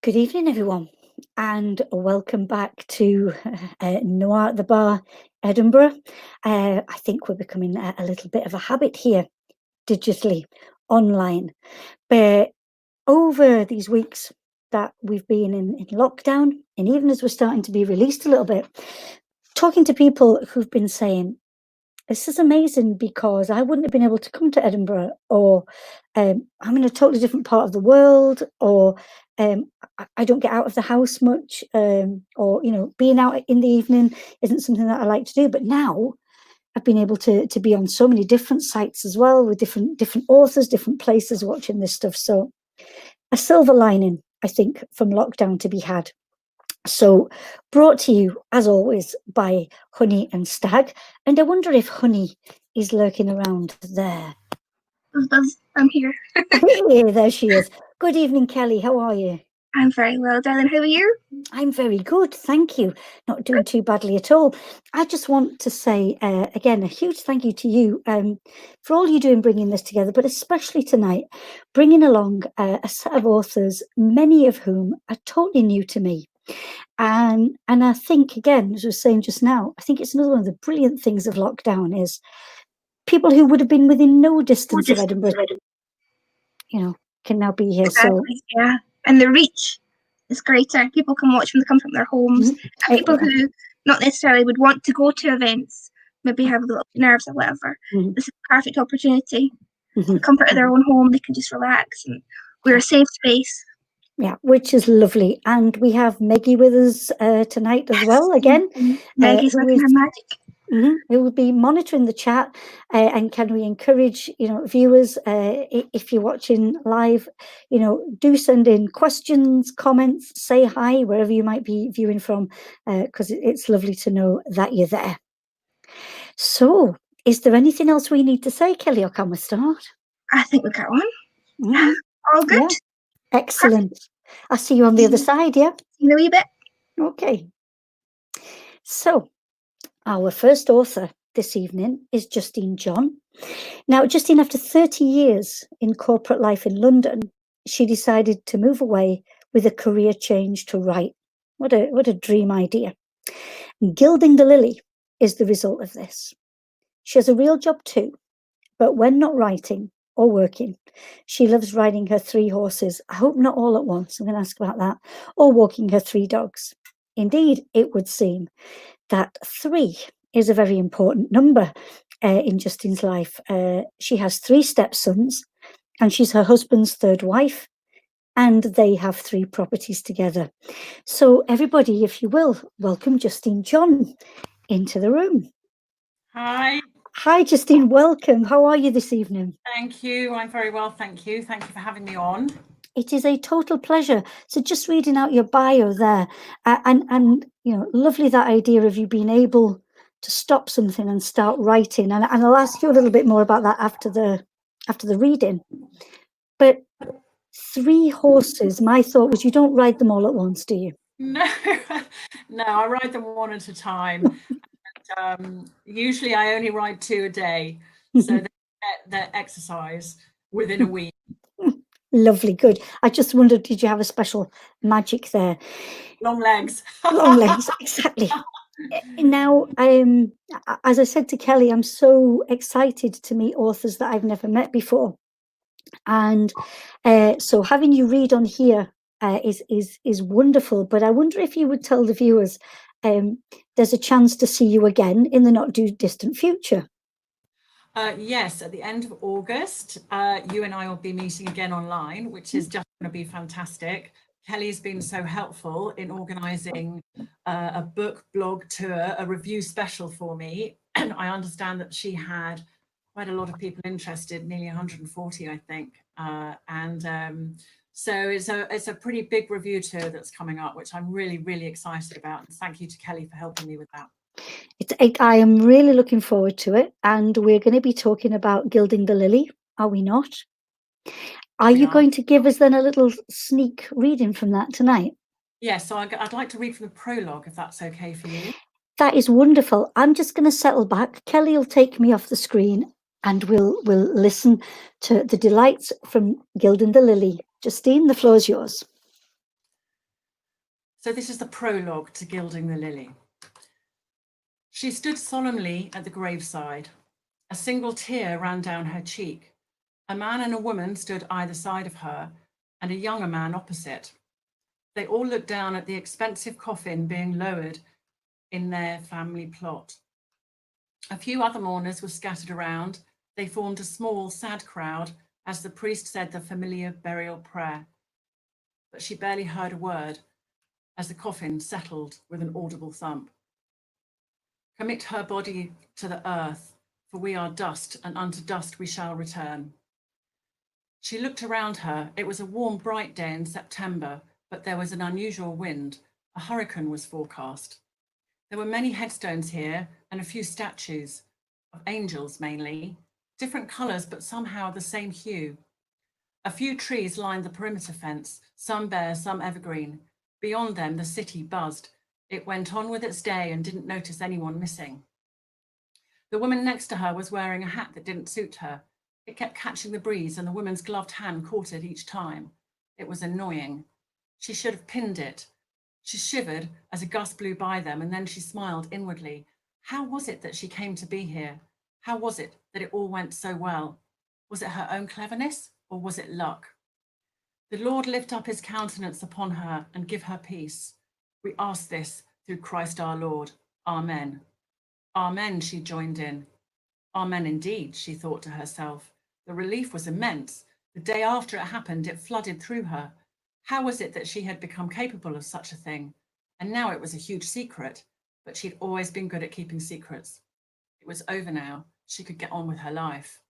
Good evening, everyone, and welcome back to Noir at the Bar, Edinburgh. I think we're becoming a little bit of a habit here, digitally, online. But over these weeks that we've been in lockdown, and even as we're starting to be released a little bit, talking to people who've been saying, this is amazing because I wouldn't have been able to come to Edinburgh, or I'm in a totally different part of the world, or I don't get out of the house much, or being out in the evening isn't something that I like to do. But now I've been able to be on so many different sites as well, with different authors, different places watching this stuff. So a silver lining, I think, from lockdown to be had. So, brought to you, as always, by Honey and Stag. And I wonder if Honey is lurking around there. Buzz, buzz, I'm here. Yeah, there she is. Good evening, Kelly. How are you? I'm very well, darling. How are you? I'm very good, thank you. Not doing too badly at all. I just want to say, again, a huge thank you to you for all you do in bringing this together, but especially tonight, bringing along a set of authors, many of whom are totally new to me. And I think, again, as I was saying just now, I think it's another one of the brilliant things of lockdown is people who would have been within no distance of Edinburgh, can now be here. Exactly, yeah. And the reach is greater. People can watch when they come from their homes. And people who not necessarily would want to go to events, maybe have a little nerves or whatever. This is a perfect opportunity. The comfort of their own home, they can just relax, and we're a safe space. Yeah, which is lovely. And we have Meggie with us tonight as well, again. Maggie's working her magic. Who will be monitoring the chat, and can we encourage, viewers, if you're watching live, do send in questions, comments, say hi, wherever you might be viewing from, because it's lovely to know that you're there. So, is there anything else we need to say, Kelly, or can we start? I think we got one. All good. Yeah. Excellent. Perfect. I see you on the other side, yeah? In a wee bit. Okay. So, our first author this evening is Justine John. Now, Justine, after 30 years in corporate life in London, she decided to move away with a career change to write. What a dream idea. Gilding the Lily is the result of this. She has a real job too, but when not writing or working, she loves riding her 3 horses. I hope not all at once, I'm going to ask about that, or walking her 3 dogs. Indeed, it would seem that 3 is a very important number in Justine's life. She has 3 stepsons, and she's her husband's 3rd wife, and they have 3 properties together. So everybody, if you will, welcome Justine John into the room. Hi. Hi, Justine, welcome. How are you this evening? Thank you. I'm very well, thank you. Thank you for having me on. It is a total pleasure. So just reading out your bio there, and lovely that idea of you being able to stop something and start writing. And I'll ask you a little bit more about that after the reading. But 3 horses, my thought was you don't ride them all at once, do you? No, I ride them one at a time. And, usually I only ride 2 a day, so they get their exercise within a week. Lovely, good. I just wondered, did you have a special magic there? Long legs. Long legs, exactly. Now, as I said to Kelly, I'm so excited to meet authors that I've never met before. And so having you read on here is wonderful. But I wonder if you would tell the viewers there's a chance to see you again in the not too distant future. Yes, at the end of August, you and I will be meeting again online, which is just going to be fantastic. Kelly's been so helpful in organising a book blog tour, a review special for me. And I understand that she had quite a lot of people interested, nearly 140, I think. So it's a pretty big review tour that's coming up, which I'm really, really excited about. And thank you to Kelly for helping me with that. I am really looking forward to it. And we're going to be talking about Gilding the Lily, are we not? Are you going to give us then a little sneak reading from that tonight? Yes, so I'd like to read from the prologue, if that's okay for you. That is wonderful. I'm just going to settle back. Kelly will take me off the screen and we'll listen to the delights from Gilding the Lily. Justine, the floor is yours. So this is the prologue to Gilding the Lily. She stood solemnly at the graveside. A single tear ran down her cheek. A man and a woman stood either side of her, and a younger man opposite. They all looked down at the expensive coffin being lowered in their family plot. A few other mourners were scattered around. They formed a small, sad crowd as the priest said the familiar burial prayer. But she barely heard a word as the coffin settled with an audible thump. Commit her body to the earth, for we are dust, and unto dust we shall return. She looked around her. It was a warm, bright day in September, but there was an unusual wind. A hurricane was forecast. There were many headstones here and a few statues, of angels mainly, different colours, but somehow the same hue. A few trees lined the perimeter fence, some bare, some evergreen. Beyond them, the city buzzed. It went on with its day and didn't notice anyone missing. The woman next to her was wearing a hat that didn't suit her. It kept catching the breeze and the woman's gloved hand caught it each time. It was annoying. She should have pinned it. She shivered as a gust blew by them, and then she smiled inwardly. How was it that she came to be here? How was it that it all went so well? Was it her own cleverness, or was it luck? The Lord lift up his countenance upon her and give her peace. We ask this through Christ our Lord. Amen. Amen, she joined in. Amen indeed, she thought to herself. The relief was immense. The day after it happened, it flooded through her. How was it that she had become capable of such a thing? And now it was a huge secret, but she'd always been good at keeping secrets. It was over now. She could get on with her life.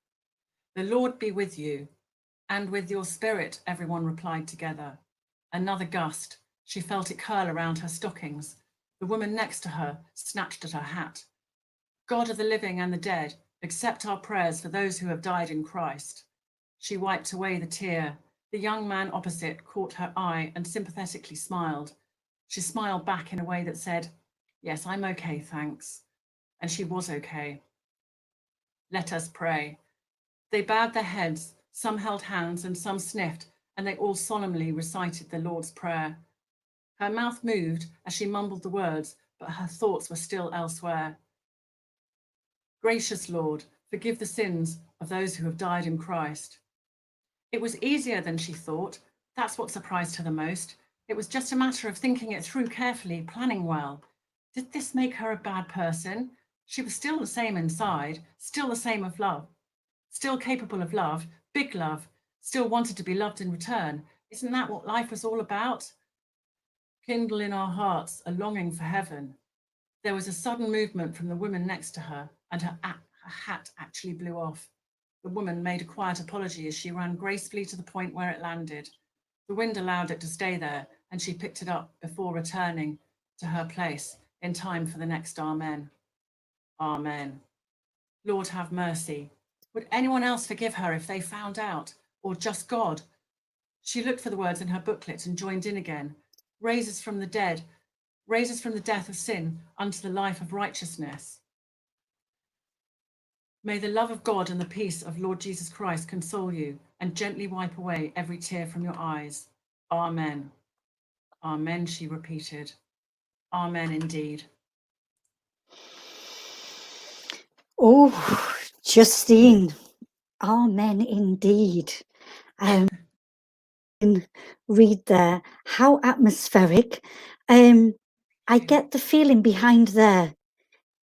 The Lord be with you, and with your spirit, everyone replied together. Another gust. She felt it curl around her stockings. The woman next to her snatched at her hat. God of the living and the dead, accept our prayers for those who have died in Christ. She wiped away the tear. The young man opposite caught her eye and sympathetically smiled. She smiled back in a way that said, yes, I'm okay, thanks. And she was okay. Let us pray. They bowed their heads, some held hands and some sniffed, and they all solemnly recited the Lord's Prayer. Her mouth moved as she mumbled the words, but her thoughts were still elsewhere. Gracious Lord, forgive the sins of those who have died in Christ. It was easier than she thought. That's what surprised her the most. It was just a matter of thinking it through carefully, planning well. Did this make her a bad person? She was still the same inside, still the same of love, still capable of love, big love, still wanted to be loved in return. Isn't that what life was all about? Kindle in our hearts a longing for heaven. There was a sudden movement from the woman next to her, and her hat actually blew off. The woman made a quiet apology as she ran gracefully to the point where it landed. The wind allowed it to stay there, and she picked it up before returning to her place in time for the next Amen. Amen. Lord, have mercy. Would anyone else forgive her if they found out, or just God? She looked for the words in her booklet and joined in again. Raises from the dead, raises from the death of sin unto the life of righteousness. May the love of God and the peace of Lord Jesus Christ console you and gently wipe away every tear from your eyes. Amen. Amen, she repeated. Amen indeed. Oh, Justine, amen indeed. Read there, how atmospheric. I get the feeling behind there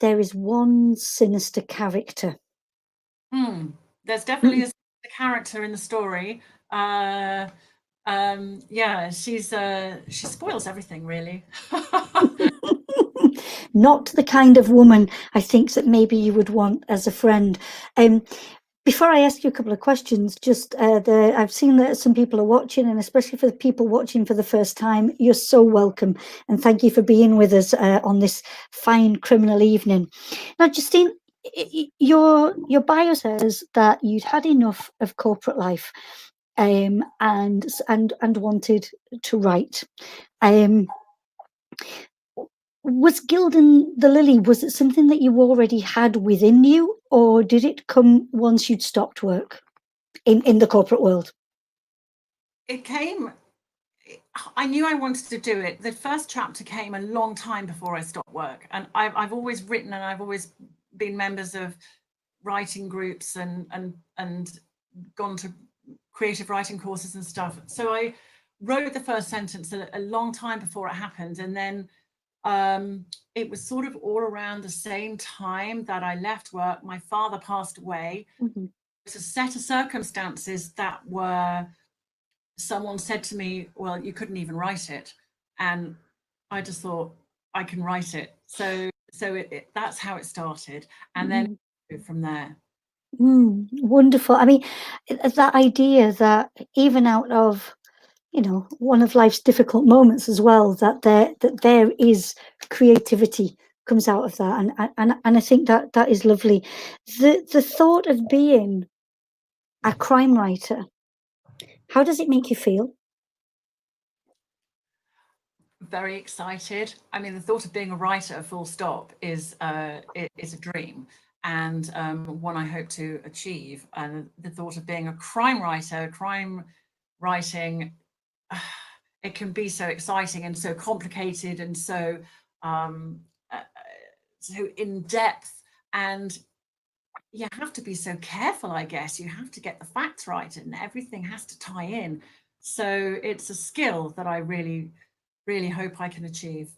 is one sinister character. There's definitely a character in the story. Yeah, she spoils everything, really. Not the kind of woman I think that maybe you would want as a friend. Before I ask you a couple of questions, just I've seen that some people are watching, and especially for the people watching for the first time, you're so welcome. And thank you for being with us on this fine criminal evening. Now, Justine, your bio says that you'd had enough of corporate life and wanted to write. Was Gilding the Lily, was it something that you already had within you, or did it come once you'd stopped work in the corporate world? It came I knew I wanted to do it. The first chapter came a long time before I stopped work, and I've always written, and I've always been members of writing groups and gone to creative writing courses and stuff. So I wrote the first sentence a long time before it happened, and then it was sort of all around the same time that I left work. My father passed away. Mm-hmm. It's a set of circumstances that were, someone said to me, well, you couldn't even write it. And I just thought, I can write it. So that's how it started. And then from there. Wonderful. I mean, that idea that even out of, one of life's difficult moments as well, that there is creativity comes out of that, and I think that is lovely. The thought of being a crime writer, how does it make you feel? Very excited. I mean, the thought of being a writer, full stop, is a dream, and one I hope to achieve. And the thought of being a crime writer, crime writing, it can be so exciting and so complicated and so so in depth, and you have to be so careful. I guess you have to get the facts right, and everything has to tie in. So it's a skill that I really hope I can achieve.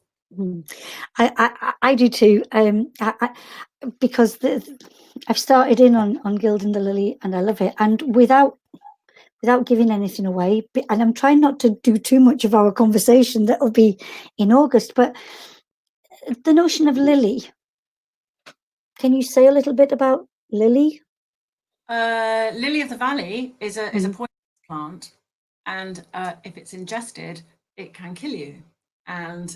I do too. Because I've started in on Gilding the Lily, and I love it. And without giving anything away, and I'm trying not to do too much of our conversation that'll be in August, but the notion of lily. Can you say a little bit about lily? Lily of the valley is a poisonous plant, and if it's ingested, it can kill you. And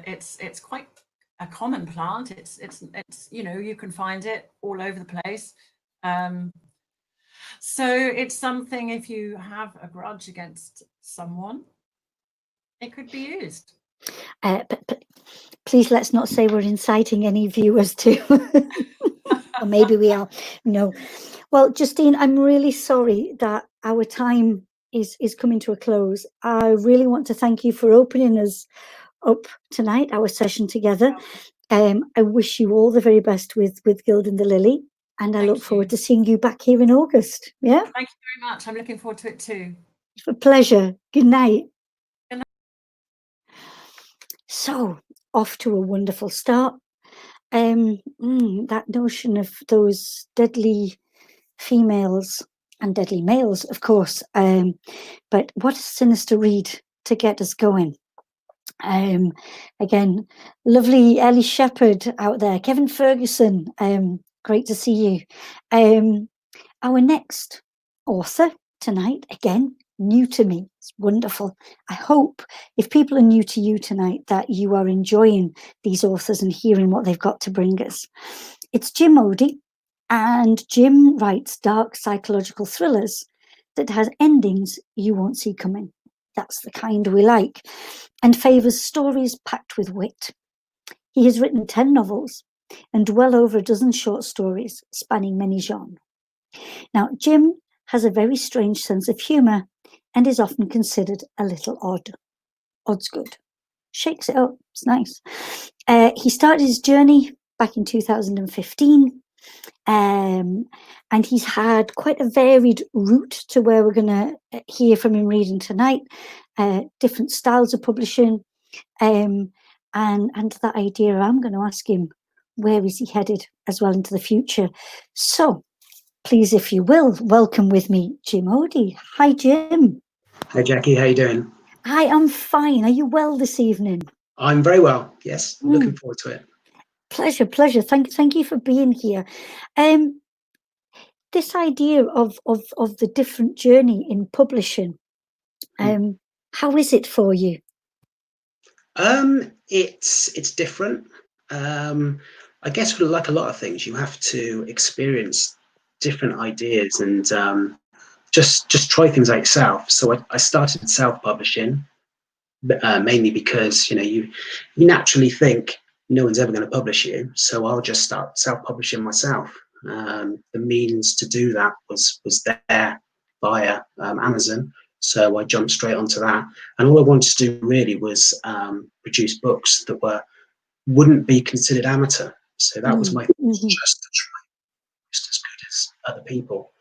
it's quite a common plant. It's you can find it all over the place. So it's something, if you have a grudge against someone, it could be used. But please, let's not say we're inciting any viewers to, or maybe we are. No. Well, Justine, I'm really sorry that our time is coming to a close. I really want to thank you for opening us up tonight, our session together. I wish you all the very best with Gilding the Lily, and I look forward to seeing you back here in August. Yeah. Thank you very much. I'm looking forward to it too. It's a pleasure. Good night. Good night. So, off to a wonderful start. That notion of those deadly females and deadly males, of course. But what a sinister read to get us going. Again, lovely Ellie Shepherd out there, Kevin Ferguson, great to see you. Our next author tonight, again, new to me. It's wonderful. I hope if people are new to you tonight that you are enjoying these authors and hearing what they've got to bring us. It's Jim Odie, and Jim writes dark psychological thrillers that has endings you won't see coming. That's the kind we like, and favours stories packed with wit. He has written 10 novels and well over a dozen short stories spanning many genres. Now, Jim has a very strange sense of humour and is often considered a little odd. Odd's good. Shakes it up. It's nice. He started his journey back in 2015, and he's had quite a varied route to where we're going to hear from him reading tonight. Different styles of publishing, and that idea. I'm going to ask him where is he headed as well into the future. So, please, if you will, welcome with me, Jim Odie. Hi, Jim. Hi, Jackie. How you doing? Hi, I'm fine. Are you well this evening? I'm very well. Yes, looking forward to it. Pleasure. Thank you for being here. This idea of the different journey in publishing, how is it for you? It's different. I guess like a lot of things, you have to experience different ideas and just try things out yourself. So I started self-publishing mainly because you naturally think no one's ever going to publish you, so I'll just start self-publishing myself. The means to do that was there via Amazon. So I jumped straight onto that. And all I wanted to do really was produce books that wouldn't be considered amateur. So that was my just to try just as good as other people.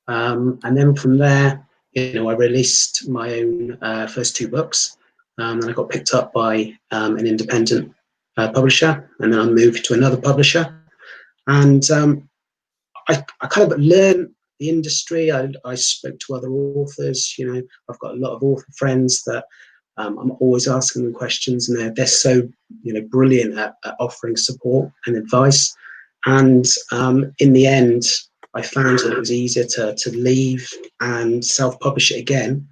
And then from there, I released my own first 2 books. And I got picked up by an independent publisher, and then I moved to another publisher. And I kind of learned the industry. I spoke to other authors. I've got a lot of author friends that I'm always asking them questions, and they're so brilliant at offering support and advice. And in the end, I found that it was easier to leave and self-publish it again,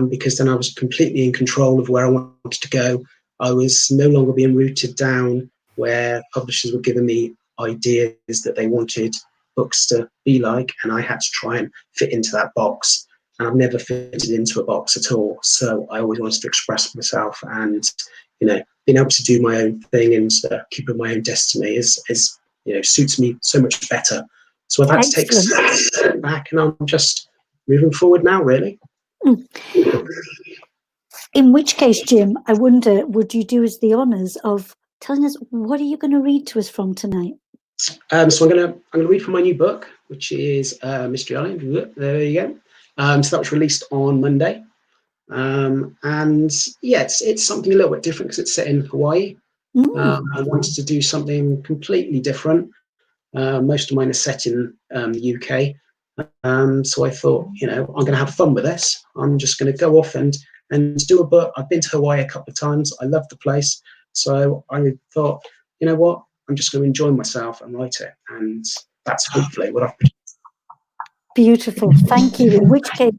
because then I was completely in control of where I wanted to go. I was no longer being rooted down where publishers were giving me ideas that they wanted books to be like, and I had to try and fit into that box. And I've never fitted into a box at all. So I always wanted to express myself, and being able to do my own thing and keeping my own destiny is suits me so much better. So I've had to take a step back, and I'm just moving forward now, really. In which case, Jim, I wonder, would you do us the honours of telling us what are you going to read to us from tonight? So I'm going to read from my new book, which is Mystery Island. There you go. So that was released on Monday. And yeah, it's something a little bit different because it's set in Hawaii. I wanted to do something completely different. Most of mine are set in the UK. So I thought, I'm going to have fun with this. I'm just going to go off and do a book. I've been to Hawaii a couple of times. I love the place. So I thought, you know what? I'm just going to enjoy myself and write it. And that's hopefully what I've produced. Beautiful. Thank you. In which case...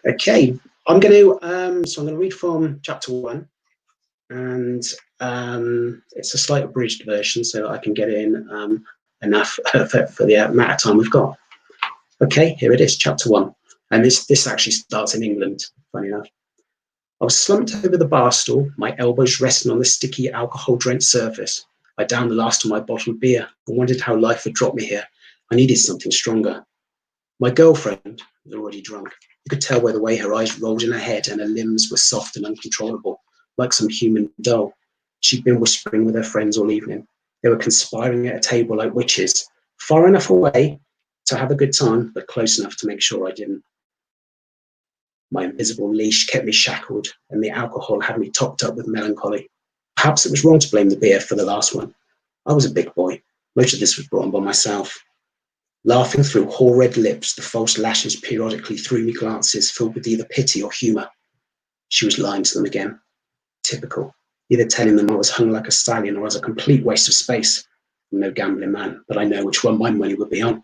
Okay. I'm going to read from chapter 1. And it's a slight abridged version so I can get in enough for the amount of time we've got. Okay, here it is, chapter 1. And this actually starts in England, funny enough. I was slumped over the bar stool, my elbows resting on the sticky alcohol-drenched surface. I downed the last of my bottled beer and wondered how life had dropped me here. I needed something stronger. My girlfriend was already drunk. You could tell by the way her eyes rolled in her head and her limbs were soft and uncontrollable, like some human doll. She'd been whispering with her friends all evening. They were conspiring at a table like witches, far enough away to have a good time, but close enough to make sure I didn't. My invisible leash kept me shackled, and the alcohol had me topped up with melancholy. Perhaps it was wrong to blame the beer for the last one. I was a big boy. Most of this was brought on by myself. Laughing through whole-red lips, the false lashes periodically threw me glances filled with either pity or humour. She was lying to them again. Typical. Either telling them I was hung like a stallion or I was a complete waste of space. I'm no gambling man, but I know which one my money would be on.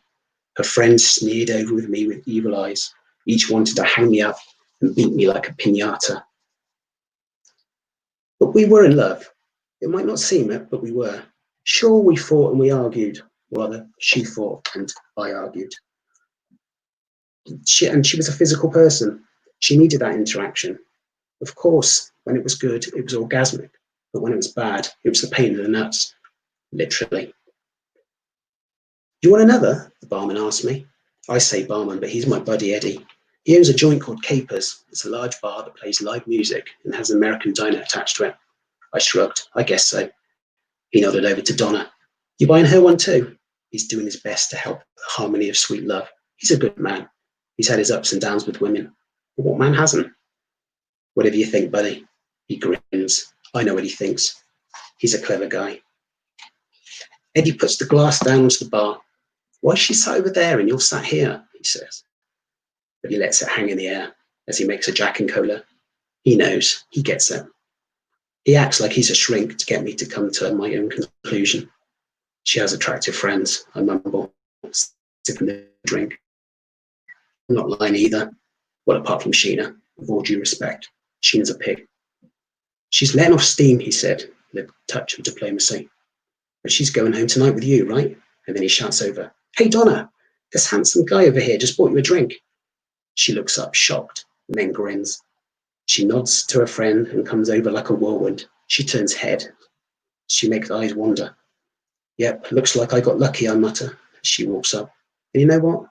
Her friends sneered over with me with evil eyes. Each wanted to hang me up and beat me like a piñata. But we were in love. It might not seem it, but we were. Sure, we fought and we argued. Rather, she fought and I argued. She was a physical person. She needed that interaction. Of course, when it was good, it was orgasmic. But when it was bad, it was the pain in the nuts. Literally. You want another? The barman asked me. I say barman, but he's my buddy Eddie. He owns a joint called Capers. It's a large bar that plays live music and has an American diner attached to it. I shrugged. I guess so. He nodded over to Donna. You buying her one too? He's doing his best to help the harmony of sweet love. He's a good man. He's had his ups and downs with women. But what man hasn't? Whatever you think, buddy. He grins. I know what he thinks. He's a clever guy. Eddie puts the glass down onto the bar. Why is she sat over there and you're sat here? He says. But he lets it hang in the air as he makes a Jack and Cola. He knows. He gets it. He acts like he's a shrink to get me to come to my own conclusion. She has attractive friends, I mumble, sipping the drink. I'm not lying either. Well, apart from Sheena, with all due respect. Sheena's a pig. She's letting off steam, he said, with a touch of diplomacy. But she's going home tonight with you, right? And then he shouts over, Hey, Donna, this handsome guy over here just bought you a drink. She looks up, shocked, and then grins. She nods to her friend and comes over like a whirlwind. She turns head. She makes eyes wander. Yep, looks like I got lucky, I mutter, as she walks up. And you know what?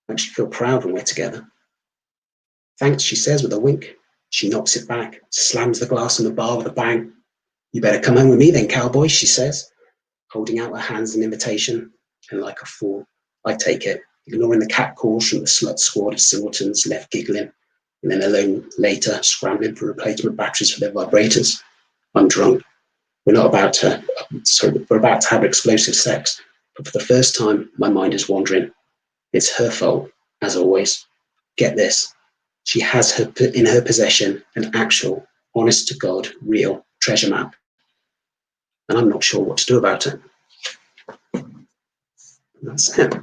I actually feel proud when we're together. Thanks, she says with a wink. She knocks it back, slams the glass on the bar with a bang. You better come home with me then, cowboy, she says, holding out her hands in invitation. And like a fool, I take it, ignoring the catcalls from the slut squad of simpletons left giggling, and then alone later, scrambling for replacement batteries for their vibrators. I'm drunk. We're about to have explosive sex, but for the first time, my mind is wandering. It's her fault, as always. Get this. She has in her possession an actual, honest to God, real treasure map. And I'm not sure what to do about it. And that's it.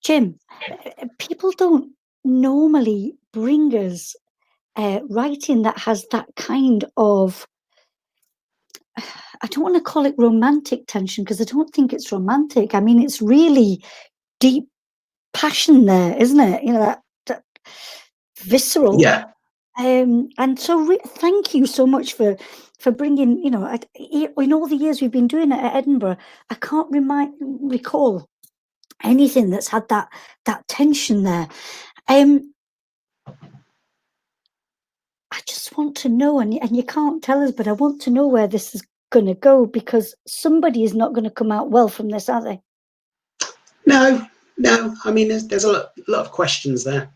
Jim, people don't normally bring us writing that has that kind of, I don't want to call it romantic tension, because I don't think it's romantic. I mean, it's really deep passion there, isn't it? You know, that visceral. Yeah. And so thank you so much for bringing, you know, in all the years we've been doing it at Edinburgh, I can't recall anything that's had that tension there. I just want to know, and you can't tell us, but I want to know where this is going to go, because somebody is not going to come out well from this, are they? No. I mean, there's a lot of questions there.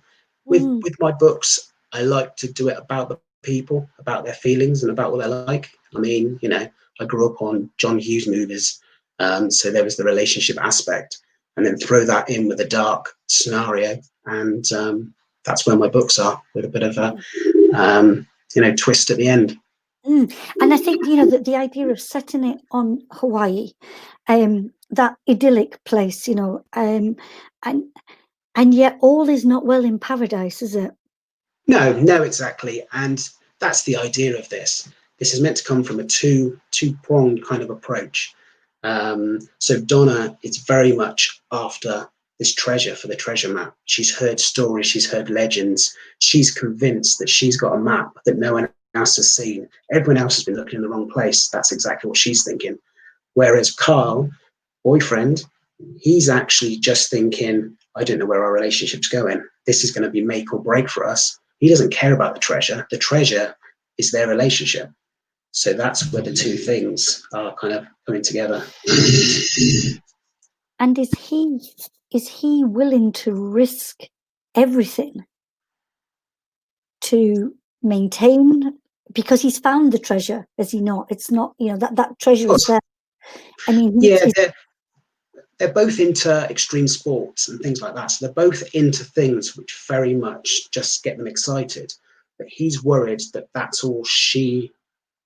With my books, I like to do it about the people, about their feelings, and about what they're like. I mean, you know, I grew up on John Hughes movies, so there was the relationship aspect, and then throw that in with a dark scenario, and that's where my books are, with a bit of a twist at the end. And I think, you know, that the idea of setting it on Hawaii, that idyllic place, you know, and yet all is not well in paradise, is it? No, exactly. And that's the idea of this. This is meant to come from a two-pronged kind of approach. So Donna is very much after this treasure for the treasure map. She's heard stories, she's heard legends. She's convinced that she's got a map that no one else has seen. Everyone else has been looking in the wrong place. That's exactly what she's thinking. Whereas Carl, boyfriend, he's actually just thinking, I don't know where our relationship's going. This is going to be make or break for us. He doesn't care about the treasure. The treasure is their relationship. So that's where the two things are kind of coming together. And is he willing to risk everything to maintain, because he's found the treasure, is he not? It's not, you know, that treasure is there. I mean, they're both into extreme sports and things like that. So they're both into things which very much just get them excited. But he's worried that that's all she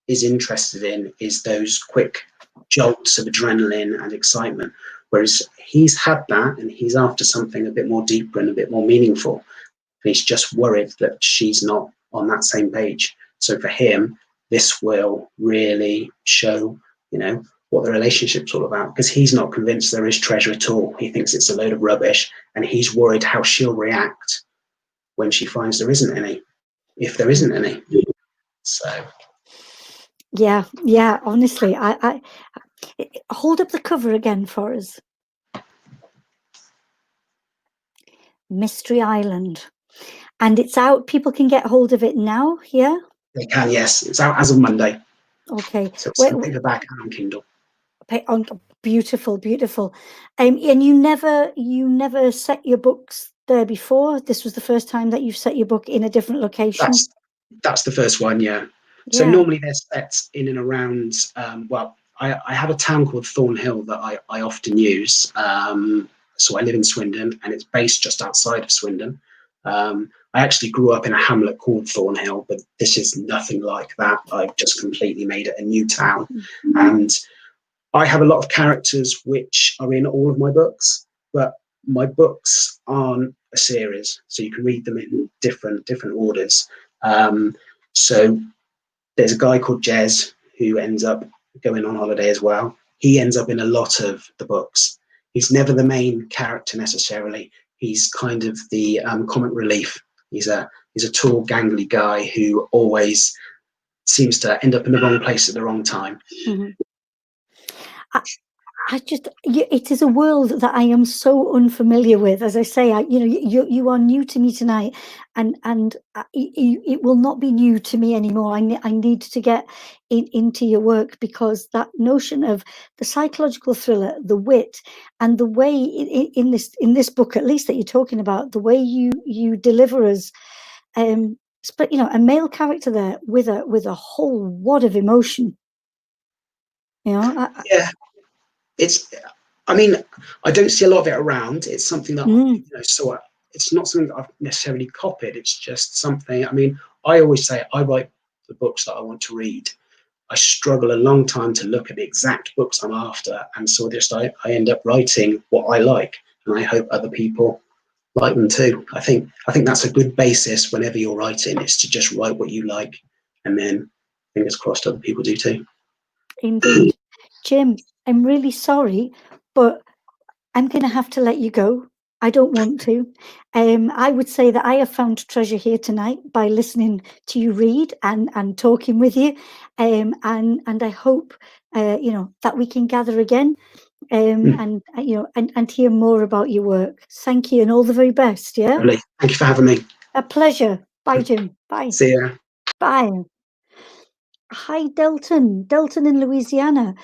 is interested in, is those quick jolts of adrenaline and excitement. Whereas he's had that, and he's after something a bit more deeper and a bit more meaningful. And he's just worried that she's not on that same page. So for him, this will really show, you know, what the relationship's all about, because he's not convinced there is treasure at all. He thinks it's a load of rubbish, and he's worried how she'll react when she finds there isn't any, if there isn't any. So yeah, honestly, I hold up the cover again for us. Mystery Island, and it's out. People can get hold of it now. Yeah, they can. Yes, it's out as of Monday. Okay, so it's on paperback and on Kindle. Beautiful. And you never set your books there before? This was the first time that you've set your book in a different location? That's the first one, yeah. So normally they're set in and around, I have a town called Thornhill that I often use. So I live in Swindon, and it's based just outside of Swindon. I actually grew up in a hamlet called Thornhill, but this is nothing like that. I've just completely made it a new town. And I have a lot of characters which are in all of my books, but my books aren't a series, so you can read them in different orders. So there's a guy called Jez who ends up going on holiday as well. He ends up in a lot of the books. He's never the main character necessarily. He's kind of the comic relief. He's a tall, gangly guy who always seems to end up in the wrong place at the wrong time. Mm-hmm. it is a world that I am so unfamiliar with. As I say, you are new to me tonight, and it will not be new to me anymore. I need to get into your work, because that notion of the psychological thriller, the wit, and the way in this book, at least, that you're talking about, the way you deliver us, but a male character there with a whole wad of emotion. Yeah, I mean, I don't see a lot of it around. It's something that so it's not something that I've necessarily copied. It's just something. I mean, I always say I write the books that I want to read. I struggle a long time to look at the exact books I'm after, and so I end up writing what I like, and I hope other people like them too. I think that's a good basis whenever you're writing, is to just write what you like, and then fingers crossed other people do too. Indeed. Jim, I'm really sorry, but I'm going to have to let you go. I don't want to. I would say that I have found treasure here tonight by listening to you read and talking with you, and I hope that we can gather again, and hear more about your work. Thank you, and all the very best. Yeah. Lovely. Thank you for having me. A pleasure. Bye, Jim. Bye. See ya. Bye. Hi, Delton in Louisiana.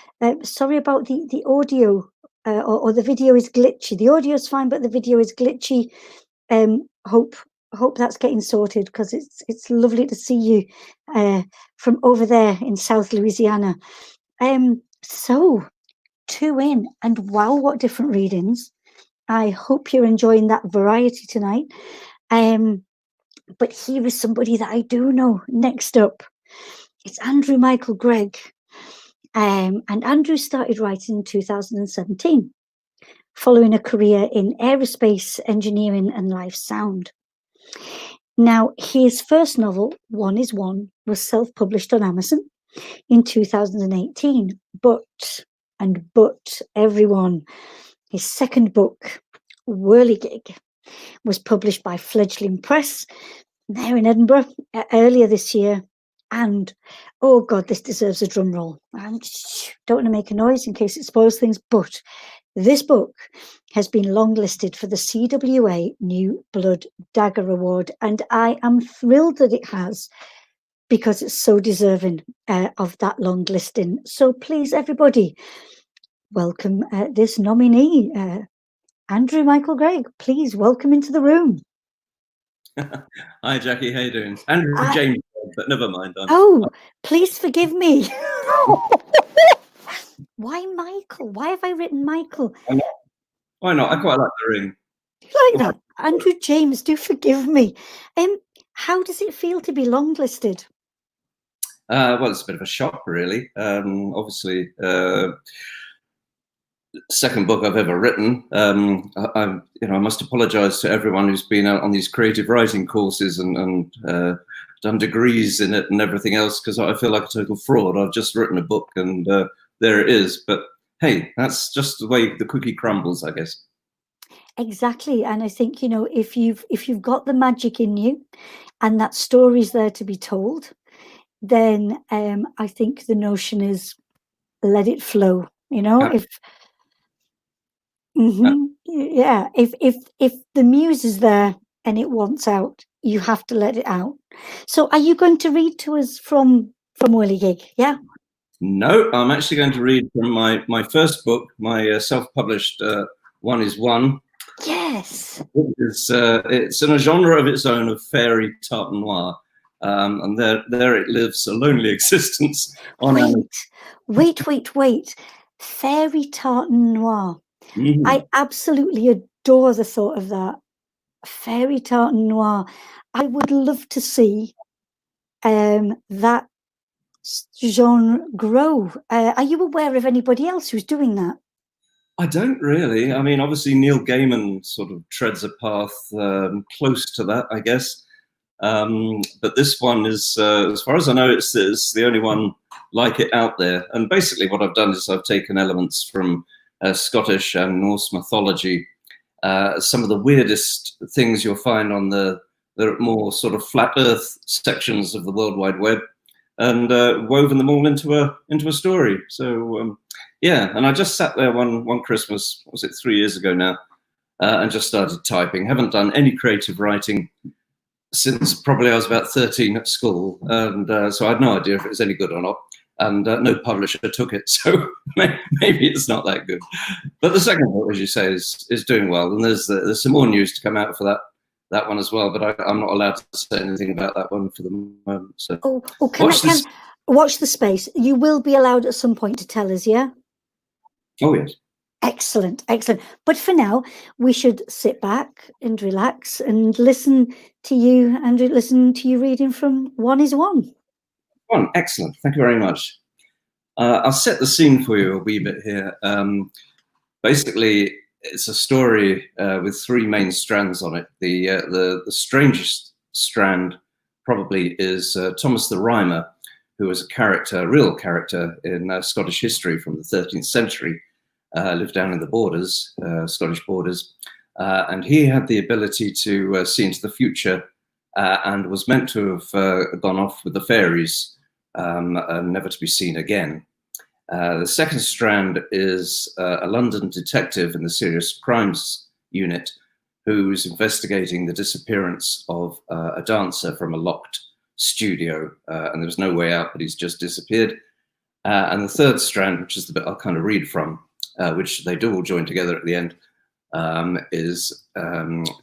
Sorry about the audio, or the video is glitchy. The audio is fine, but the video is glitchy. Hope that's getting sorted, because it's lovely to see you from over there in South Louisiana. So 2 in, and wow, what different readings. I hope you're enjoying that variety tonight. But here is somebody that I do know. Next up, it's Andrew Michael Greig. And Andrew started writing in 2017, following a career in aerospace engineering and live sound. Now, his first novel, One is One, was self-published on Amazon in 2018. But everyone, his second book, Whirligig, was published by Fledgling Press there in Edinburgh earlier this year. And oh God, this deserves a drum roll. I don't want to make a noise in case it spoils things, but this book has been longlisted for the CWA New Blood Dagger Award, and I am thrilled that it has, because it's so deserving of that long listing. So please, everybody, welcome this nominee, Andrew Michael Greig. Please welcome into the room. Hi, Jackie. How you doing? Andrew James, but never mind. Please forgive me. Why Michael? Why have I written Michael? Why not? I quite like the ring. You like that? Andrew James, do forgive me. How does it feel to be longlisted? Well, it's a bit of a shock, really. Obviously, second book I've ever written. I must apologise to everyone who's been out on these creative writing courses and done degrees in it and everything else, because I feel like a total fraud. I've just written a book, and there it is. But hey, that's just the way the cookie crumbles, I guess. Exactly, and I think if you've got the magic in you, and that story's there to be told, then I think the notion is let it flow. If the muse is there and it wants out, you have to let it out. So are you going to read to us from Whirligig? Yeah. No, I'm actually going to read from my first book, my self-published One is One. Yes. It's in a genre of its own, of fairy tart noir. And there it lives a lonely existence on Wait. Fairy tart noir. Mm-hmm. I absolutely adore the thought of that. Fairy tart noir. I would love to see that genre grow. Are you aware of anybody else who's doing that? I don't really. I mean, obviously Neil Gaiman sort of treads a path close to that, I guess. But this one is, as far as I know, it's the only one like it out there. And basically what I've done is I've taken elements from Scottish and Norse mythology, some of the weirdest things you'll find on the more sort of flat earth sections of the World Wide Web, and woven them all into a story. So yeah, and I just sat there one Christmas, was it 3 years ago now, and just started typing. Haven't done any creative writing since probably I was about 13 at school, and so I had no idea if it was any good or not. And no publisher took it, so maybe it's not that good. But the second book, as you say, is doing well, and there's some more news to come out for that one as well. But I'm not allowed to say anything about that one for the moment. So watch the space. You will be allowed at some point to tell us, yeah? Oh yes. Excellent, excellent. But for now, we should sit back and relax and listen to you, Andrew. Listen to you reading from One is One. Excellent. Thank you very much. I'll set the scene for you a wee bit here. Basically, it's a story with three main strands on it. The strangest strand probably is Thomas the Rhymer, who was a real character in Scottish history from the 13th century, lived down in the borders, Scottish borders, and he had the ability to see into the future and was meant to have gone off with the fairies, never to be seen again. The second strand is a London detective in the Serious Crimes Unit who's investigating the disappearance of a dancer from a locked studio, and there was no way out, but he's just disappeared. And the third strand, which is the bit I'll kind of read from, which they do all join together at the end, is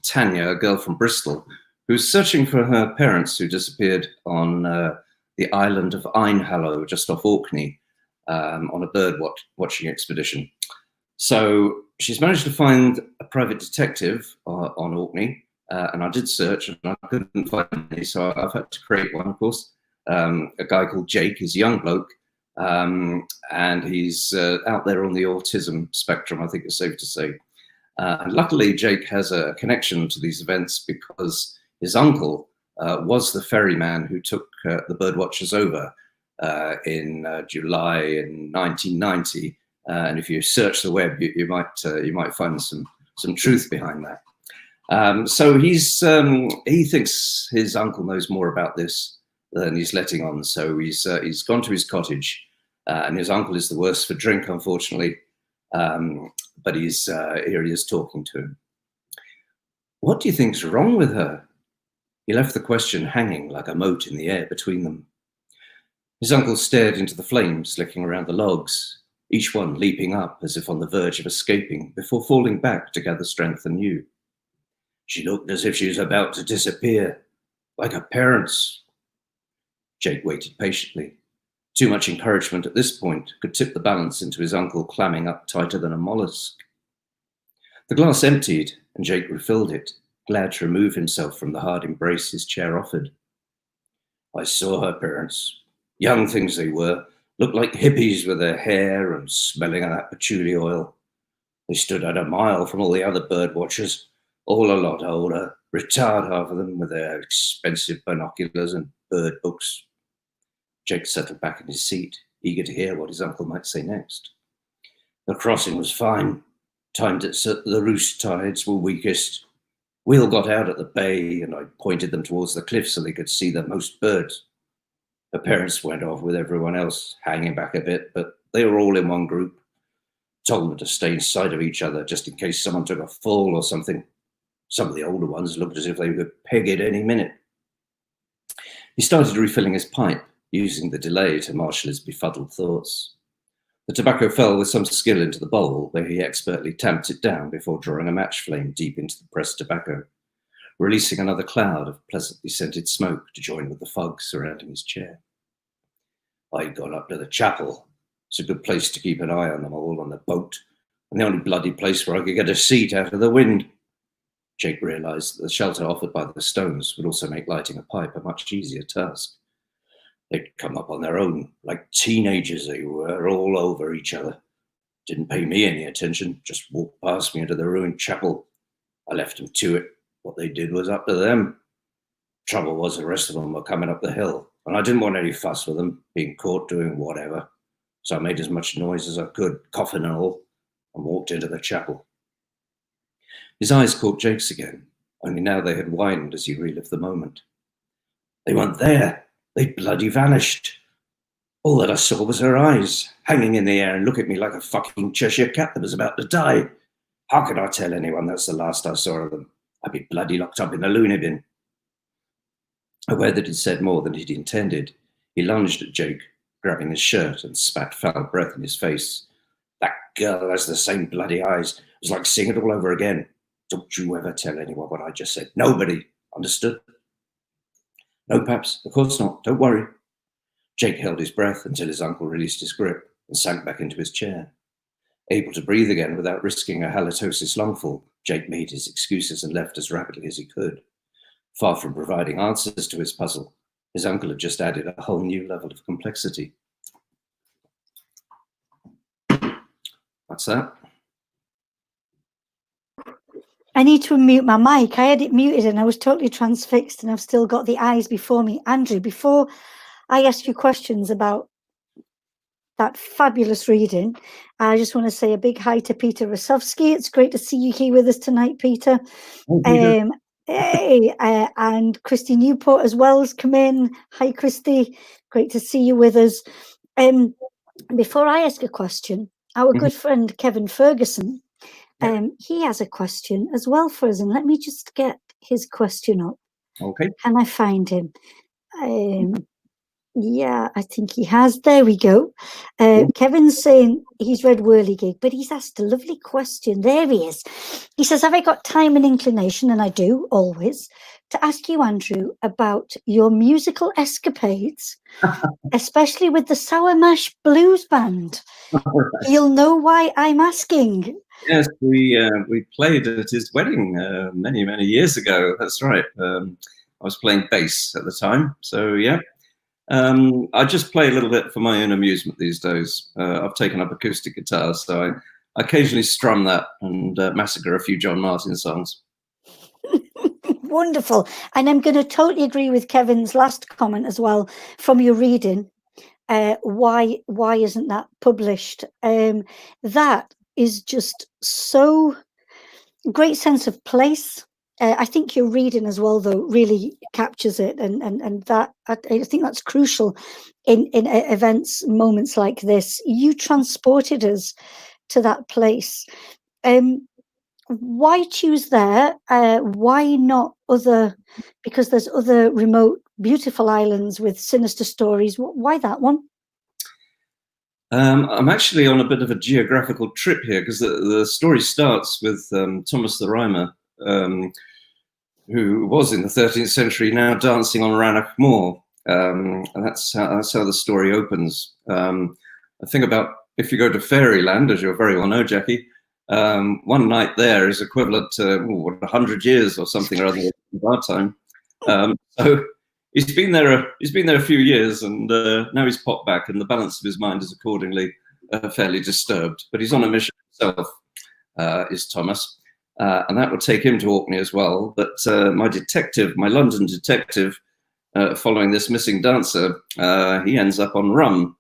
Tanya, a girl from Bristol, who's searching for her parents who disappeared on the island of Einhallow, just off Orkney, on a bird watching expedition. So she's managed to find a private detective on Orkney, and I did search and I couldn't find any, so I've had to create one, of course. A guy called Jake, he's a young bloke, and he's out there on the autism spectrum, I think it's safe to say. And luckily, Jake has a connection to these events because his uncle was the ferryman who took the birdwatchers over in July in 1990. And if you search the web, you might find some truth behind that. So he thinks his uncle knows more about this than he's letting on. So he's gone to his cottage, and his uncle is the worse for drink, unfortunately. But here he is talking to him. What do you think's wrong with her? He left the question hanging like a mote in the air between them. His uncle stared into the flames slicking around the logs, each one leaping up as if on the verge of escaping before falling back to gather strength anew. She looked as if she was about to disappear, like her parents. Jake waited patiently. Too much encouragement at this point could tip the balance into his uncle clamming up tighter than a mollusk. The glass emptied, and Jake refilled it, glad to remove himself from the hard embrace his chair offered. I saw her parents. Young things they were, looked like hippies with their hair and smelling of that patchouli oil. They stood at a mile from all the other bird watchers, all a lot older, retired half of them with their expensive binoculars and bird books. Jake settled back in his seat, eager to hear what his uncle might say next. The crossing was fine, timed at the roost tides were weakest. We all got out at the bay, and I pointed them towards the cliff so they could see the most birds. Her parents went off with everyone else, hanging back a bit, but they were all in one group. Told them to stay in sight of each other just in case someone took a fall or something. Some of the older ones looked as if they could peg it any minute. He started refilling his pipe, using the delay to marshal his befuddled thoughts. The tobacco fell with some skill into the bowl, where he expertly tamped it down before drawing a match flame deep into the pressed tobacco, releasing another cloud of pleasantly scented smoke to join with the fog surrounding his chair. I'd gone up to the chapel. It's a good place to keep an eye on them all on the boat, and the only bloody place where I could get a seat out of the wind. Jake realised that the shelter offered by the stones would also make lighting a pipe a much easier task. They'd come up on their own, like teenagers they were, all over each other. Didn't pay me any attention, just walked past me into the ruined chapel. I left them to it. What they did was up to them. Trouble was the rest of them were coming up the hill, and I didn't want any fuss with them, being caught doing whatever. So I made as much noise as I could, coughing and all, and walked into the chapel. His eyes caught Jake's again, only now they had widened as he relived the moment. They weren't there. They'd bloody vanished. All that I saw was her eyes, hanging in the air and look at me like a fucking Cheshire cat that was about to die. How could I tell anyone that's the last I saw of them? I'd be bloody locked up in the loony bin. Aware that he'd said more than he'd intended, he lunged at Jake, grabbing his shirt, and spat foul breath in his face. That girl has the same bloody eyes. It was like seeing it all over again. Don't you ever tell anyone what I just said. Nobody. Understood? No, Paps, of course not. Don't worry. Jake held his breath until his uncle released his grip and sank back into his chair. Able to breathe again without risking a halitosis lungful, Jake made his excuses and left as rapidly as he could. Far from providing answers to his puzzle, his uncle had just added a whole new level of complexity. What's that? I need to unmute my mic. I had it muted and I was totally transfixed, and I've still got the eyes before me. Andrew, before I ask you questions about that fabulous reading, I just want to say a big hi to Peter Rosowski. It's great to see you here with us tonight, Peter. Oh, Peter. Hey, and Christy Newport as well has come in. Hi, Christy. Great to see you with us. Before I ask a question, our good friend Kevin Ferguson, he has a question as well for us. And let me just get his question up. Okay. Can I find him? Yeah, I think he has. There we go. Kevin's saying he's read Whirligig, but he's asked a lovely question. There he is. He says, have I got time and inclination, and I do, always, to ask you, Andrew, about your musical escapades, especially with the Sour Mash Blues Band? Right. You'll know why I'm asking. Yes, we played at his wedding many, many years ago. That's right. I was playing bass at the time, so yeah. I just play a little bit for my own amusement these days. I've taken up acoustic guitar, so I occasionally strum that and massacre a few John Martin songs. Wonderful. And I'm going to totally agree with Kevin's last comment as well from your reading. Why isn't that published? That is just so great sense of place. I think your reading as well, though, really captures it, and that I think that's crucial in events, moments like this. You transported us to that place. Why choose there? Why not other? Because there's other remote, beautiful islands with sinister stories. Why that one? I'm actually on a bit of a geographical trip here, because the story starts with Thomas the Rhymer, who was in the 13th century, now dancing on Rannoch Moor. And that's how the story opens. I think about, if you go to Fairyland, as you very well know, Jackie, one night there is equivalent to 100 years or something or other of our time. So he's been there a few years, and now he's popped back, and the balance of his mind is accordingly fairly disturbed. But he's on a mission himself, is Thomas. And that would take him to Orkney as well. But my London detective, following this missing dancer, he ends up on Rum,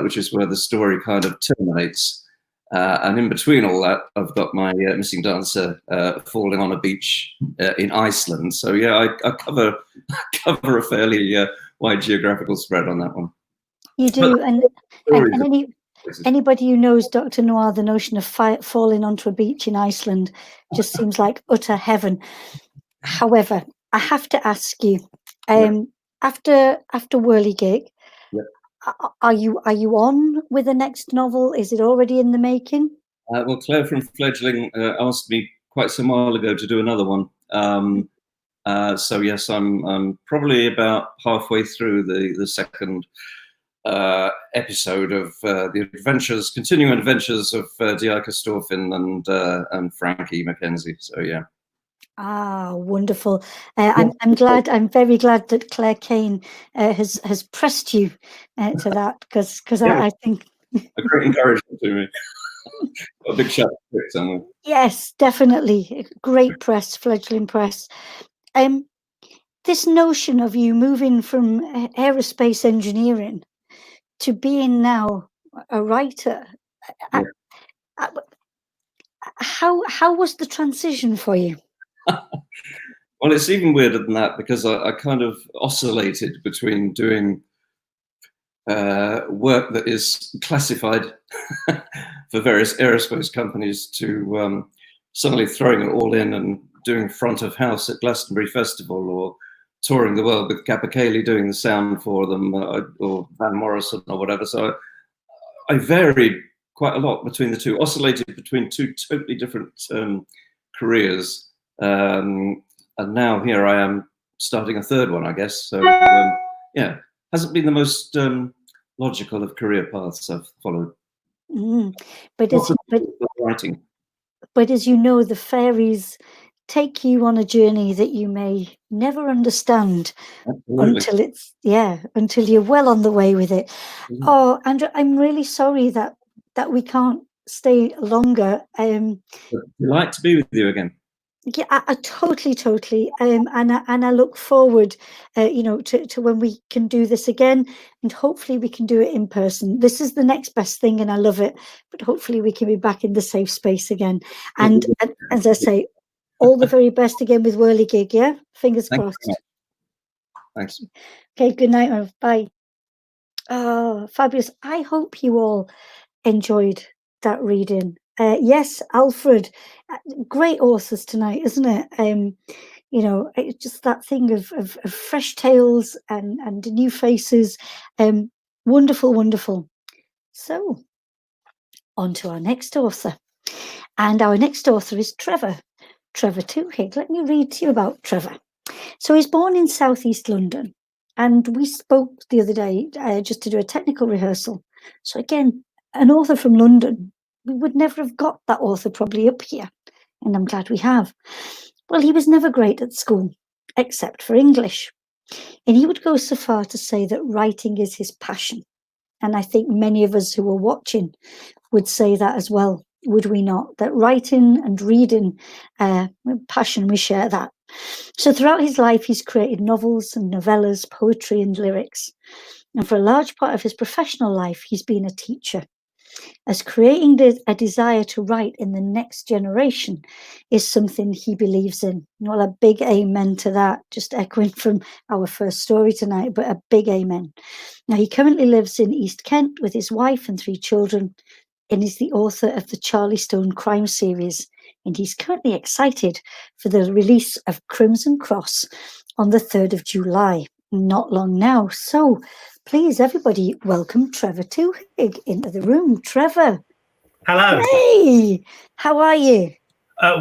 which is where the story kind of terminates. And in between all that, I've got my missing dancer falling on a beach in Iceland. So yeah, I cover a fairly wide geographical spread on that one. You do, and anybody who knows Dr. Noir, the notion of falling onto a beach in Iceland just seems like utter heaven. However, I have to ask you, after Whirligig, are you on with the next novel? Is it already in the making? Well, Claire from Fledgling asked me quite some while ago to do another one. So yes, I'm probably about halfway through the second episode of the continuing adventures of Dieike Storfin and Frankie Mackenzie. So yeah. Ah, wonderful. I'm very glad that Claire Kane has pressed you to that, because I think a great encouragement to me. A big shout out somewhere. Yes, definitely. Great press, fledgling press. This notion of you moving from aerospace engineering to being now a writer, how was the transition for you? Well, it's even weirder than that, because I kind of oscillated between doing work that is classified for various aerospace companies to suddenly throwing it all in and doing front of house at Glastonbury Festival, or touring the world with Kappa Cayley doing the sound for them, or Van Morrison or whatever. So I varied quite a lot between the two, oscillated between two totally different careers. And now here I am starting a third one, I guess. So yeah, hasn't been the most logical of career paths I've followed. But writing. But as you know, the fairies take you on a journey that you may never understand. Absolutely. until you're well on the way with it. Mm-hmm. Oh, Andrew, I'm really sorry that we can't stay longer. Delight to be with you again. Yeah, I totally, and I look forward, to when we can do this again, and hopefully we can do it in person. This is the next best thing, and I love it. But hopefully we can be back in the safe space again. And as I say, all the very best again with Whirligig. Yeah, fingers crossed. Thanks. Okay, good night. Bye. Oh, fabulous! I hope you all enjoyed that reading. Yes, Alfred, great authors tonight, isn't it? It's just that thing of fresh tales and new faces. Wonderful. So, on to our next author. And our next author is Trevor Twohig. Let me read to you about Trevor. So he's born in southeast London, and we spoke the other day just to do a technical rehearsal. So again, an author from London, we would never have got that author probably up here, and I'm glad we have. Well, he was never great at school, except for English. And he would go so far to say that writing is his passion. And I think many of us who are watching would say that as well, would we not? That writing and reading, passion, we share that. So throughout his life, he's created novels and novellas, poetry and lyrics. And for a large part of his professional life, he's been a teacher, as creating a desire to write in the next generation is something he believes in. Well, a big amen to that, just echoing from our first story tonight, but a big amen. Now, he currently lives in East Kent with his wife and 3 children, and is the author of the Charlie Stone crime series. And he's currently excited for the release of Crimson Cross on the 3rd of July, not long now. So please, everybody, welcome Trevor Twohig into the room. Trevor. Hello. Hey, how are you?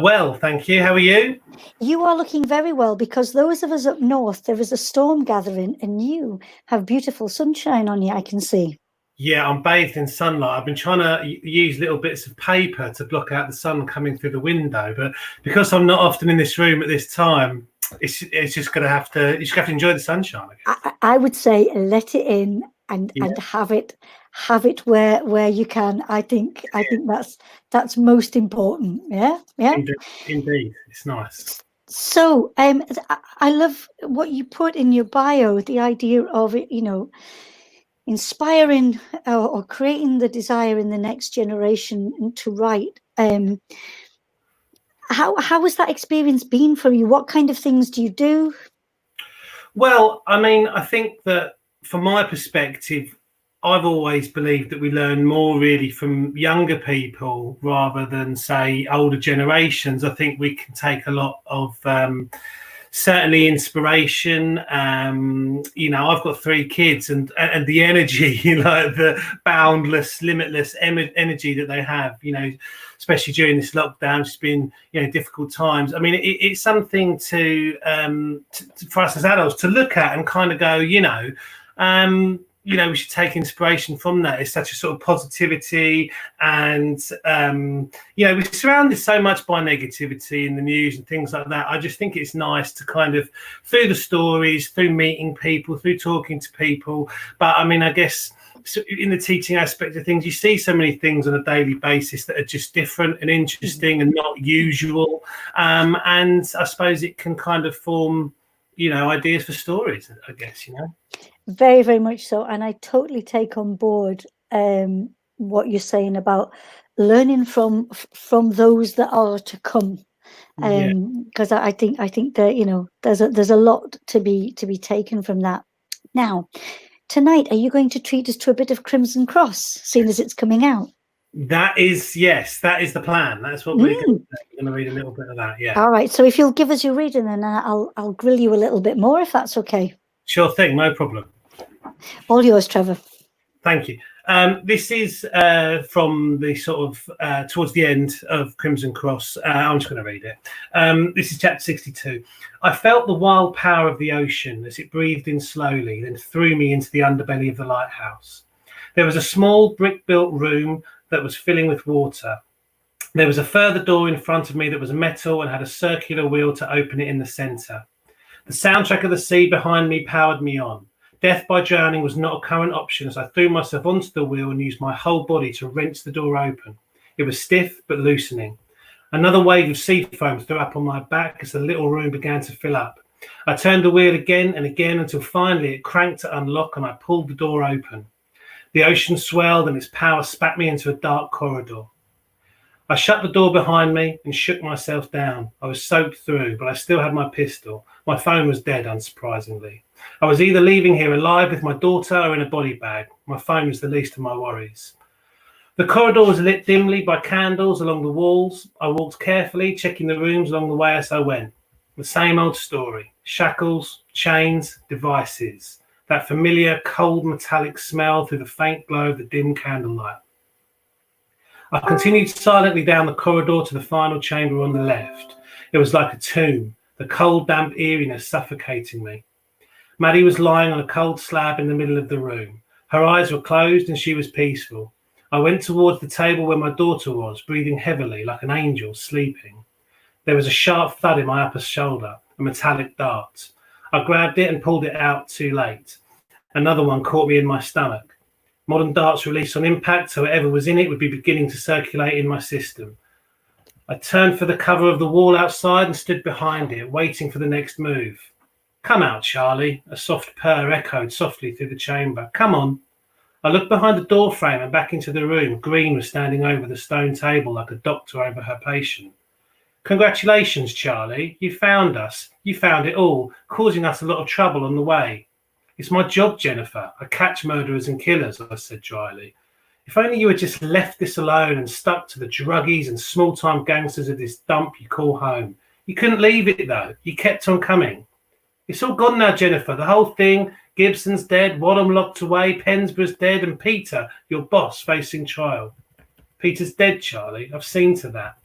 Well, thank you. How are you? You are looking very well, because those of us up north, there is a storm gathering and you have beautiful sunshine on you, I can see. Yeah, I'm bathed in sunlight. I've been trying to use little bits of paper to block out the sun coming through the window, but because I'm not often in this room at this time, it's just gonna have to. You just have to enjoy the sunshine. I would say let it in and have it where you can. I think that's most important. Yeah. Indeed, it's nice. So I love what you put in your bio, the idea of it, inspiring or creating the desire in the next generation to write. How has that experience been for you? What kind of things do you do? Well, I mean, I think that from my perspective, I've always believed that we learn more really from younger people rather than, say, older generations. I think we can take a lot of certainly inspiration. I've got 3 kids, and the energy, the boundless, limitless energy that they have, especially during this lockdown, it's been, difficult times. I mean, it's something to for us as adults to look at and kind of go, we should take inspiration from that. It's such a sort of positivity, and we're surrounded so much by negativity in the news and things like that. I just think it's nice to kind of, through the stories, through meeting people, through talking to people. But I mean, I guess in the teaching aspect of things, you see so many things on a daily basis that are just different and interesting and not usual. And I suppose it can kind of form, ideas for stories, I guess, Very, very much so. And I totally take on board what you're saying about learning from those that are to come. Because I think that, there's a lot to be taken from that. Now, tonight, are you going to treat us to a bit of Crimson Cross, seeing as it's coming out? That is the plan. That's what we're going to do. We're going to read a little bit of that, yeah. All right, so if you'll give us your reading, then I'll grill you a little bit more, if that's okay. Sure thing, no problem. All yours, Trevor. Thank you. This is from the sort of towards the end of Crimson Cross. I'm just going to read it. This is chapter 62. I felt the wild power of the ocean as it breathed in slowly, then threw me into the underbelly of the lighthouse. There was a small brick-built room that was filling with water. There was a further door in front of me that was metal and had a circular wheel to open it in the centre. The soundtrack of the sea behind me powered me on. Death by drowning was not a current option as I threw myself onto the wheel and used my whole body to wrench the door open. It was stiff but loosening. Another wave of sea foam threw up on my back as the little room began to fill up. I turned the wheel again and again until finally it cranked to unlock and I pulled the door open. The ocean swelled and its power spat me into a dark corridor. I shut the door behind me and shook myself down. I was soaked through, but I still had my pistol. My phone was dead, unsurprisingly. I was either leaving here alive with my daughter or in a body bag. My phone was the least of my worries. The corridor was lit dimly by candles along the walls. I walked carefully, checking the rooms along the way as I went. The same old story. Shackles, chains, devices. That familiar, cold, metallic smell through the faint glow of the dim candlelight. I continued silently down the corridor to the final chamber on the left. It was like a tomb, the cold, damp eeriness suffocating me. Maddie was lying on a cold slab in the middle of the room. Her eyes were closed and she was peaceful. I went towards the table where my daughter was, breathing heavily like an angel sleeping. There was a sharp thud in my upper shoulder, a metallic dart. I grabbed it and pulled it out too late. Another one caught me in my stomach. Modern darts released on impact, so whatever was in it would be beginning to circulate in my system. I turned for the cover of the wall outside and stood behind it, waiting for the next move. Come out, Charlie, a soft purr echoed softly through the chamber. Come on. I looked behind the door frame and back into the room. Green was standing over the stone table like a doctor over her patient. Congratulations, Charlie. You found us. You found it all, causing us a lot of trouble on the way. It's my job, Jennifer. I catch murderers and killers, I said dryly. If only you had just left this alone and stuck to the druggies and small-time gangsters of this dump you call home. You couldn't leave it, though. You kept on coming. It's all gone now, Jennifer. The whole thing. Gibson's dead, Wadham locked away, Pensborough's dead, and Peter, your boss, facing trial. Peter's dead, Charlie. I've seen to that.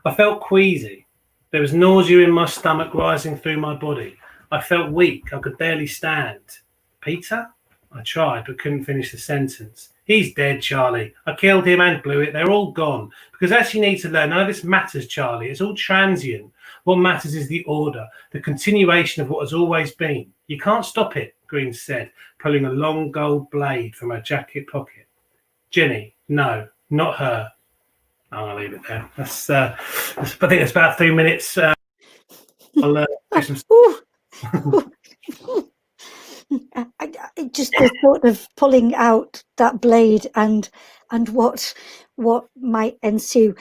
I felt queasy. There was nausea in my stomach rising through my body. I felt weak. I could barely stand. Peter? I tried, but couldn't finish the sentence. He's dead, Charlie. I killed him and blew it. They're all gone. Because as you need to learn, none of this matters, Charlie. It's all transient. What matters is the order, the continuation of what has always been. You can't stop it, Green said, pulling a long gold blade from her jacket pocket. Jenny, no, not her. I'll leave it there. I think it's about 3 minutes. I'll do some... I just the thought of pulling out that blade and what might ensue.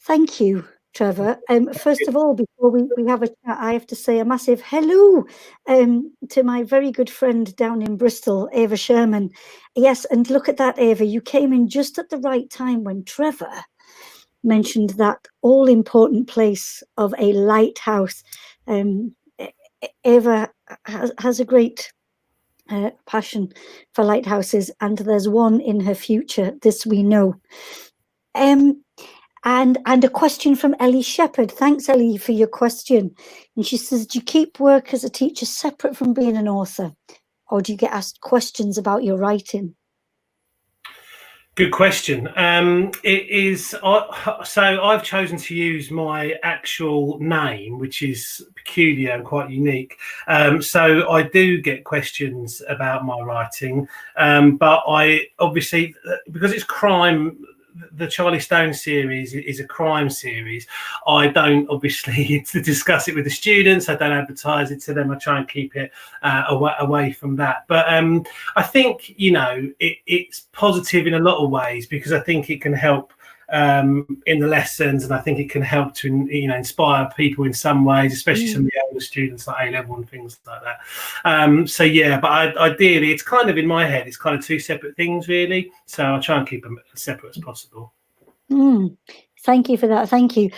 Thank you, Trevor. First of all, before we have a chat, I have to say a massive hello to my very good friend down in Bristol, Ava Sherman. Yes, and look at that, Ava. You came in just at the right time when Trevor mentioned that all-important place of a lighthouse. Ava has a great passion for lighthouses, and there's one in her future, this we know. And a question from Ellie Shepherd. Thanks, Ellie, for your question. And she says, do you keep work as a teacher separate from being an author, or do you get asked questions about your writing? Good question. It is so I've chosen to use my actual name, which is peculiar and quite unique. So I do get questions about my writing, but I obviously, because it's crime, the Charlie Stone series is a crime series. I don't obviously discuss it with the students. I don't advertise it to them. I try and keep it away from that. But I think, you know, it's positive in a lot of ways, because I think it can help in the lessons, and I think it can help to, you know, inspire people in some ways, especially some of the older students like A-level and things like that. So yeah, but ideally it's kind of in my head, it's kind of two separate things really. So I try and keep them as separate as possible. Thank you for that. Thank you.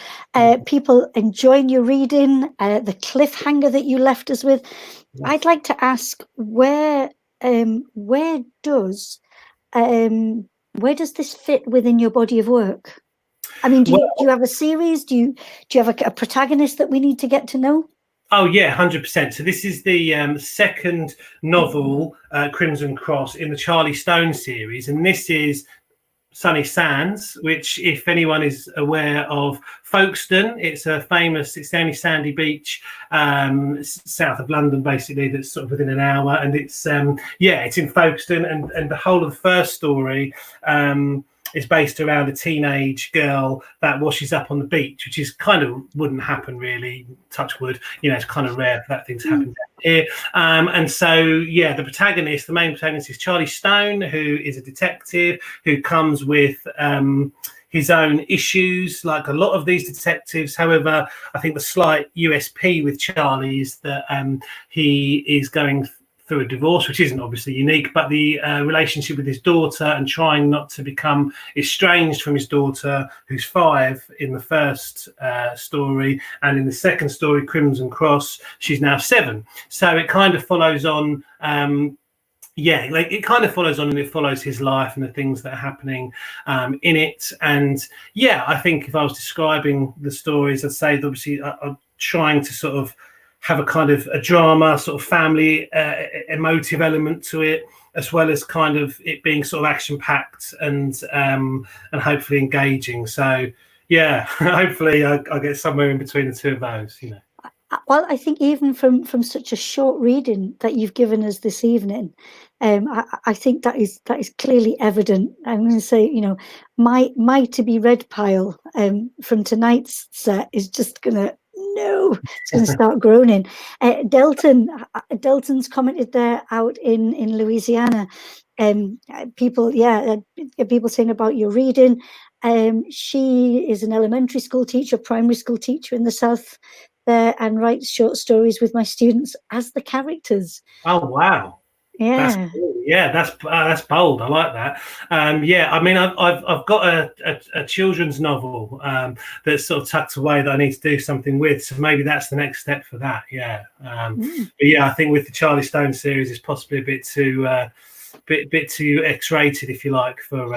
People enjoying your reading, the cliffhanger that you left us with. Yes. I'd like to ask where does this fit within your body of work? I mean, do you have a series? Do you have a protagonist that we need to get to know? Oh yeah, 100%. So this is the second novel, Crimson Cross, in the Charlie Stone series, and this is Sunny Sands, which, if anyone is aware of Folkestone, it's the only sandy beach south of London, basically, that's sort of within an hour, and it's it's in Folkestone, and the whole of the first story is based around a teenage girl that washes up on the beach, which is kind of wouldn't happen really, touch wood, it's kind of rare for that thing to happen here. And so the main protagonist is Charlie Stone, who is a detective who comes with his own issues, like a lot of these detectives. However, I think the slight USP with Charlie is that he is going through a divorce, which isn't obviously unique, but the relationship with his daughter and trying not to become estranged from his daughter, who's 5 in the first story, and in the second story, Crimson Cross, she's now 7. So it kind of follows on. It kind of follows on, and it follows his life and the things that are happening in it. And I think if I was describing the stories, I'd say that obviously I'm trying to sort of have a kind of a drama, sort of family emotive element to it, as well as kind of it being sort of action packed and hopefully engaging. So hopefully I get somewhere in between the two of those. Well, I think even from such a short reading that you've given us this evening, I think that is clearly evident. I'm going to say, my to be read pile from tonight's set is just going to it's going to start groaning. Delton's commented there out in Louisiana. People saying about your reading. She is an elementary school teacher, primary school teacher in the South there, and writes short stories with my students as the characters. Oh wow! Yeah, that's bold. I like that. I mean, I've got a children's novel that's sort of tucked away that I need to do something with. So maybe that's the next step for that. But I think with the Charlie Stone series, it's possibly a bit too X-rated, if you like, for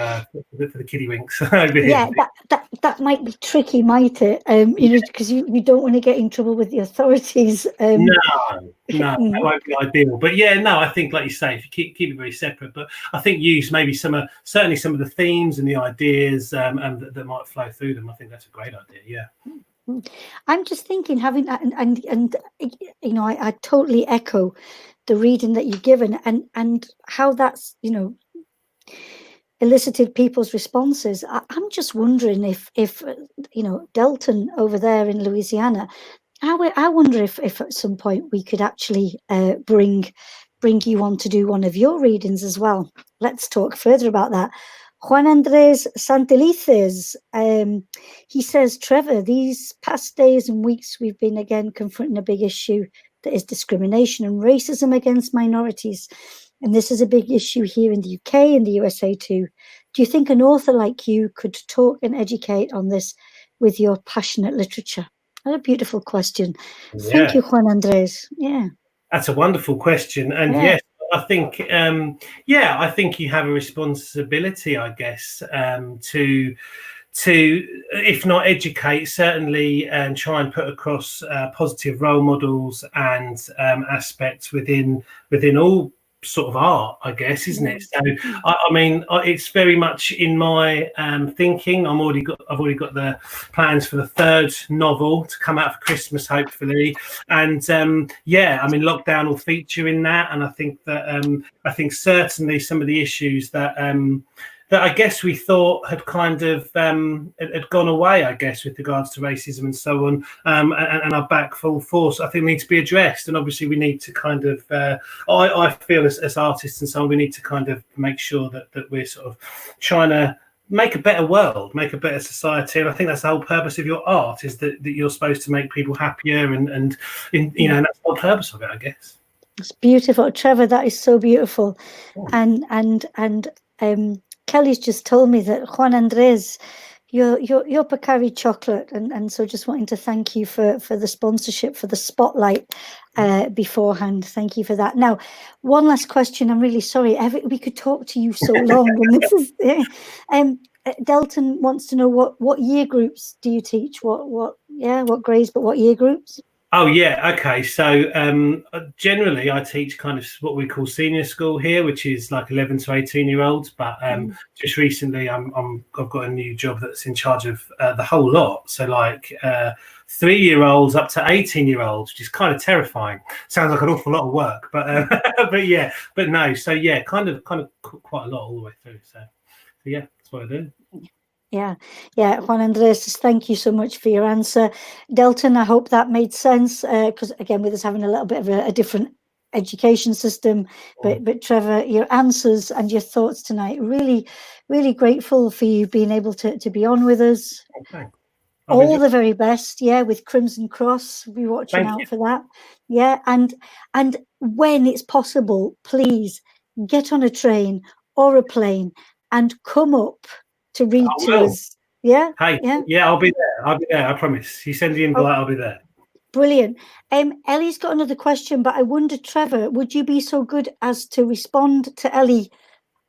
the kiddie winks over here. That might be tricky, might it? Because you don't want to get in trouble with the authorities. No, that won't be ideal. But I think, like you say, if you keep it very separate, but I think use maybe certainly some of the themes and the ideas and that might flow through them. I think that's a great idea. I'm just thinking, having and I totally echo the reading that you've given and how that's elicited people's responses. I'm just wondering if Delton over there in Louisiana, I wonder if at some point we could actually bring you on to do one of your readings as well. Let's talk further about that. Juan Andres Santelices, he says, Trevor, these past days and weeks we've been again confronting a big issue that is discrimination and racism against minorities. And this is a big issue here in the UK and the USA too. Do you think an author like you could talk and educate on this with your passionate literature? What a beautiful question. Thank you, Juan Andres. Yeah. That's a wonderful question. And yes, I think, I think you have a responsibility, I guess, to if not educate, certainly try and put across positive role models and aspects within all sort of art, I guess, isn't it? So I mean, it's very much in my thinking. I've already got the plans for the 3rd novel to come out for Christmas, hopefully. And I mean, lockdown will feature in that, and I think that certainly some of the issues that I guess we thought had kind of had gone away, I guess, with regards to racism and so on, and are back full force, I think need to be addressed. And obviously we need to kind of, I feel as artists and so on, we need to kind of make sure that we're sort of trying to make a better world, make a better society. And I think that's the whole purpose of your art, is that you're supposed to make people happier, and you know, and that's the whole purpose of it, I guess. It's beautiful, Trevor. That is so beautiful. And Kelly's just told me that Juan Andres, you're Pacari chocolate, and so just wanting to thank you for the sponsorship, for the spotlight beforehand. Thank you for that. Now, one last question. I'm really sorry. We could talk to you so long, and this is Delton wants to know what year groups do you teach? What grades, but what year groups? Oh, yeah. Okay. So generally, I teach kind of what we call senior school here, which is like 11 to 18-year-olds. But just recently, I've got a new job that's in charge of the whole lot. So like 3-year-olds up to 18-year-olds, which is kind of terrifying. Sounds like an awful lot of work, but but no. So yeah, kind of quite a lot all the way through. So yeah, that's what I do. Yeah, Juan Andres, thank you so much for your answer. Delton, I hope that made sense, because again, with us having a little bit of a different education system, but Trevor, your answers and your thoughts tonight, really, really grateful for you being able to be on with us. Okay. All the very best, with Crimson Cross. Be watching out for that. Yeah, and when it's possible, please get on a train or a plane and come up to read to us. Yeah. Hey, yeah, I'll be there. I promise. You send the invite, I'll be there. Brilliant. Ellie's got another question, but I wonder, Trevor, would you be so good as to respond to Ellie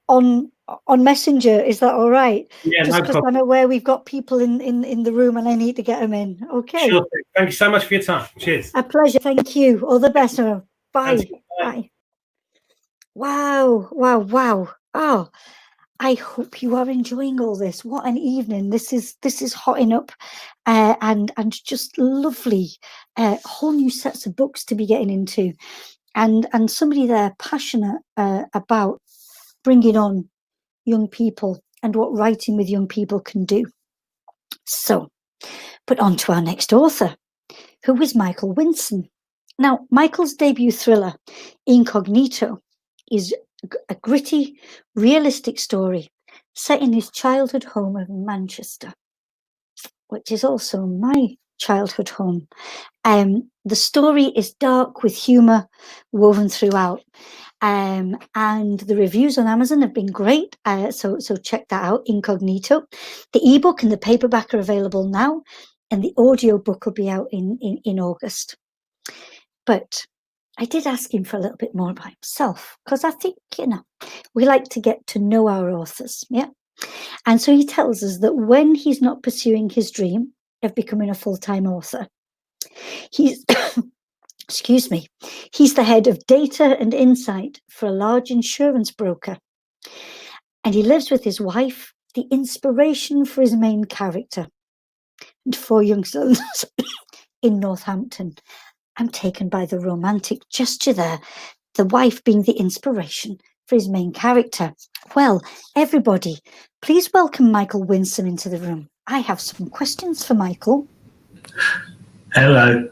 on Messenger? Is that all right? Yeah, just because I'm aware we've got people in the room and I need to get them in. Okay. Sure. Thank you so much for your time. Cheers. A pleasure. Thank you. All the best. Bye. Bye. Wow. Oh, I hope you are enjoying all this. What an evening. This is hotting up and just lovely. Whole new sets of books to be getting into. And somebody there passionate about bringing on young people and what writing with young people can do. So, but on to our next author, who is Michael Winson. Now, Michael's debut thriller, Incognito, is a gritty, realistic story set in his childhood home of Manchester, which is also my childhood home. The story is dark with humour woven throughout. And the reviews on Amazon have been great. So check that out, Incognito. The ebook and the paperback are available now, and the audiobook will be out in August. But I did ask him for a little bit more about himself, because I think, we like to get to know our authors, yeah? And so he tells us that when he's not pursuing his dream of becoming a full-time author, he's, excuse me, he's the head of data and insight for a large insurance broker. And he lives with his wife, the inspiration for his main character, and 4 young sons in Northampton. I'm taken by the romantic gesture there, the wife being the inspiration for his main character. Well, everybody, please welcome Michael Winson into the room. I have some questions for Michael. Hello.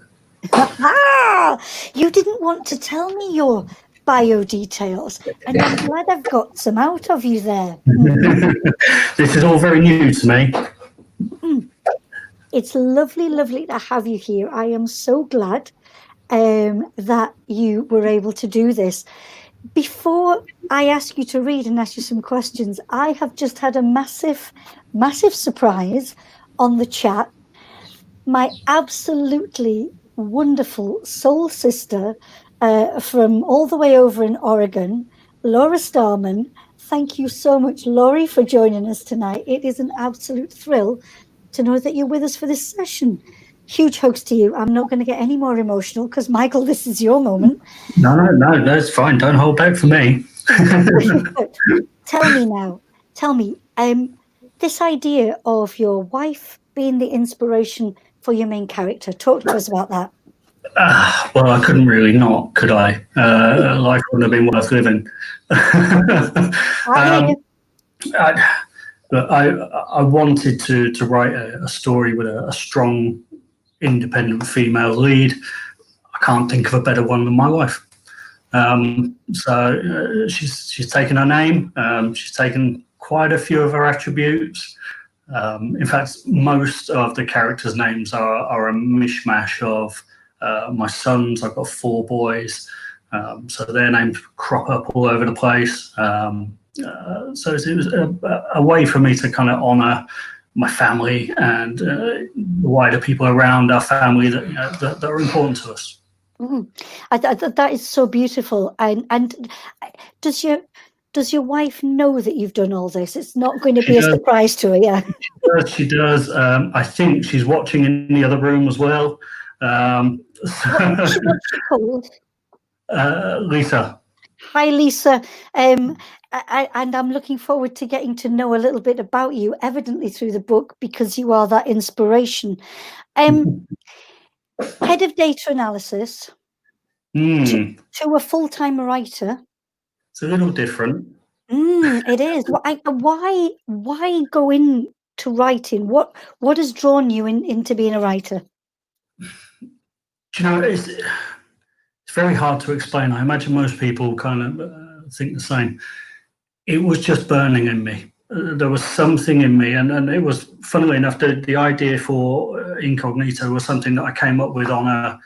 You didn't want to tell me your bio details, and I'm glad I've got some out of you there. This is all very new to me. It's lovely to have you here. I am so glad that you were able to do this. Before I ask you to read and ask you some questions, I have just had a massive surprise on the chat. My absolutely wonderful soul sister from all the way over in Oregon, Laura Starman. Thank you so much, Laurie, for joining us tonight. It is an absolute thrill to know that you're with us for this session. Huge hugs to you. I'm not going to get any more emotional because, Michael, this is your moment. No, that's fine. Don't hold back for me. Tell me, this idea of your wife being the inspiration for your main character. Talk to us about that. Well, I couldn't really not, could I? Life wouldn't have been worth living. I wanted to write a story with a strong, independent female lead. I can't think of a better one than my wife. So she's taken her name. She's taken quite a few of her attributes. In fact, most of the characters' names are a mishmash of my sons. I've got 4 boys, so their names crop up all over the place. So it was a way for me to kind of honour my family and the wider people around our family that, you know, that are important to us. That is so beautiful. And does your wife know that you've done all this? It's not going to be a surprise to her, yeah. She does. I think she's watching in the other room as well. What's she called? Lisa. Hi, Lisa. And I'm looking forward to getting to know a little bit about you, evidently through the book, because you are that inspiration. Head of data analysis to a full-time writer. It's a little different. It is. Why go into writing? What has drawn you into being a writer? Do you know, it's very hard to explain. I imagine most people kind of think the same. It was just burning in me. There was something in me, and it was, funnily enough, the idea for Incognito was something that I came up with on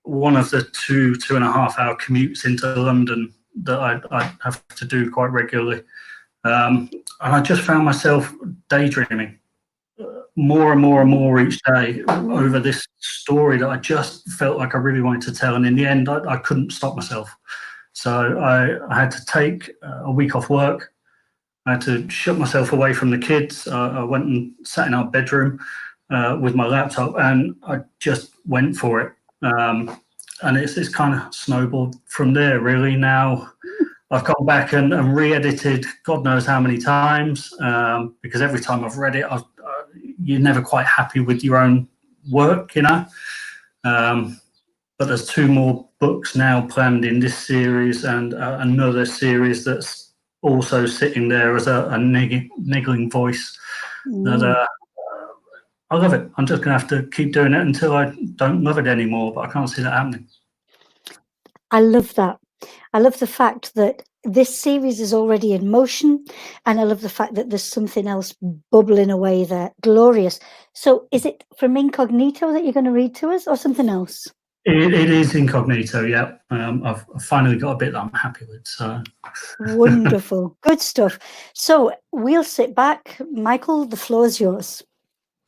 one of the 2.5 hour commutes into London that I have to do quite regularly. And I just found myself daydreaming more and more and more each day over this story that I just felt like I really wanted to tell. And in the end, I couldn't stop myself. So I had to take a week off work. I had to shut myself away from the kids. I went and sat in our bedroom with my laptop, and I just went for it. And it's kind of snowballed from there, really. Now I've gone back and re-edited God knows how many times, because every time I've read it, you're never quite happy with your own work, you know. But there's 2 more books now planned in this series, and another series that's also sitting there as a niggling voice. That I love it. I'm just going to have to keep doing it until I don't love it anymore, but I can't see that happening. I love that. I love the fact that this series is already in motion, and I love the fact that there's something else bubbling away there. Glorious. So is it from Incognito that you're going to read to us, or something else? It is Incognito, yeah. I've finally got a bit that I'm happy with. So wonderful. Good stuff. So we'll sit back. Michael, the floor is yours.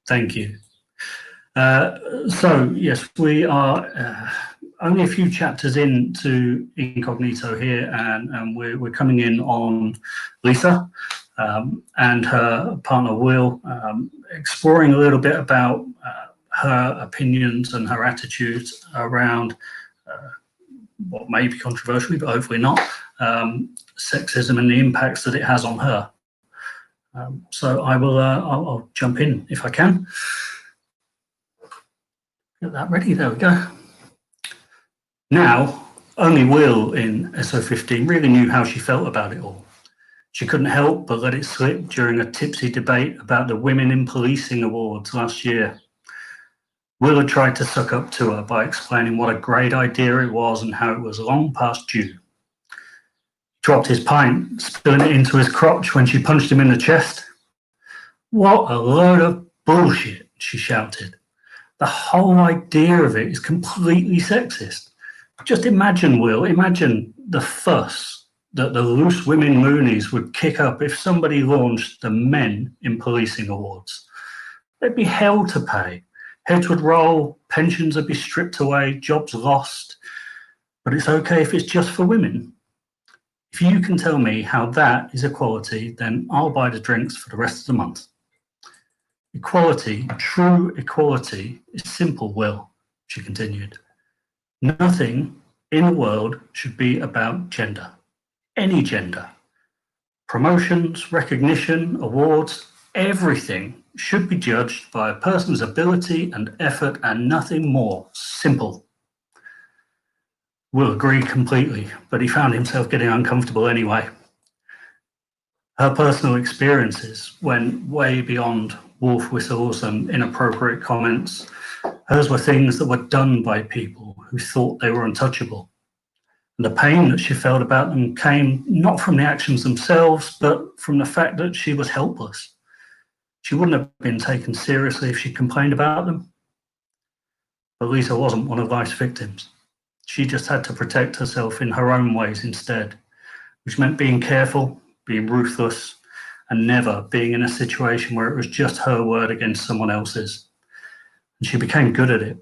Thank you. So yes, we are only a few chapters into Incognito here, and we're coming in on Lisa and her partner Will, exploring a little bit about her opinions and her attitudes around what may be controversial, but hopefully not, sexism and the impacts that it has on her. So I'll jump in if I can. Get that ready, there we go. Now, only Will in SO15 really knew how she felt about it all. She couldn't help but let it slip during a tipsy debate about the Women in Policing Awards last year. Will had tried to suck up to her by explaining what a great idea it was and how it was long past due. He dropped his pint, spilling it into his crotch when she punched him in the chest. "What a load of bullshit," she shouted. "The whole idea of it is completely sexist. Just imagine, Will, imagine the fuss that the loose women loonies would kick up if somebody launched the Men in Policing Awards. There'd be hell to pay. Heads would roll, pensions would be stripped away, jobs lost. But it's okay if it's just for women. If you can tell me how that is equality, then I'll buy the drinks for the rest of the month. Equality, true equality, is simple, Will," she continued. "Nothing in the world should be about gender. Any gender. Promotions, recognition, awards, everything should be judged by a person's ability and effort and nothing more. Simple." Will agreed completely, but he found himself getting uncomfortable anyway. Her personal experiences went way beyond wolf whistles and inappropriate comments. Hers were things that were done by people who thought they were untouchable. And the pain that she felt about them came not from the actions themselves, but from the fact that she was helpless. She wouldn't have been taken seriously if she complained about them. But Lisa wasn't one of life's victims. She just had to protect herself in her own ways instead, which meant being careful, being ruthless, and never being in a situation where it was just her word against someone else's. And she became good at it.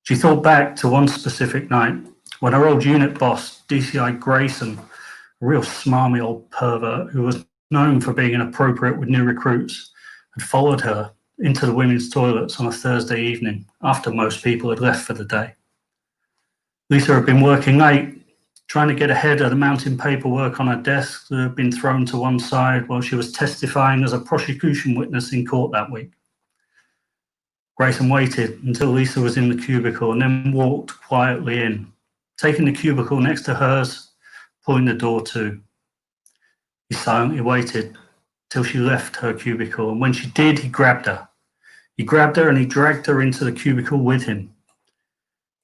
She thought back to one specific night when her old unit boss, DCI Grayson, a real smarmy old pervert who was known for being inappropriate with new recruits, had followed her into the women's toilets on a Thursday evening after most people had left for the day. Lisa had been working late, trying to get ahead of the mounting paperwork on her desk that had been thrown to one side while she was testifying as a prosecution witness in court that week. Grayson waited until Lisa was in the cubicle and then walked quietly in, taking the cubicle next to hers, pulling the door to. He silently waited till she left her cubicle, and when she did, he grabbed her. He grabbed her and he dragged her into the cubicle with him.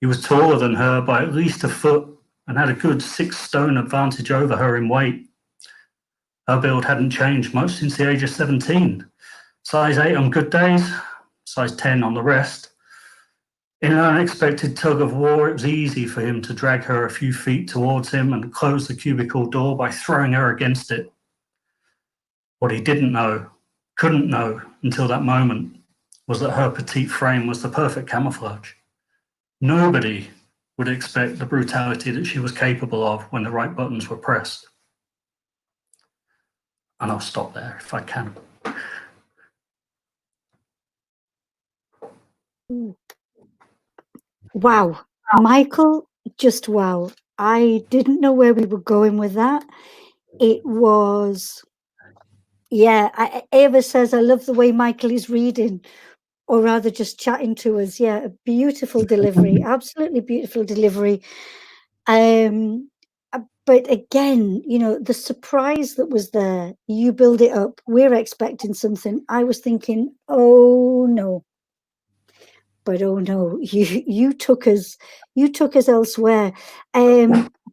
He was taller than her by at least a foot and had a good 6 stone advantage over her in weight. Her build hadn't changed much since the age of 17. Size 8 on good days, size 10 on the rest. In an unexpected tug of war, it was easy for him to drag her a few feet towards him and close the cubicle door by throwing her against it. What he didn't know, couldn't know until that moment, was that her petite frame was the perfect camouflage. Nobody would expect the brutality that she was capable of when the right buttons were pressed. And I'll stop there if I can. Wow, Michael, just wow. I didn't know where we were going with that. It was, yeah, Ava says, I love the way Michael is reading, or rather just chatting to us. Yeah, a beautiful delivery, absolutely beautiful delivery. But again, you know, the surprise that was there, you build it up, we're expecting something. I was thinking, oh no. But oh no, you took us elsewhere.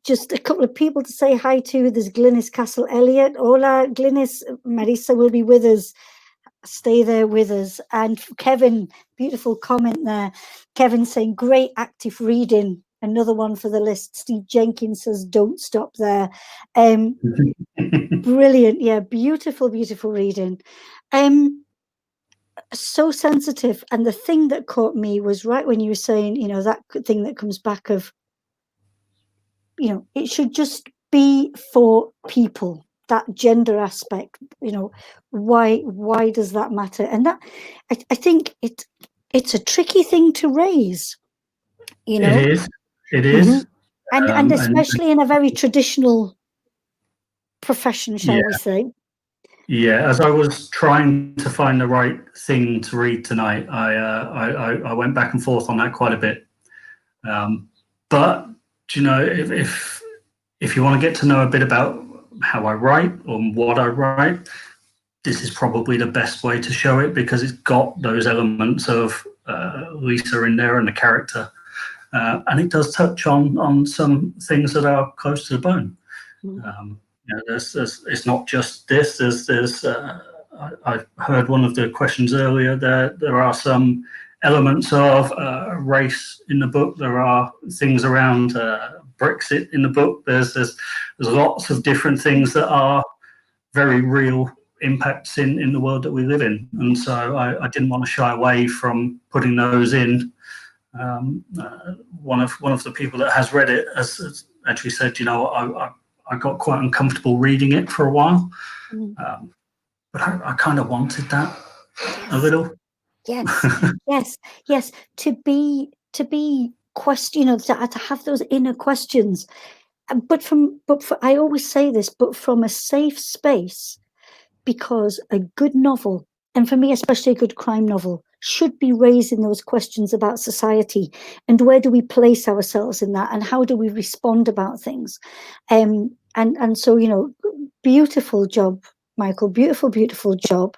Just a couple of people to say hi to. There's Glynis Castle Elliott. Hola, Glynis. Marisa will be with us. Stay there with us. And Kevin, beautiful comment there. Kevin saying great active reading. Another one for the list. Steve Jenkins says don't stop there. Brilliant. Yeah, beautiful, beautiful reading. So sensitive. And the thing that caught me was right when you were saying, you know, that thing that comes back of, you know, it should just be for people, that gender aspect, you know, why does that matter? And that, I think it's a tricky thing to raise, you know. It is. And especially in a very traditional profession, shall we say. Yeah, as I was trying to find the right thing to read tonight, I went back and forth on that quite a bit. But you know, if you want to get to know a bit about how I write or what I write, this is probably the best way to show it because it's got those elements of Lisa in there and the character, and it does touch on some things that are close to the bone. You know, it's not just this. I've heard one of the questions earlier. There are some elements of race in the book. There are things around Brexit in the book. There's lots of different things that are very real impacts in the world that we live in. And so I didn't want to shy away from putting those in. One of the people that has read it has actually said, you know, I got quite uncomfortable reading it for a while, but I kind of wanted that a little. Yes. To be question, you know, to have those inner questions, but I always say this, but from a safe space, because a good novel, and for me especially a good crime novel, should be raising those questions about society and where do we place ourselves in that and how do we respond about things. And so, you know, beautiful job, Michael, beautiful job.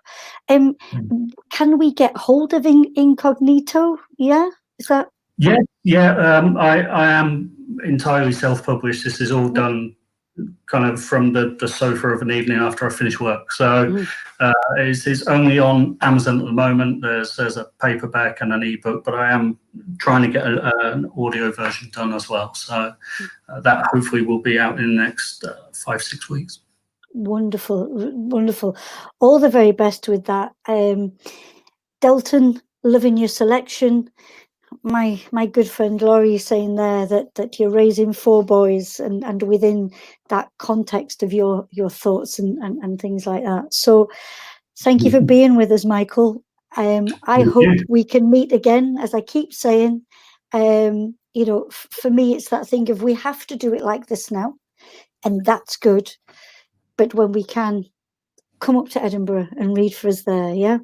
Can we get hold of Incognito? Yeah, is that? Yeah. I am entirely self-published. This is all done kind of from the sofa of an evening after I finish work. So it's only on Amazon at the moment. There's a paperback and an ebook, but I am trying to get an audio version done as well. So that hopefully will be out in the next 5-6 weeks. Wonderful, wonderful. All the very best with that. Delton, loving your selection. My good friend Laurie is saying there that you're raising 4 boys and within that context of your thoughts and things like that. So thank you for being with us, Michael. I hope we can meet again, as I keep saying. You know, for me, it's that thing of we have to do it like this now, and that's good. But when we can, come up to Edinburgh and read for us there, yeah?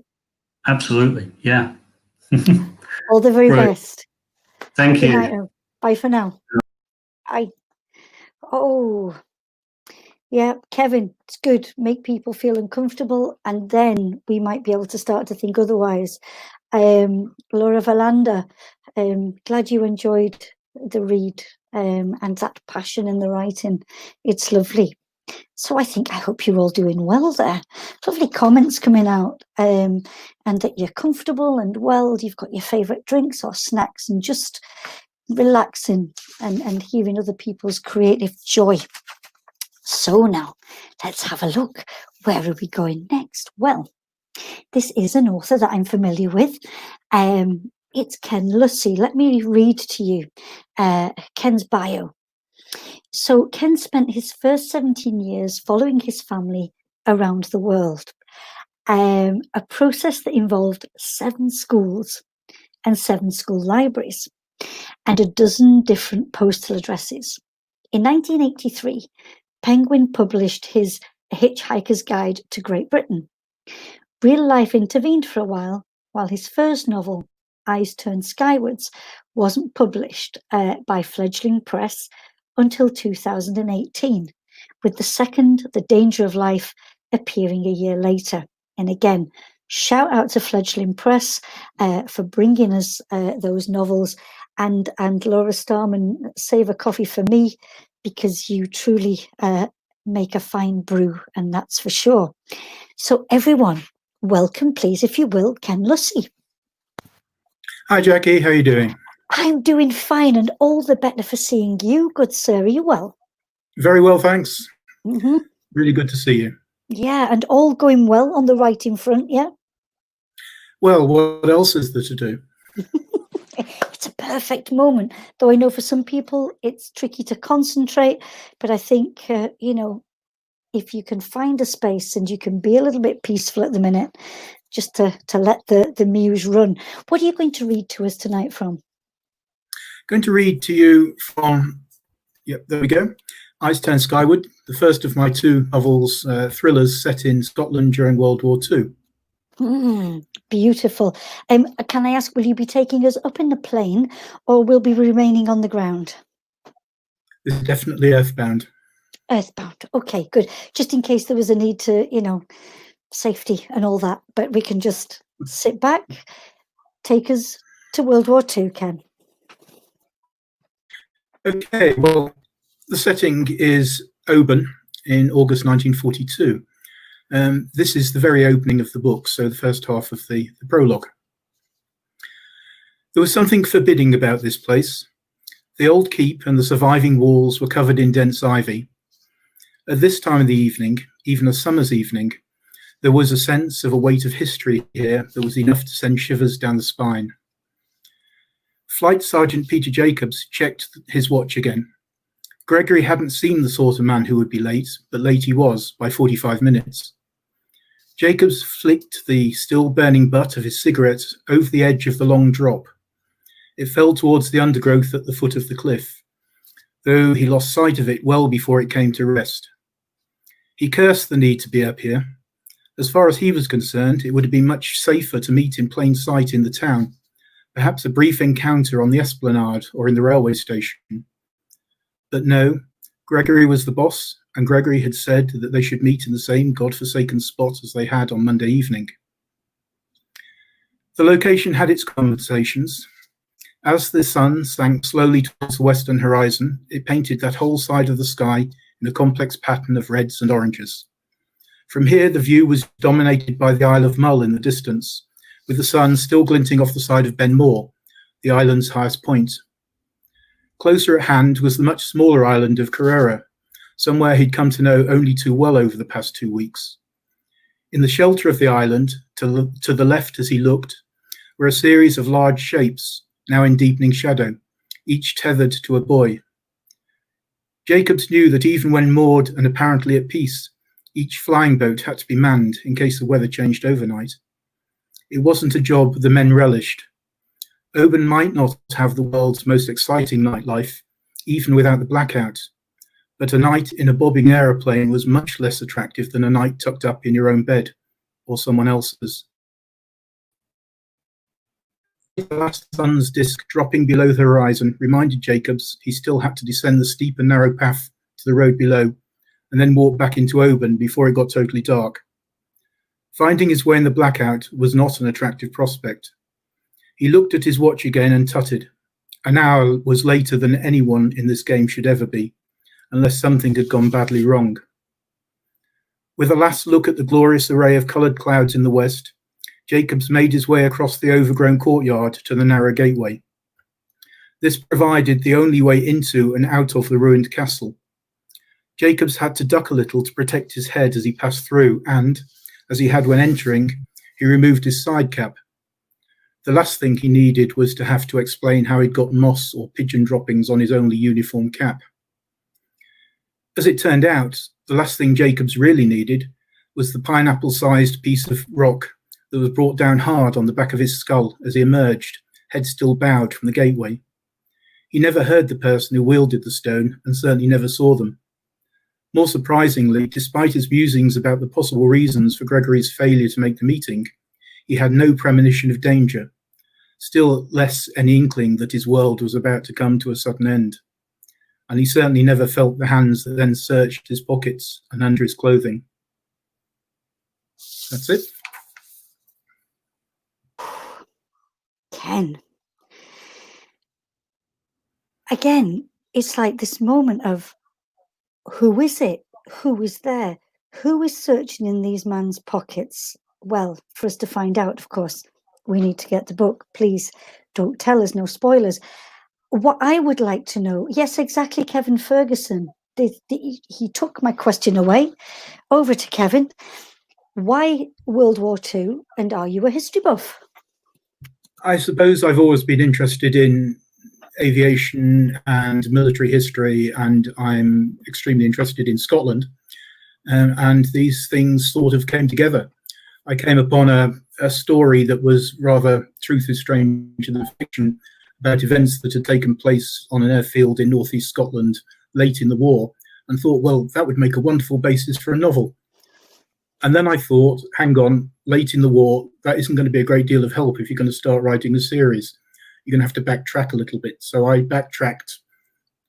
Absolutely, yeah. All the very best. Thank you. Good night. Bye for now. Bye. Oh, yeah, Kevin, it's good. Make people feel uncomfortable, and then we might be able to start to think otherwise. Laura Valanda, glad you enjoyed the read and that passion in the writing. It's lovely. So I hope you're all doing well there. Lovely comments coming out, and that you're comfortable and well. You've got your favourite drinks or snacks and just relaxing and hearing other people's creative joy. So now let's have a look. Where are we going next? Well, this is an author that I'm familiar with. It's Ken Lussey. Let me read to you Ken's bio. So Ken spent his first 17 years following his family around the world, a process that involved 7 schools and 7 school libraries and a dozen different postal addresses. In 1983, Penguin published his Hitchhiker's Guide to Great Britain. Real life intervened for a while his first novel, Eyes Turned Skywards, wasn't published by Fledgling Press until 2018, with the second, The Danger of Life, appearing a year later. And again, shout out to Fledgling Press for bringing us those novels, and Laura Starman, save a coffee for me, because you truly make a fine brew, and that's for sure. So everyone, welcome, please, if you will, Ken Lussey. Hi, Jackie. How are you doing? I'm doing fine, and all the better for seeing you, good sir. Are you well? Very well, thanks. Mm-hmm. Really good to see you. Yeah, and all going well on the writing front, yeah? Well, what else is there to do? It's a perfect moment, though I know for some people it's tricky to concentrate, but I think, you know, if you can find a space and you can be a little bit peaceful at the minute, just to let the muse run. What are you going to read to us tonight from? Going to read to you from, yep, there we go, Eyes Turned Skyward, the first of my 2 novels, thrillers set in Scotland during World War II. Beautiful. Can I ask, will you be taking us up in the plane, or will be remaining on the ground? This is definitely earthbound. Earthbound. Okay, good. Just in case there was a need to, you know, safety and all that, but we can just sit back, take us to World War II, Ken. Okay, well, the setting is Oban in August 1942. This is the very opening of the book, so the first half of the prologue. There was something forbidding about this place. The old keep and the surviving walls were covered in dense ivy. At this time of the evening, even a summer's evening, there was a sense of a weight of history here that was enough to send shivers down the spine. Flight Sergeant Peter Jacobs checked his watch again. Gregory hadn't seemed the sort of man who would be late, but late he was, by 45 minutes. Jacobs flicked the still burning butt of his cigarette over the edge of the long drop. It fell towards the undergrowth at the foot of the cliff, though he lost sight of it well before it came to rest. He cursed the need to be up here. As far as he was concerned, it would have been much safer to meet in plain sight in the town, perhaps a brief encounter on the esplanade or in the railway station. But no, Gregory was the boss, and Gregory had said that they should meet in the same godforsaken spot as they had on Monday evening. The location had its compensations. As the sun sank slowly towards the western horizon, it painted that whole side of the sky in a complex pattern of reds and oranges. From here, the view was dominated by the Isle of Mull in the distance, with the sun still glinting off the side of Ben More, the island's highest point. Closer at hand was the much smaller island of Carrera, somewhere he'd come to know only too well over the past 2 weeks. In the shelter of the island, to the left as he looked, were a series of large shapes, now in deepening shadow, each tethered to a buoy. Jacobs knew that even when moored and apparently at peace, each flying boat had to be manned in case the weather changed overnight. It wasn't a job the men relished. Oban might not have the world's most exciting nightlife, even without the blackout, but a night in a bobbing aeroplane was much less attractive than a night tucked up in your own bed or someone else's. The last sun's disk dropping below the horizon reminded Jacobs he still had to descend the steep and narrow path to the road below, and then walk back into Oban before it got totally dark. Finding his way in the blackout was not an attractive prospect. He looked at his watch again and tutted. An hour was later than anyone in this game should ever be, unless something had gone badly wrong. With a last look at the glorious array of coloured clouds in the west, Jacobs made his way across the overgrown courtyard to the narrow gateway. This provided the only way into and out of the ruined castle. Jacobs had to duck a little to protect his head as he passed through, and, as he had when entering, he removed his side cap. The last thing he needed was to have to explain how he'd got moss or pigeon droppings on his only uniform cap. As it turned out, the last thing Jacobs really needed was the pineapple-sized piece of rock that was brought down hard on the back of his skull as he emerged, head still bowed, from the gateway. He never heard the person who wielded the stone, and certainly never saw them. More surprisingly, despite his musings about the possible reasons for Gregory's failure to make the meeting, he had no premonition of danger, still less any inkling that his world was about to come to a sudden end. And he certainly never felt the hands that then searched his pockets and under his clothing. That's it. Ken. Again, it's like this moment of, who is it? Who is there? Who is searching in these man's pockets? Well, for us to find out, of course, we need to get the book. Please don't tell us, no spoilers. What I would like to know, yes, exactly, Kevin Ferguson. He took my question away. Over to Kevin. Why World War II, and are you a history buff? I suppose I've always been interested in aviation and military history, and I'm extremely interested in Scotland. And these things sort of came together. I came upon a story that was rather truth is stranger than fiction, about events that had taken place on an airfield in northeast Scotland late in the war, and thought, well, that would make a wonderful basis for a novel. And then I thought, hang on, late in the war, that isn't going to be a great deal of help if you're going to start writing a series. You're going to have to backtrack a little bit. So I backtracked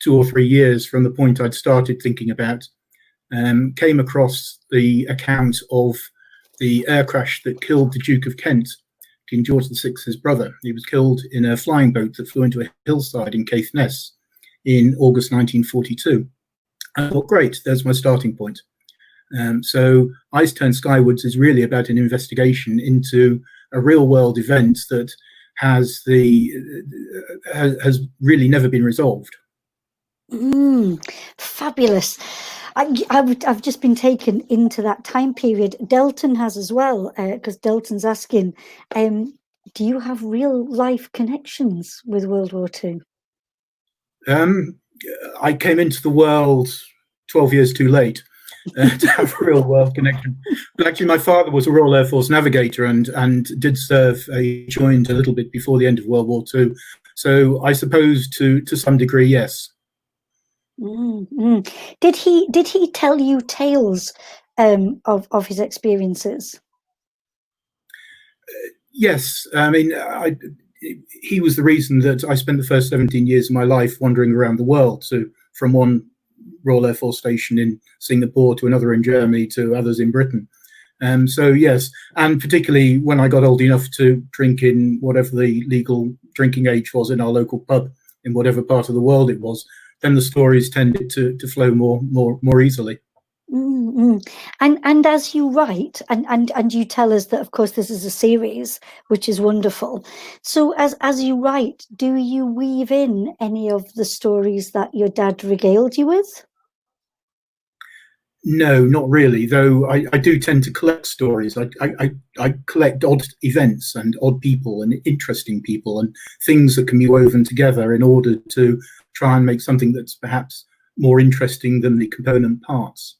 2 or 3 years from the point I'd started thinking about, came across the account of the air crash that killed the Duke of Kent, King George VI's brother. He was killed in a flying boat that flew into a hillside in Caithness in August 1942. I thought, great, there's my starting point. So Eyes Turn Skywards is really about an investigation into a real-world event that has really never been resolved. Fabulous. I've just been taken into that time period. Delton has as well, because Delton's asking, do you have real life connections with World War II? I came into the world 12 years too late to have a real world connection. But actually, my father was a Royal Air Force navigator and did serve. He joined a little bit before the end of World War II. So I suppose to some degree, yes. Mm-hmm. Did he tell you tales of his experiences? Yes, I mean, he was the reason that I spent the first 17 years of my life wandering around the world. So from one Royal Air Force station in Singapore to another in Germany to others in Britain. So yes, and particularly when I got old enough to drink in whatever the legal drinking age was in our local pub in whatever part of the world it was, then the stories tended to flow more easily. Mm-hmm. And as you write, and you tell us that, of course, this is a series, which is wonderful. So as you write, do you weave in any of the stories that your dad regaled you with? No, not really, though I do tend to collect stories. I collect odd events and odd people and interesting people and things that can be woven together in order to try and make something that's perhaps more interesting than the component parts.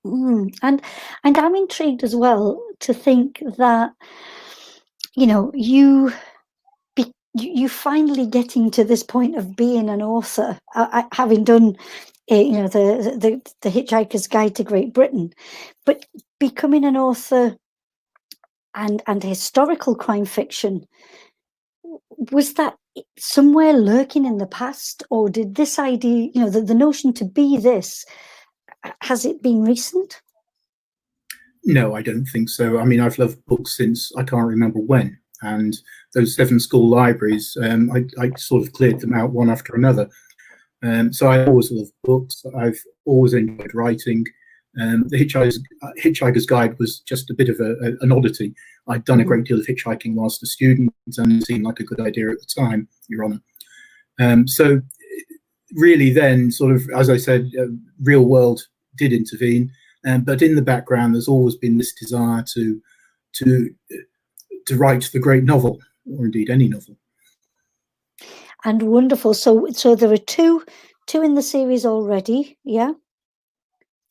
And I'm intrigued as well to think that, you know, you finally getting to this point of being an author, having done, you know, the Hitchhiker's Guide to Great Britain, but becoming an author and historical crime fiction, was that somewhere lurking in the past, or did this idea, you know, the notion to be this, has it been recent? No, I don't think so. I mean, I've loved books since I can't remember when, and those 7 school libraries, I sort of cleared them out one after another. So I always loved books. I've always enjoyed writing. The Hitchhiker's Guide was just a bit of an oddity. I'd done a great deal of hitchhiking whilst a student, and it seemed like a good idea at the time, Your Honour. So really then, sort of, as I said, real world did intervene. But in the background, there's always been this desire to write the great novel, or indeed any novel. And wonderful. So there are two in the series already. Yeah.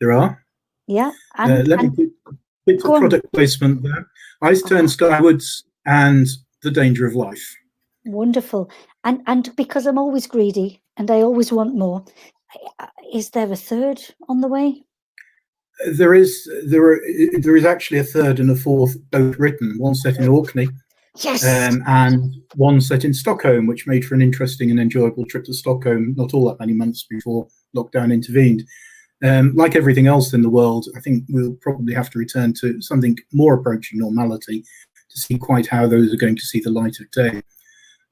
There are. Yeah. Let me do a bit of product placement there. Eyes Turn Skywards and The Danger of Life. Wonderful. And because I'm always greedy and I always want more, is there a third on the way? There is actually a third and a fourth, both written. One set in Orkney, yes, and one set in Stockholm, which made for an interesting and enjoyable trip to Stockholm not all that many months before lockdown intervened. Like everything else in the world, I think we'll probably have to return to something more approaching normality to see quite how those are going to see the light of day.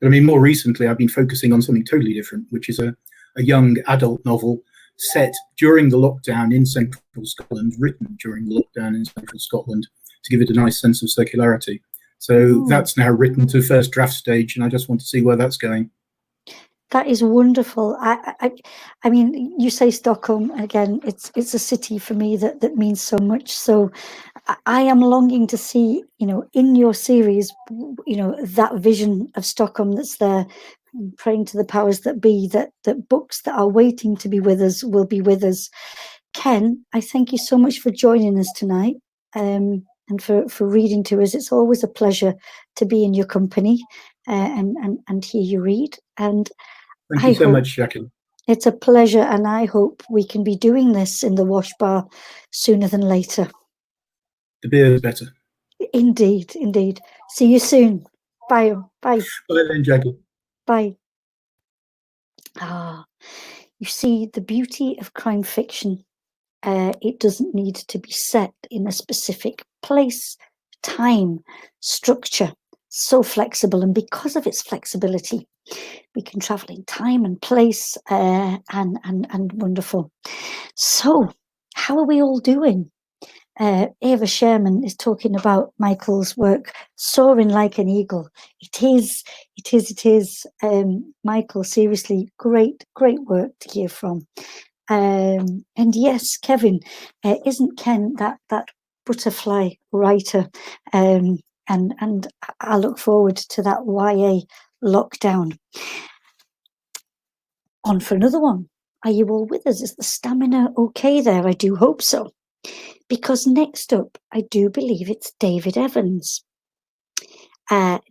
But I mean, more recently, I've been focusing on something totally different, which is a young adult novel set during the lockdown in central Scotland, written during the lockdown in central Scotland, to give it a nice sense of circularity. So that's now written to first draft stage, and I just want to see where that's going. That is wonderful. I mean, you say Stockholm again. It's a city for me that means so much. So I am longing to see, you know, in your series, you know, that vision of Stockholm that's there. I'm praying to the powers that be that books that are waiting to be with us will be with us. Ken, I thank you so much for joining us tonight, and for reading to us. It's always a pleasure to be in your company and hear you read. And thank you so much, Jackie. It's a pleasure, and I hope we can be doing this in the Wash Bar sooner than later. The beer is better. Indeed, indeed. See you soon. Bye. Bye. Bye then, Jackie. Bye. You see, the beauty of crime fiction, it doesn't need to be set in a specific place, time, structure. So flexible, and because of its flexibility, we can travel in time and place, and wonderful. So, how are we all doing? Ava Sherman is talking about Michael's work, Soaring Like an Eagle. It is. Michael, seriously, great work to hear from. And yes, Kevin, isn't Ken that butterfly writer? And I look forward to that YA lockdown. On for another one. Are you all with us? Is the stamina okay there? I do hope so. Because next up, I do believe it's David Evans.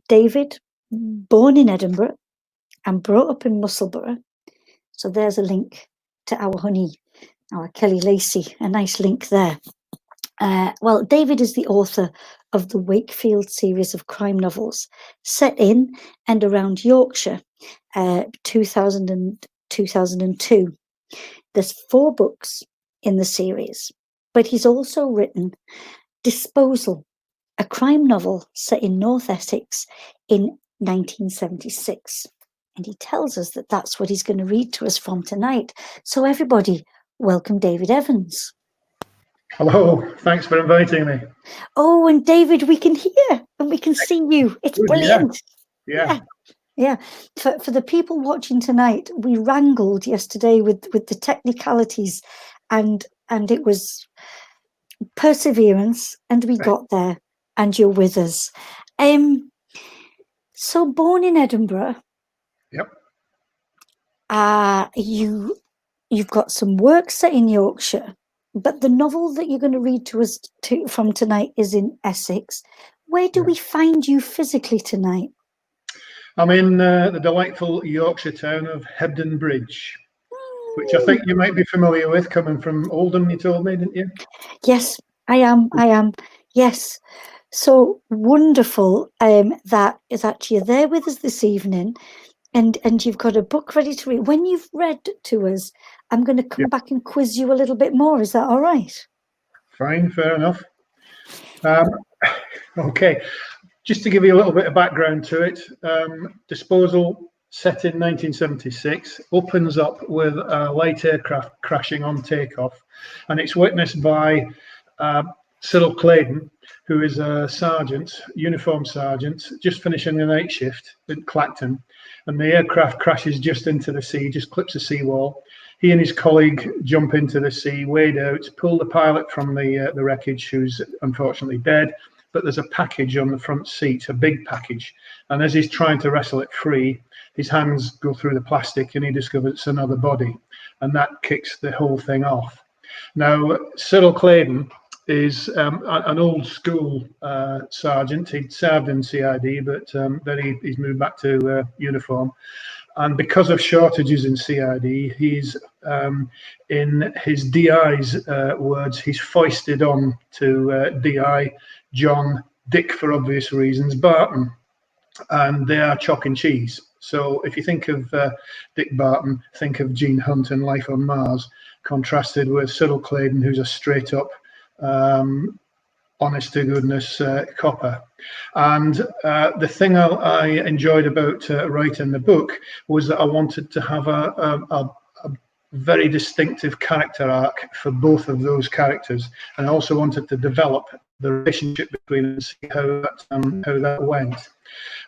David, born in Edinburgh and brought up in Musselburgh. So there's a link to our honey, our Kelly Lacey, a nice link there. Well, David is the author of the Wakefield series of crime novels set in and around Yorkshire, 2000 and 2002. There's 4 books in the series, but he's also written Disposal, a crime novel set in North Essex in 1976. And he tells us that that's what he's going to read to us from tonight. So everybody, welcome David Evans. Hello, thanks for inviting me. Oh, and David, we can hear and we can see you. It's brilliant. Yeah. For the people watching tonight, we wrangled yesterday with the technicalities, and it was perseverance, and we got there, and you're with us. So born in Edinburgh. Yep. You've got some work set in Yorkshire, but the novel that you're going to read to us from tonight is in Essex. Where do we find you physically tonight? I'm in the delightful Yorkshire town of Hebden Bridge, which I think you might be familiar with, coming from Oldham, you told me, didn't you? Yes, I am. Yes. So wonderful that you're there with us this evening, and you've got a book ready to read. When you've read to us, I'm going to come back and quiz you a little bit more. Is that all right? Fine, fair enough. Okay, just to give you a little bit of background to it, Disposal, set in 1976, opens up with a light aircraft crashing on takeoff, and it's witnessed by Cyril Claydon, who is a sergeant, uniformed sergeant, just finishing the night shift at Clacton, and the aircraft crashes just into the sea, just clips a seawall. He and his colleague jump into the sea, wade out, pull the pilot from the wreckage, who's unfortunately dead, but there's a package on the front seat, a big package, and as he's trying to wrestle it free, his hands go through the plastic and he discovers it's another body, and that kicks the whole thing off. Now, Cyril Claydon is an old school sergeant. He'd served in CID, but then he's moved back to uniform. And because of shortages in CID, he's, in his DI's words, he's foisted on to DI John, Dick for obvious reasons, Barton, and they are chalk and cheese. So if you think of Dick Barton, think of Gene Hunt and Life on Mars, contrasted with Cyril Claydon, who's a straight up honest to goodness copper. And the thing I enjoyed about writing the book was that I wanted to have a very distinctive character arc for both of those characters, and I also wanted to develop the relationship between them and see how that went.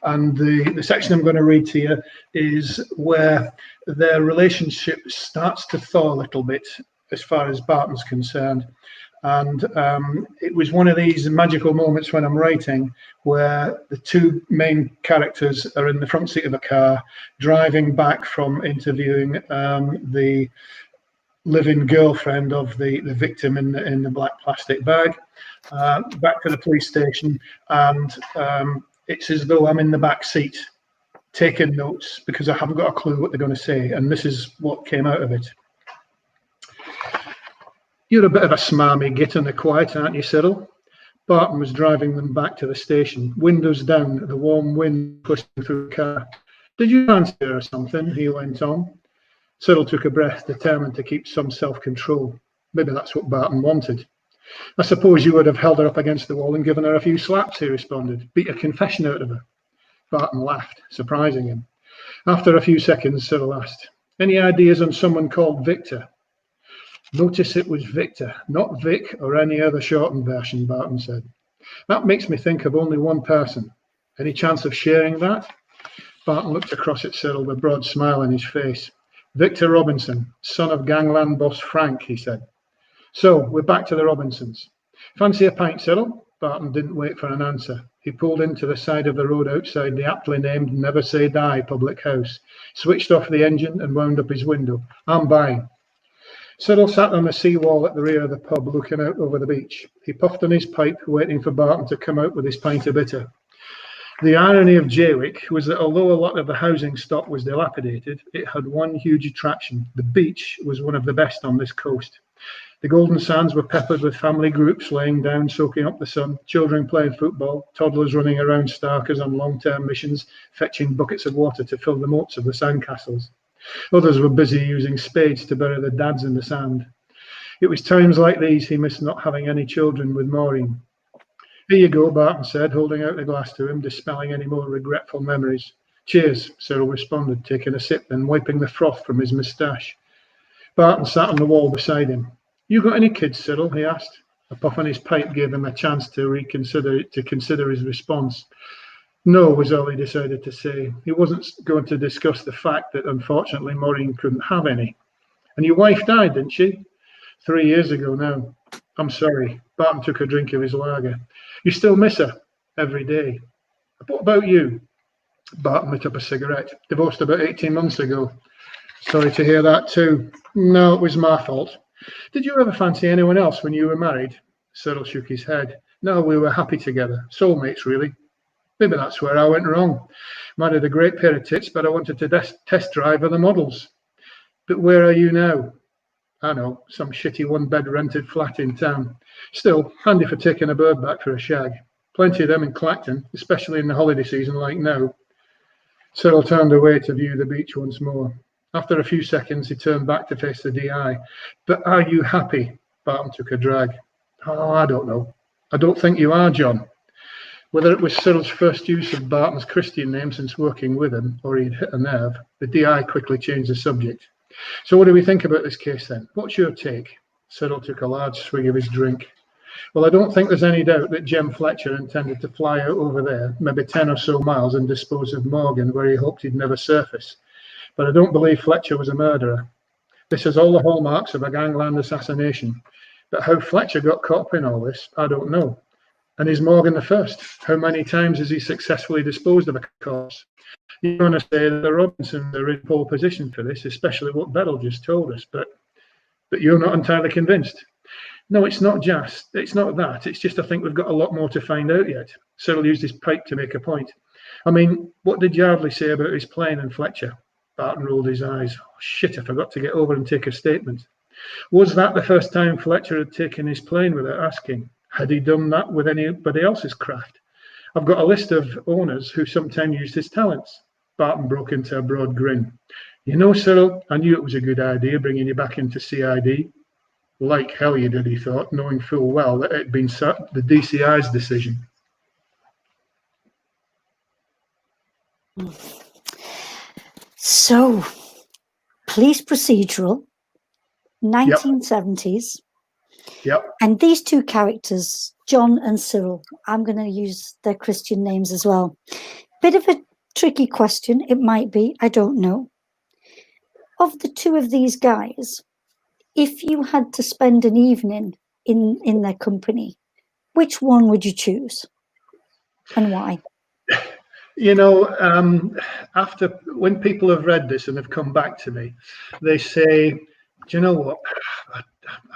And the section I'm going to read to you is where their relationship starts to thaw a little bit as far as Barton's concerned. And it was one of these magical moments when I'm writing where the two main characters are in the front seat of a car driving back from interviewing the living girlfriend of the victim in the black plastic bag, back to the police station, and it's as though I'm in the back seat taking notes because I haven't got a clue what they're going to say, and this is what came out of it. You're a bit of a smarmy git in the quiet, aren't you, Cyril? Barton was driving them back to the station, windows down, the warm wind pushing through the car. Did you answer or something? He went on. Cyril took a breath, determined to keep some self-control. Maybe that's what Barton wanted. I suppose you would have held her up against the wall and given her a few slaps, he responded. Beat a confession out of her. Barton laughed, surprising him. After a few seconds, Cyril asked, any ideas on someone called Victor? Notice it was Victor, not Vic or any other shortened version, Barton said. That makes me think of only one person. Any chance of sharing that? Barton looked across at Cyril with a broad smile on his face. Victor Robinson, son of gangland boss Frank, he said. So, we're back to the Robinsons. Fancy a pint, Cyril? Barton didn't wait for an answer. He pulled into the side of the road outside the aptly named Never Say Die public house, switched off the engine and wound up his window. I'm buying. Cyril sat on the seawall at the rear of the pub looking out over the beach. He puffed on his pipe, waiting for Barton to come out with his pint of bitter. The irony of Jaywick was that although a lot of the housing stock was dilapidated, it had one huge attraction. The beach was one of the best on this coast. The golden sands were peppered with family groups laying down, soaking up the sun, children playing football, toddlers running around starkers on long-term missions, fetching buckets of water to fill the moats of the sandcastles. Others were busy using spades to bury their dads in the sand. It was times like these he missed not having any children with Maureen. Here you go, Barton said, holding out the glass to him, dispelling any more regretful memories. Cheers, Cyril responded, taking a sip and wiping the froth from his moustache. Barton sat on the wall beside him. You got any kids, Cyril? He asked. A puff on his pipe gave him a chance to consider his response. No, was all he decided to say. He wasn't going to discuss the fact that, unfortunately, Maureen couldn't have any. And your wife died, didn't she? 3 years ago now. I'm sorry. Barton took a drink of his lager. You still miss her? Every day. What about you? Barton lit up a cigarette. Divorced about 18 months ago. Sorry to hear that too. No, it was my fault. Did you ever fancy anyone else when you were married? Cyril shook his head. No, we were happy together. Soulmates, really. Maybe that's where I went wrong. Married a great pair of tits, but I wanted to test drive other models. But where are you now? I know, some shitty one-bed rented flat in town. Still, handy for taking a bird back for a shag. Plenty of them in Clacton, especially in the holiday season like now. Cyril turned away to view the beach once more. After a few seconds, he turned back to face the DI. But are you happy? Barton took a drag. Oh, I don't know. I don't think you are, John. Whether it was Cyril's first use of Barton's Christian name since working with him, or he'd hit a nerve, the DI quickly changed the subject. So what do we think about this case then? What's your take? Cyril took a large swig of his drink. Well, I don't think there's any doubt that Jem Fletcher intended to fly out over there, maybe 10 or so miles, and dispose of Morgan where he hoped he'd never surface. But I don't believe Fletcher was a murderer. This has all the hallmarks of a gangland assassination. But how Fletcher got caught up in all this, I don't know. And is Morgan the first? How many times has he successfully disposed of a corpse? You're going to say that the Robinsons are in pole position for this, especially what Beryl just told us, but you're not entirely convinced. No, it's not that. It's just I think we've got a lot more to find out yet. Cyril used his pipe to make a point. I mean, what did Yardley say about his plane and Fletcher? Barton rolled his eyes. Oh, shit, I forgot to get over and take a statement. Was that the first time Fletcher had taken his plane without asking? Had he done that with anybody else's craft? I've got a list of owners who sometimes used his talents. Barton broke into a broad grin. You know, Cyril, I knew it was a good idea bringing you back into CID. Like hell you did, he thought, knowing full well that it had been the DCI's decision. So, police procedural, 1970s. Yep. And these two characters, John and Cyril, I'm going to use their Christian names as well. Bit of a tricky question, it might be, I don't know. Of the two of these guys, if you had to spend an evening in their company, which one would you choose and why? You know, when people have read this and have come back to me, they say, do you know what? I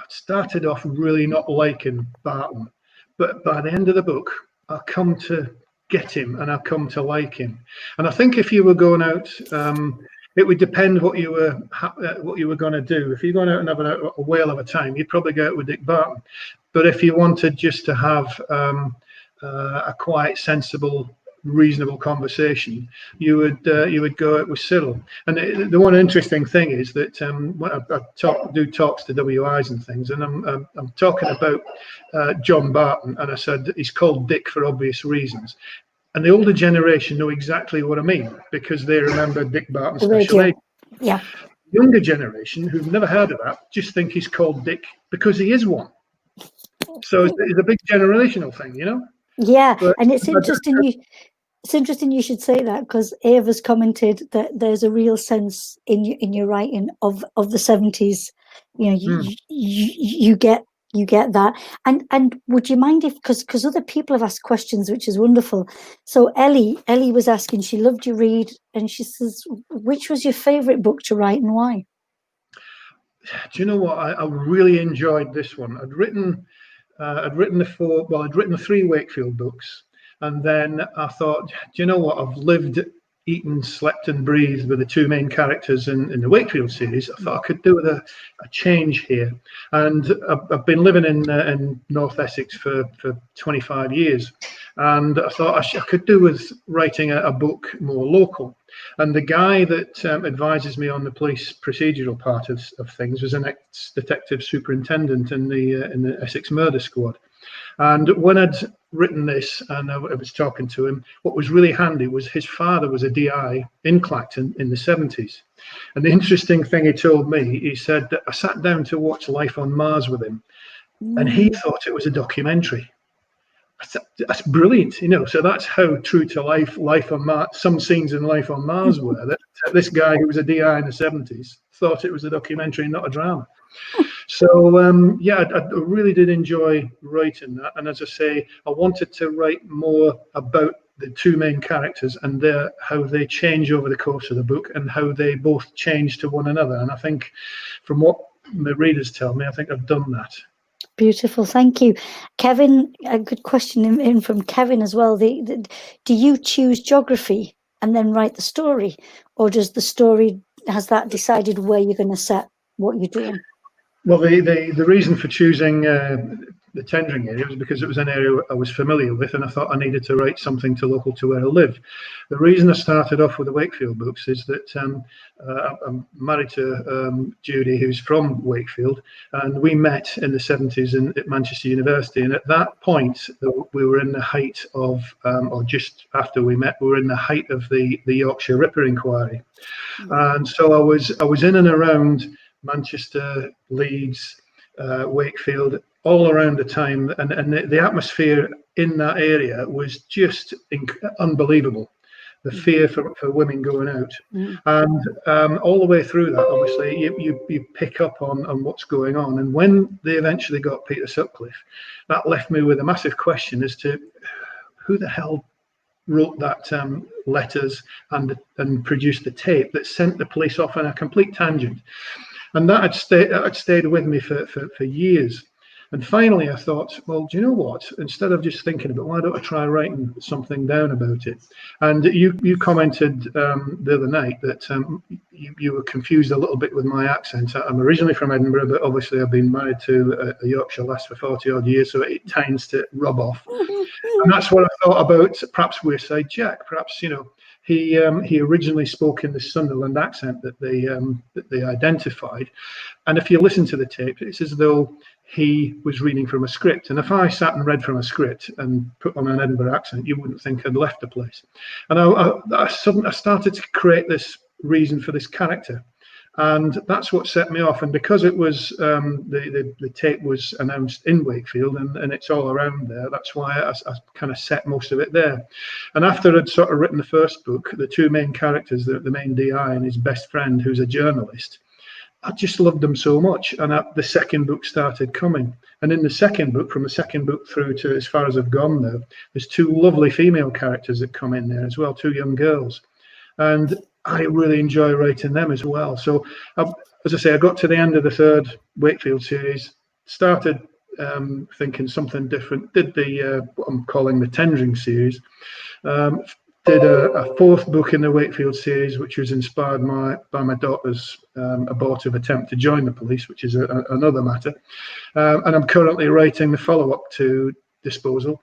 started off really not liking Barton, but by the end of the book, I come to get him and I come to like him. And I think if you were going out, it would depend what you were going to do. If you're going out and having a whale of a time, you'd probably go out with Dick Barton. But if you wanted just to have a quiet, sensible, reasonable conversation, you would go out with Cyril. And the one interesting thing is that when I do talks to WIs and things, and I'm talking about John Barton, and I said he's called Dick for obvious reasons. And the older generation know exactly what I mean because they remember Dick Barton's special agent. Yeah. Younger generation who've never heard of that just think he's called Dick because he is one. So it's a big generational thing, you know. Yeah, and it's interesting. It's interesting you should say that because Ava's commented that there's a real sense in your writing of the 70s. You know, you get that. And would you mind if because other people have asked questions, which is wonderful. So Ellie was asking, she loved your read, and she says, which was your favourite book to write and why? Do you know what? I really enjoyed this one. I'd written the 3 Wakefield books. And then I thought, do you know what? I've lived, eaten, slept and breathed with the 2 main characters in the Wakefield series. I thought I could do with a change here. And I've been living in North Essex for 25 years. And I thought I could do with writing a book more local. And the guy that advises me on the police procedural part of things was an ex-detective superintendent in the Essex Murder Squad. And when I'd written this and I was talking to him, what was really handy was his father was a DI in Clacton in the 70s. And the interesting thing he told me, he said that I sat down to watch Life on Mars with him, and he thought it was a documentary. That's brilliant, you know. So that's how true to life on Mars, some scenes in Life on Mars were. That this guy who was a DI in the 70s thought it was a documentary, not a drama. So yeah, I really did enjoy writing that. And as I say, I wanted to write more about the two main characters and how they change over the course of the book and how they both change to one another. And I think from what the readers tell me, I think I've done that. Beautiful, thank you. Kevin, a good question in from Kevin as well. Do you choose geography and then write the story, or does the story, has that decided where you're going to set what you're doing? Well, the reason for choosing the tendering area was because it was an area I was familiar with, and I thought I needed to write something to local to where I live. The reason I started off with the Wakefield books is that I'm married to Judy, who's from Wakefield, and we met in the 70s at Manchester University. And at that point, we were in the height of, or just after we met, we were in the height of the Yorkshire Ripper inquiry. And so I was in and around Manchester, Leeds, Wakefield, all around the time, and the atmosphere in that area was just unbelievable. The fear for women going out, and all the way through that, obviously, you pick up on what's going on. And when they eventually got Peter Sutcliffe, that left me with a massive question as to who the hell wrote that letters and produced the tape that sent the police off on a complete tangent. And that had stayed with me for years. And finally, I thought, well, do you know what? Instead of just thinking about, why don't I try writing something down about it? And you commented the other night that you were confused a little bit with my accent. I'm originally from Edinburgh, but obviously I've been married to a Yorkshire lass for 40 odd years, so it tends to rub off. And that's what I thought about perhaps Wearside Jack. Perhaps, you know, he originally spoke in the Sunderland accent that they identified. And if you listen to the tape, it's as though he was reading from a script. And if I sat and read from a script and put on an Edinburgh accent, you wouldn't think I'd left the place. And I started to create this reason for this character. And that's what set me off. And because it was the tape was announced in Wakefield and it's all around there, that's why I kind of set most of it there. And after I'd sort of written the first book, the two main characters, the main DI and his best friend, who's a journalist, I just loved them so much. And the second book started coming. And in the second book, from the second book through to as far as I've gone now, there's two lovely female characters that come in there as well, two young girls. And I really enjoy writing them as well. So, as I say, I got to the end of the third Wakefield series, started thinking something different, did what I'm calling the tendering series, did a fourth book in the Wakefield series, which was inspired by my daughter's abortive attempt to join the police, which is another matter. And I'm currently writing the follow-up to Disposal,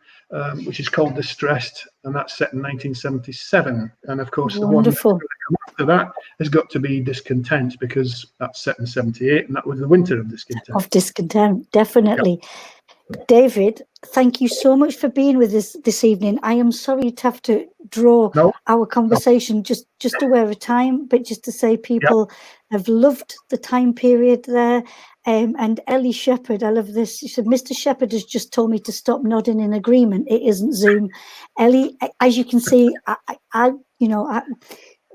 which is called Distressed, and that's set in 1977. And of course, Wonderful. The one that's come after that has got to be Discontent, because that's set in 78, and that was the winter of discontent. Of discontent, definitely. Yep. David, thank you so much for being with us this evening. I am sorry to have to draw our conversation just aware of time, but just to say people have loved the time period there. And Ellie Shepherd, I love this. She said, Mr. Shepherd has just told me to stop nodding in agreement. It isn't Zoom. Ellie, as you can see,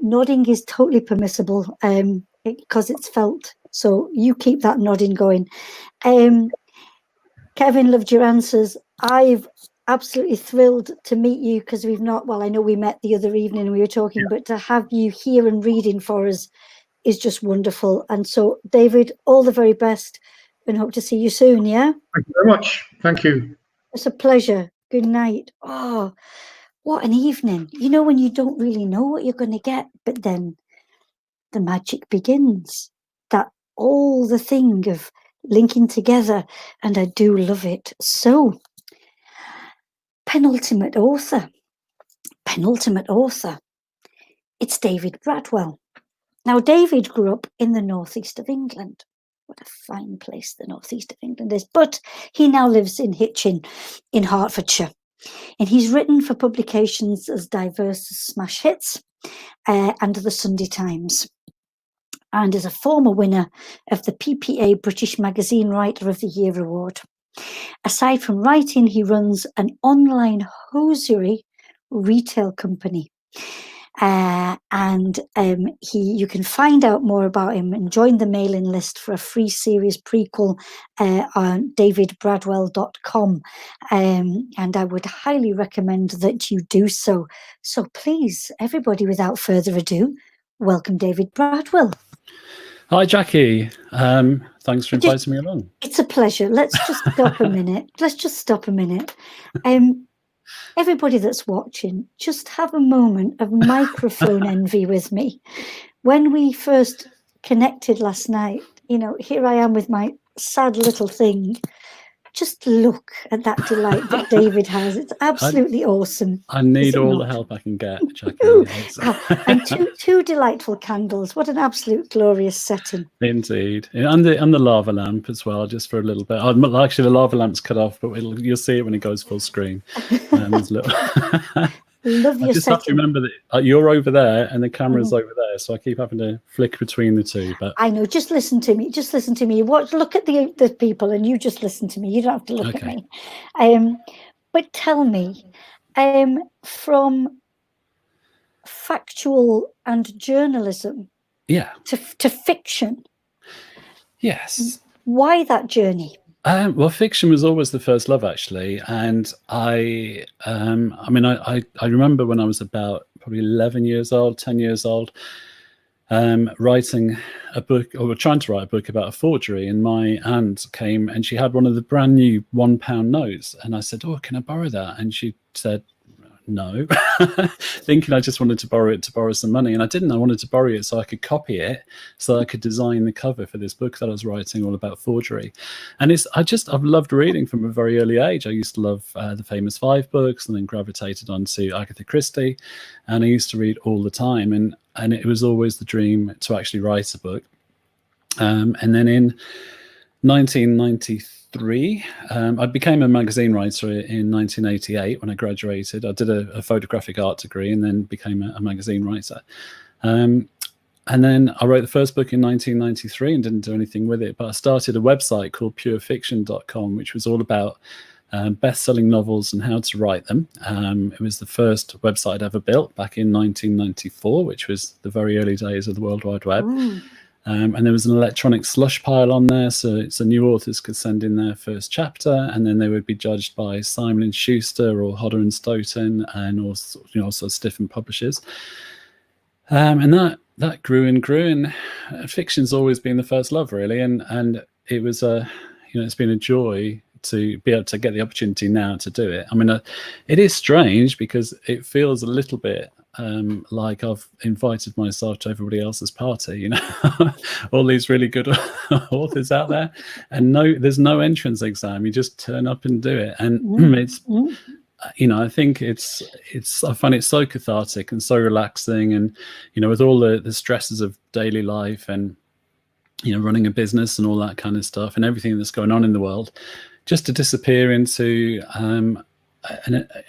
nodding is totally permissible because it's felt. So you keep that nodding going. Kevin, loved your answers. I've absolutely thrilled to meet you because we've not, well, I know we met the other evening and we were talking, but to have you here and reading for us is just wonderful. And so, David, all the very best and hope to see you soon, yeah? Thank you very much. Thank you. It's a pleasure. Good night. Oh, what an evening. You know, when you don't really know what you're going to get, but then the magic begins. That all the thing of linking together, and I do love it. So, penultimate author. It's David Bradwell. Now, David grew up in the northeast of England. what a fine place the northeast of England is. But he now lives in Hitchin in Hertfordshire. And he's written for publications as diverse as Smash Hits and the Sunday Times, and is a former winner of the PPA British Magazine Writer of the Year Award. Aside from writing, he runs an online hosiery retail company. You can find out more about him and join the mailing list for a free series prequel on davidbradwell.com. And I would highly recommend that you do so. So please, everybody, without further ado, welcome David Bradwell. Hi, Jackie. Thanks for inviting me along. It's a pleasure. Let's just stop a minute. Everybody that's watching, just have a moment of microphone envy with me. When we first connected last night, here I am with my sad little thing. Just look at that delight that David has. It's absolutely awesome. I need all the help I can get, Jackie. And two delightful candles. What an absolute glorious setting. Indeed. And the lava lamp as well, just for a little bit. Actually, the lava lamp's cut off, but you'll see it when it goes full screen. Love your I just setting. have to remember that you're over there and the camera's over there, so I keep having to flick between the two. But I know. Just listen to me. Look at the people, and you just listen to me. You don't have to look at me. But tell me, from factual and journalism, to fiction, yes, why that journey? Well, fiction was always the first love, actually, and I remember when I was about probably 11 years old, 10 years old, writing a book, or trying to write a book about a forgery, and my aunt came and she had one of the brand new £1 notes, and I said, "Oh, can I borrow that?" And she said, "No," thinking I just wanted to borrow it to borrow some money, and I didn't. I wanted to borrow it so I could copy it, so I could design the cover for this book that I was writing all about forgery. And I've loved reading from a very early age. I used to love the Famous Five books, and then gravitated onto Agatha Christie, and I used to read all the time, and it was always the dream to actually write a book. And then in 1993, I became a magazine writer in 1988 when I graduated. I did a photographic art degree and then became a magazine writer. And then I wrote the first book in 1993 and didn't do anything with it, but I started a website called purefiction.com, which was all about best-selling novels and how to write them. It was the first website I'd ever built back in 1994, which was the very early days of the World Wide Web. And there was an electronic slush pile on there, so new authors could send in their first chapter, and then they would be judged by Simon & Schuster or Hodder and Stoughton, and also different publishers. And that grew and grew, and fiction's always been the first love, really. And it was it's been a joy to be able to get the opportunity now to do it. I mean, it is strange because it feels a little bit like I've invited myself to everybody else's party, all these really good authors out there, and there's no entrance exam. You just turn up and do it, and it's I think I find it so cathartic and so relaxing, and with all the stresses of daily life and running a business and all that kind of stuff and everything that's going on in the world, just to disappear into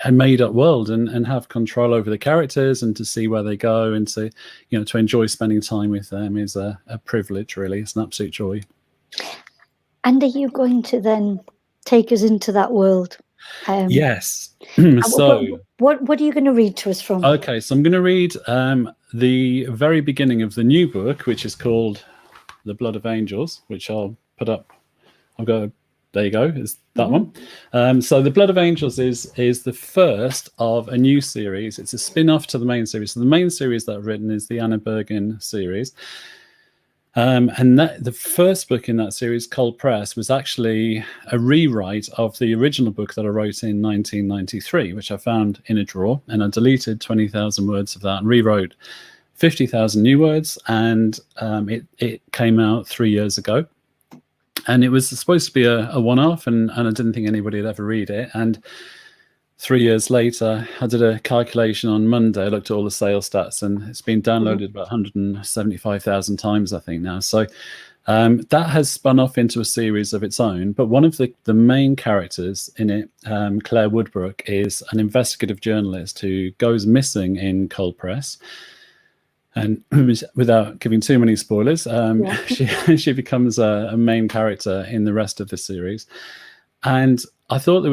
a made-up world and have control over the characters and to see where they go and to enjoy spending time with them is a privilege, really. It's an absolute joy. And are you going to then take us into that world? Yes. So what are you going to read to us from? Okay, so I'm going to read the very beginning of the new book, which is called The Blood of Angels, which I'll put up. There you go, is that one. So The Blood of Angels is the first of a new series. It's a spin-off to the main series. So the main series that I've written is the Anna Bergen series. And the first book in that series, Cold Press, was actually a rewrite of the original book that I wrote in 1993, which I found in a drawer. And I deleted 20,000 words of that and rewrote 50,000 new words. And it came out 3 years ago. And it was supposed to be a one-off, and I didn't think anybody would ever read it. And 3 years later, I did a calculation on Monday. I looked at all the sales stats, and it's been downloaded about 175,000 times, I think, now. So That has spun off into a series of its own, but one of the main characters in it, Claire Woodbrook, is an investigative journalist who goes missing in cold press. And without giving too many spoilers, she becomes a main character in the rest of the series. And I thought there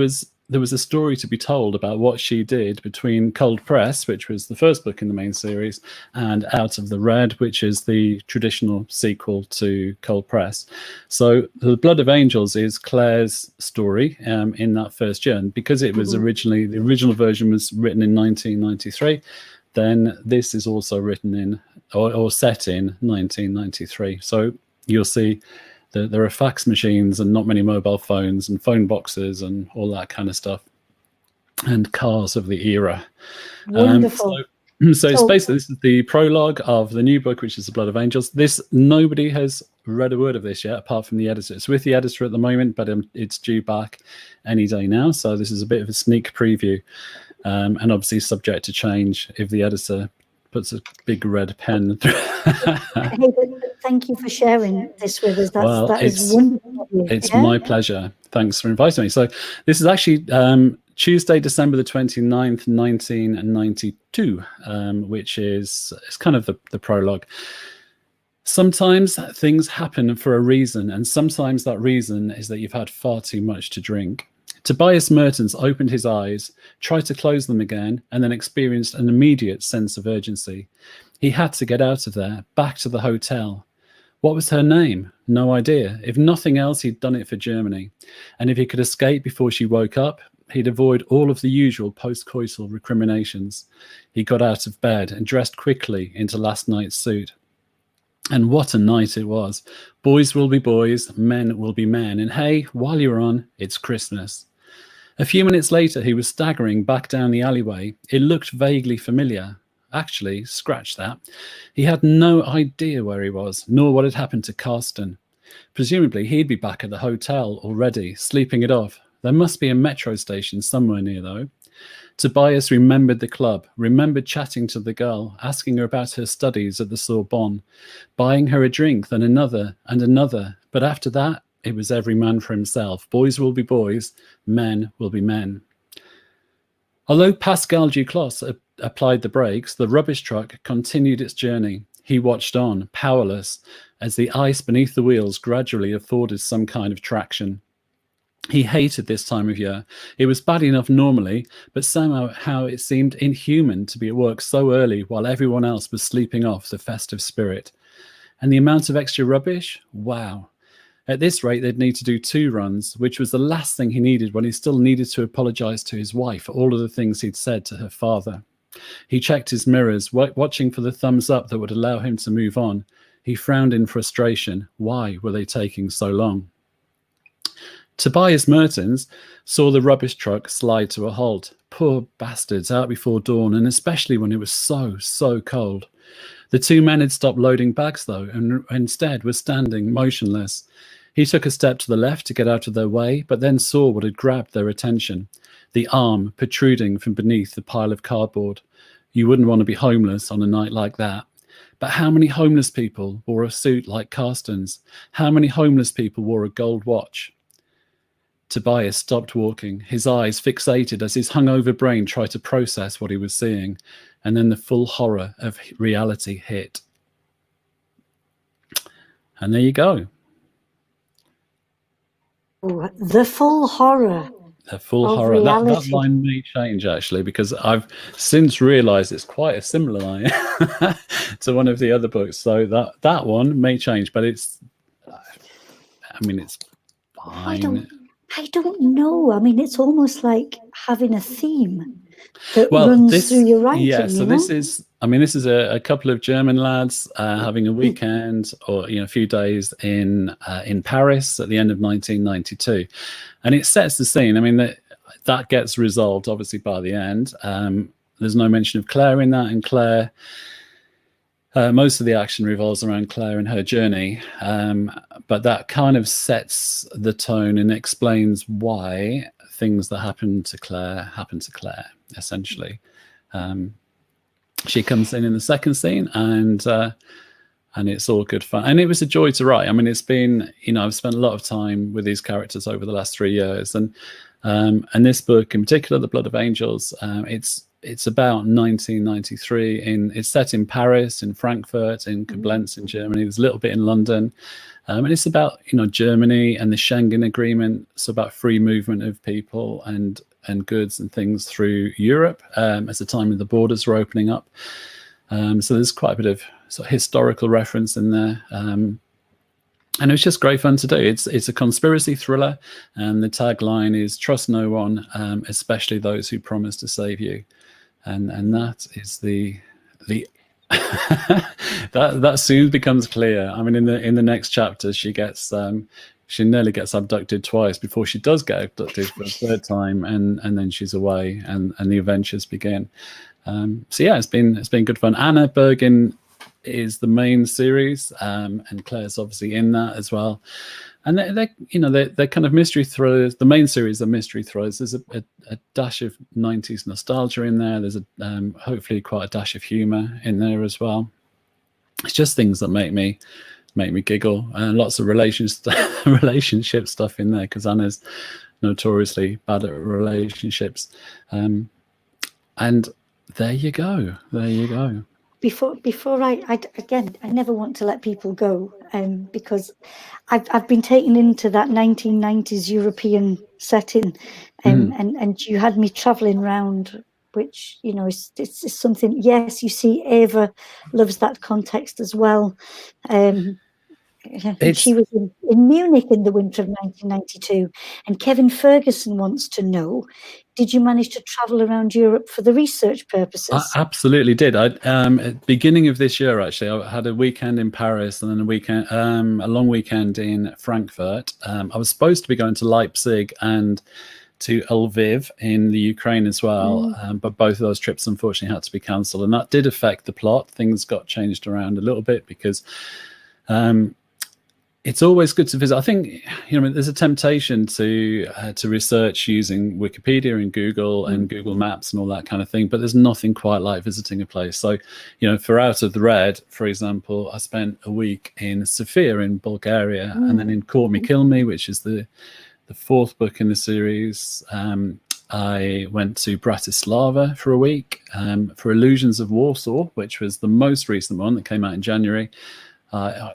was a story to be told about what she did between Cold Press, which was the first book in the main series, and Out of the Red, which is the traditional sequel to Cold Press. So The Blood of Angels is Claire's story in that first year. And because it was originally, the original version was written in 1993, then this is also written in or set in 1993. So you'll see that there are fax machines and not many mobile phones and phone boxes and all that kind of stuff, and cars of the era. Wonderful. So it's basically, this is the prologue of the new book, which is The Blood of Angels. Nobody has read a word of this yet, apart from the editor. It's with the editor at the moment, but it's due back any day now. So this is a bit of a sneak preview, and obviously subject to change if the editor puts a big red pen through. Thank you for sharing this with us. That is wonderful. It's my pleasure. Thanks for inviting me. So this is actually Tuesday, December the 29th, 1992, which is kind of the prologue. Sometimes things happen for a reason, and sometimes that reason is that you've had far too much to drink. Tobias Mertens opened his eyes, tried to close them again, and then experienced an immediate sense of urgency. He had to get out of there, back to the hotel. What was her name? No idea. If nothing else, he'd done it for Germany. And if he could escape before she woke up, he'd avoid all of the usual post-coital recriminations. He got out of bed and dressed quickly into last night's suit. And what a night it was. Boys will be boys, men will be men. And hey, while you're on, it's Christmas. A few minutes later, he was staggering back down the alleyway. It looked vaguely familiar. Actually, scratch that. He had no idea where he was, nor what had happened to Carsten. Presumably, he'd be back at the hotel already, sleeping it off. There must be a metro station somewhere near, though. Tobias remembered the club, remembered chatting to the girl, asking her about her studies at the Sorbonne, buying her a drink, then another and another. But after that, it was every man for himself. Boys will be boys, men will be men. Although Pascal Duclos applied the brakes, the rubbish truck continued its journey. He watched on, powerless, as the ice beneath the wheels gradually afforded some kind of traction. He hated this time of year. It was bad enough normally, but somehow it seemed inhuman to be at work so early while everyone else was sleeping off the festive spirit. And the amount of extra rubbish? Wow. At this rate, they'd need to do 2 runs, which was the last thing he needed when he still needed to apologize to his wife for all of the things he'd said to her father. He checked his mirrors, watching for the thumbs up that would allow him to move on. He frowned in frustration. Why were they taking so long? Tobias Mertens saw the rubbish truck slide to a halt. Poor bastards, out before dawn, and especially when it was so cold. The 2 men had stopped loading bags, though, and instead were standing motionless. He took a step to the left to get out of their way, but then saw what had grabbed their attention. The arm protruding from beneath the pile of cardboard. You wouldn't want to be homeless on a night like that. But how many homeless people wore a suit like Carsten's? How many homeless people wore a gold watch? Tobias stopped walking, his eyes fixated as his hungover brain tried to process what he was seeing, and then the full horror of reality hit. And there you go. Oh, the full horror. The full horror. That line may change, actually, because I've since realised it's quite a similar line to one of the other books. So that one may change, but it's fine. I don't know. I mean, it's almost like having a theme that runs through your writing. Yeah, so this is a couple of German lads having a weekend or a few days in Paris at the end of 1992, and it sets the scene. I mean, that gets resolved obviously by the end. There's no mention of Claire in that, and Claire. Most of the action revolves around Claire and her journey, but that kind of sets the tone and explains why things that happen to Claire, essentially. She comes in the second scene, and and it's all good fun. And it was a joy to write. I mean, it's been, I've spent a lot of time with these characters over the last 3 years, and this book in particular, The Blood of Angels, it's about 1993. It's set in Paris, in Frankfurt, in Koblenz in Germany. There's a little bit in London, and it's about Germany and the Schengen Agreement. So about free movement of people and goods and things through Europe as the time of the borders were opening up. So there's quite a bit of sort of historical reference in there. And it was just great fun to do. It's a conspiracy thriller, and the tagline is "Trust no one, especially those who promise to save you." And that is the that soon becomes clear. I mean, in the next chapter, she nearly gets abducted twice before she does get abducted for a third time, and then she's away, and the adventures begin. So yeah, it's been good fun. Anna Bergen is the main series, and Claire's obviously in that as well. And they're kind of mystery thrillers. The main series are mystery thrillers. There's a dash of 90s nostalgia in there. There's hopefully quite a dash of humor in there as well. It's just things that make me giggle, and lots of relationship stuff in there, because Anna's notoriously bad at relationships. And there you go. Before I never want to let people go, because I've been taken into that 1990s European setting, and you had me traveling around, which it's something. Yes, you see, Ava loves that context as well. She was in Munich in the winter of 1992, and Kevin Ferguson wants to know, did you manage to travel around Europe for the research purposes? I absolutely did. At the beginning of this year, actually, I had a weekend in Paris and then a long weekend in Frankfurt. I was supposed to be going to Leipzig and to Lviv in the Ukraine as well, but both of those trips unfortunately had to be cancelled, and that did affect the plot. Things got changed around a little bit because it's always good to visit. I think there's a temptation to research using Wikipedia and Google and Google Maps and all that kind of thing, but there's nothing quite like visiting a place. So, for Out of the Red, for example, I spent a week in Sofia in Bulgaria, and then in Court Me Kill Me, which is the fourth book in the series. I went to Bratislava for a week for Illusions of Warsaw, which was the most recent one that came out in January.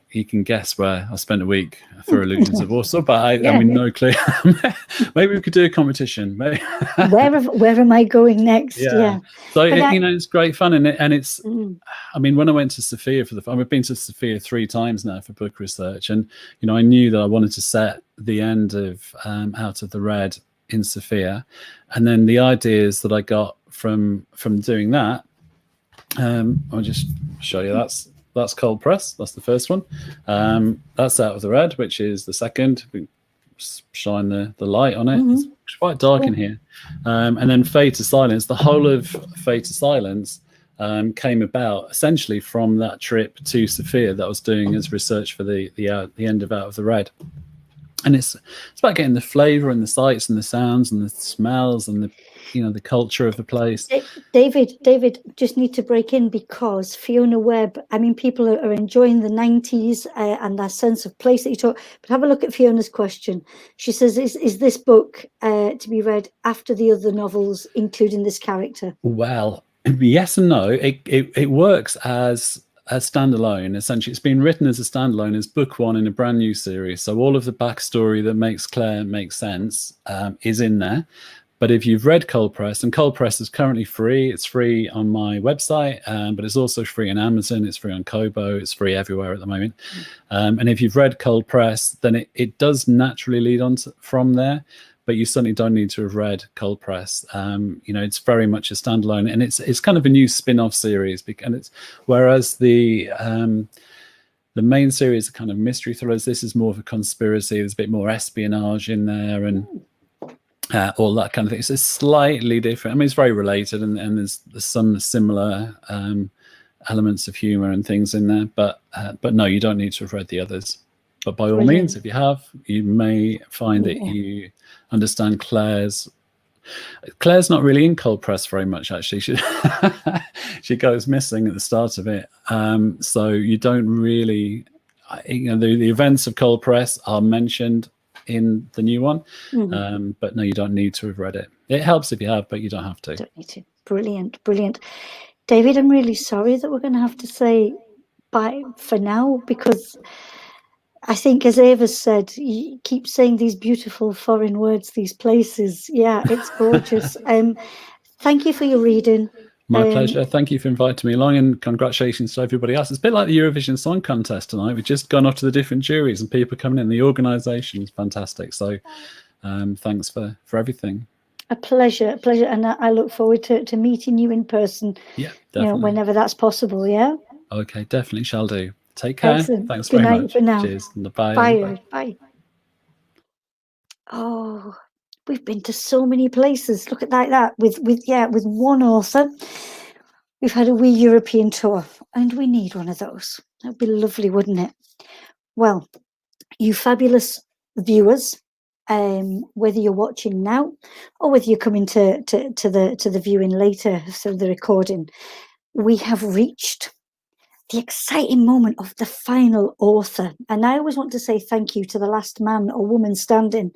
You can guess where I spent a week for Illusions of Warsaw, but I mean, no clue. Maybe we could do a competition. Where am I going next? Yeah. So it's great fun, and it's. I mean, when I went to Sofia I've been to Sofia 3 times now for book research, and I knew that I wanted to set the end of Out of the Red in Sofia, and then the ideas that I got from doing that. I'll just show you. That's Cold Press. That's the first one. That's Out of the Red, which is the second. We shine the light on it. It's quite dark in here. And then Fade to Silence. The whole of Fade to Silence came about essentially from that trip to Sofia that I was doing as research for the end of Out of the Red. And it's about getting the flavour and the sights and the sounds and the smells and the culture of the place. David, just need to break in, because Fiona Webb, I mean, people are enjoying the 90s and that sense of place that you talk, but have a look at Fiona's question. She says, is this book to be read after the other novels, including this character? Well, yes and no. It works as a standalone. Essentially, it's been written as a standalone, as book 1 in a brand new series. So all of the backstory that makes Claire make sense is in there. But if you've read Cold Press, and Cold Press is currently free, it's free on my website, but it's also free on Amazon, it's free on Kobo, it's free everywhere at the moment. And if you've read Cold Press, then it does naturally lead on from there, but you certainly don't need to have read Cold Press. It's very much a standalone, and it's kind of a new spin-off series, and whereas the main series are kind of mystery thrillers, this is more of a conspiracy. There's a bit more espionage in there, and all that kind of thing. It's slightly different. I mean, it's very related, and there's some similar elements of humor and things in there. But no, you don't need to have read the others. But by all means, if you have, you may find that you understand Claire's Claire's not really in cold press very much, actually. She goes missing at the start of it. So you don't really, the events of cold press are mentioned in the new one, but no, you don't need to have read it. It helps if you have, but you don't have to. Don't need to. Brilliant, brilliant. David, I'm really sorry that we're going to have to say bye for now, because I think, as Ava said, you keep saying these beautiful foreign words, these places. Yeah, it's gorgeous. Thank you for your reading. My pleasure. Thank you for inviting me along, and congratulations to everybody else. It's a bit like the Eurovision Song Contest tonight. We've just gone off to the different juries and people coming in. The organisation is fantastic. So thanks for everything. A pleasure, and I look forward to meeting you in person. Yeah, definitely. Whenever that's possible. Yeah. Okay, definitely shall do. Take care. Excellent. Thanks Good very night much. for now. Cheers. Bye. Bye. Bye. Oh, we've been to so many places. Look at that. With one author, we've had a wee European tour, and we need one of those. That'd be lovely, wouldn't it? Well, you fabulous viewers, whether you're watching now or whether you're coming to the viewing later, so the recording, we have reached the exciting moment of the final author. And I always want to say thank you to the last man or woman standing,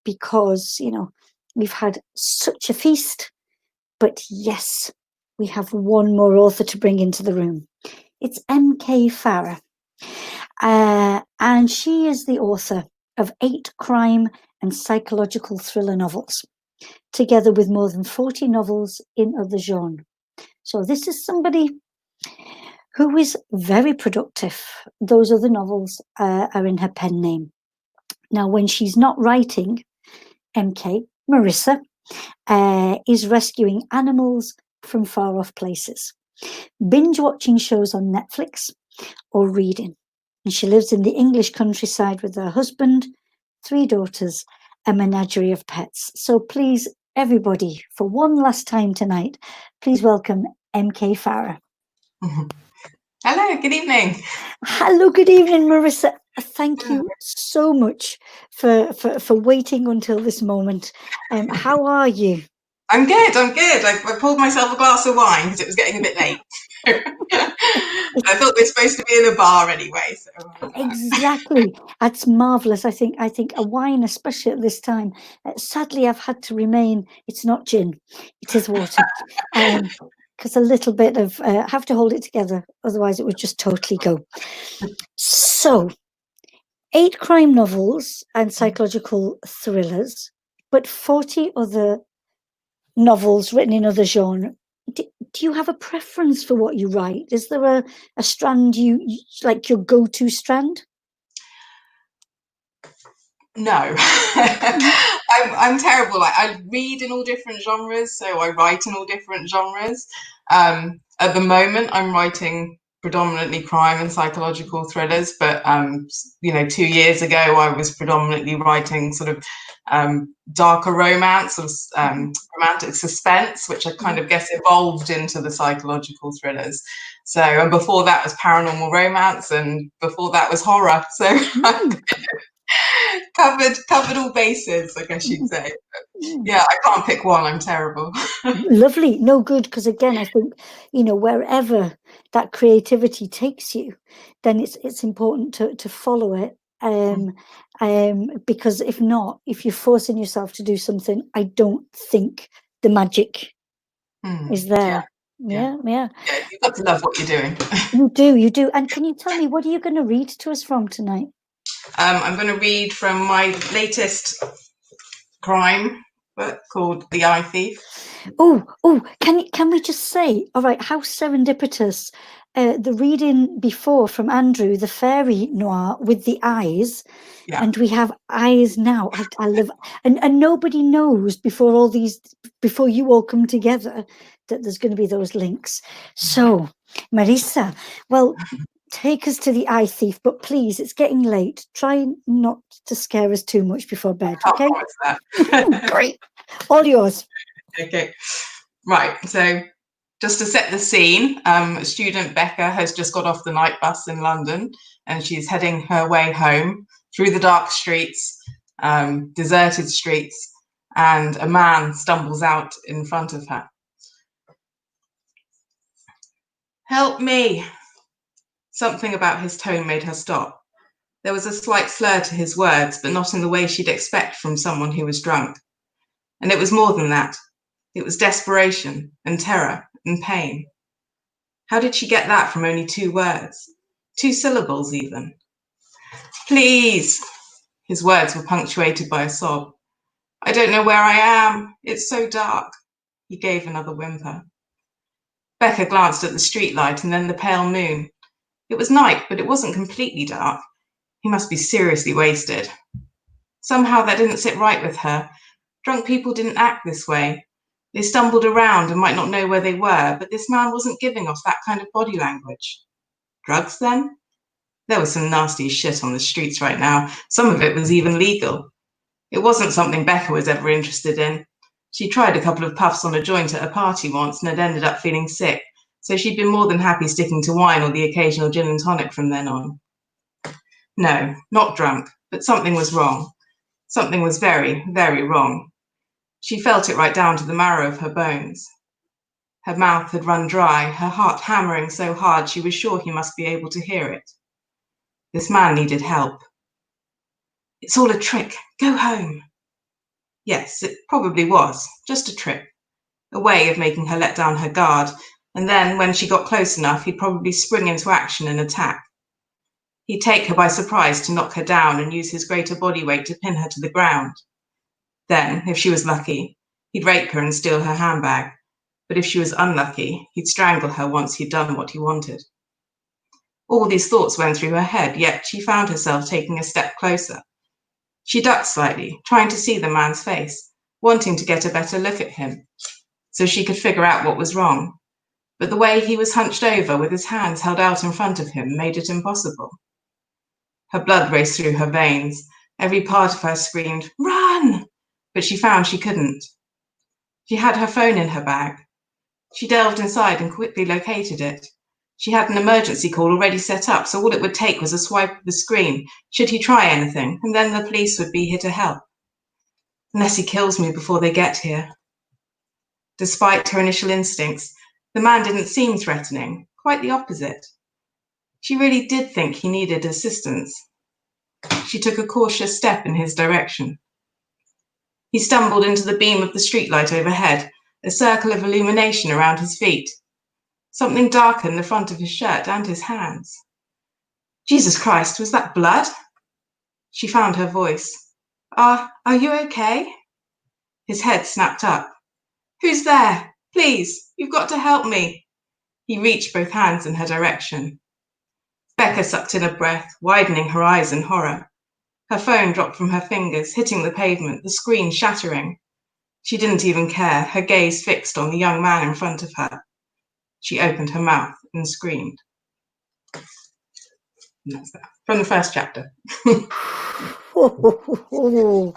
because, we've had such a feast. But yes, we have one more author to bring into the room. It's M.K. Farah. And she is the author of 8 crime and psychological thriller novels, together with more than 40 novels in other genres. So this is somebody who is very productive. Those other novels are in her pen name. Now, when she's not writing, Marissa, is rescuing animals from far-off places, binge-watching shows on Netflix, or reading. And she lives in the English countryside with her husband, 3 daughters, a menagerie of pets. So please, everybody, for one last time tonight, please welcome M.K. Farah. Hello, good evening. Hello, good evening, Marissa. Thank you so much for waiting until this moment. How are you? I'm good. I poured myself a glass of wine because it was getting a bit late. I thought we're supposed to be in a bar anyway. So. Exactly. That's marvellous. I think a wine, especially at this time. Sadly, I've had to remain. It's not gin. It is water. Because a little bit of have to hold it together, otherwise it would just totally go. So, 8 crime novels and psychological thrillers, but 40 other novels written in other genres. Do you have a preference for what you write? Is there a strand you like, your go-to strand? No. I'm terrible. I read in all different genres, so I write in all different genres. At the moment, I'm writing predominantly crime and psychological thrillers, but 2 years ago, I was predominantly writing sort of darker romance, sort of romantic suspense, which I kind of guess evolved into the psychological thrillers. So, and before that was paranormal romance, and before that was horror. So covered all bases, I guess you'd say. But yeah, I can't pick one. I'm terrible. Lovely. No, good, because again, I think, wherever that creativity takes you, then it's important to follow it. Because if not, if you're forcing yourself to do something, I don't think the magic is there. Yeah. You've got to love what you're doing. You do. And can you tell me, what are you going to read to us from tonight? I'm going to read from my latest crime book called The Eye Thief. Oh, can we just say, all right, how serendipitous, the reading before from Andrew, the fairy Noir with the eyes, and we have eyes now. I love, and nobody knows before you all come together that there's going to be those links. So, Marissa, well, take us to The Eye Thief, but please, it's getting late. Try not to scare us too much before bed, okay? Great. All yours. Okay. Right. So just to set the scene, student Becca has just got off the night bus in London, and she's heading her way home through the dark streets, deserted streets. and a man stumbles out in front of her. "Help me!" Something about his tone made her stop. There was a slight slur to his words, but not in the way she'd expect from someone who was drunk. And it was more than that. It was desperation and terror and pain. How did she get that from only 2 words? 2 syllables even. "Please." His words were punctuated by a sob. "I don't know where I am. It's so dark." He gave another whimper. Becca glanced at the streetlight and then the pale moon. It was night, but it wasn't completely dark. He must be seriously wasted. Somehow that didn't sit right with her. Drunk people didn't act this way. They stumbled around and might not know where they were, but this man wasn't giving off that kind of body language. Drugs, then? There was some nasty shit on the streets right now. Some of it was even legal. It wasn't something Becca was ever interested in. She tried a couple of puffs on a joint at a party once and had ended up feeling sick, so she'd been more than happy sticking to wine or the occasional gin and tonic from then on. No, not drunk, but something was wrong. Something was very, very wrong. She felt it right down to the marrow of her bones. Her mouth had run dry, her heart hammering so hard she was sure he must be able to hear it. This man needed help. "It's all a trick. Go home." Yes, it probably was. Just a trick. A way of making her let down her guard, and then, when she got close enough, he'd probably spring into action and attack. He'd take her by surprise to knock her down and use his greater body weight to pin her to the ground. Then, if she was lucky, he'd rape her and steal her handbag. But if she was unlucky, he'd strangle her once he'd done what he wanted. All these thoughts went through her head, yet she found herself taking a step closer. She ducked slightly, trying to see the man's face, wanting to get a better look at him, so she could figure out what was wrong. But the way he was hunched over with his hands held out in front of him made it impossible. Her blood raced through her veins. Every part of her screamed, "Run!" But she found she couldn't. She had her phone in her bag. She delved inside and quickly located it. She had an emergency call already set up, so all it would take was a swipe of the screen, should he try anything, and then the police would be here to help. "Unless he kills me before they get here." Despite her initial instincts, the man didn't seem threatening, quite the opposite. She really did think he needed assistance. She took a cautious step in his direction. He stumbled into the beam of the streetlight overhead, a circle of illumination around his feet. Something darkened the front of his shirt and his hands. Jesus Christ, was that blood? She found her voice. Are you okay?" His head snapped up. "Who's there? Please, you've got to help me." He reached both hands in her direction. Becca sucked in a breath, widening her eyes in horror. Her phone dropped from her fingers, hitting the pavement, the screen shattering. She didn't even care, her gaze fixed on the young man in front of her. She opened her mouth and screamed. And that's that. From the first chapter. Oh,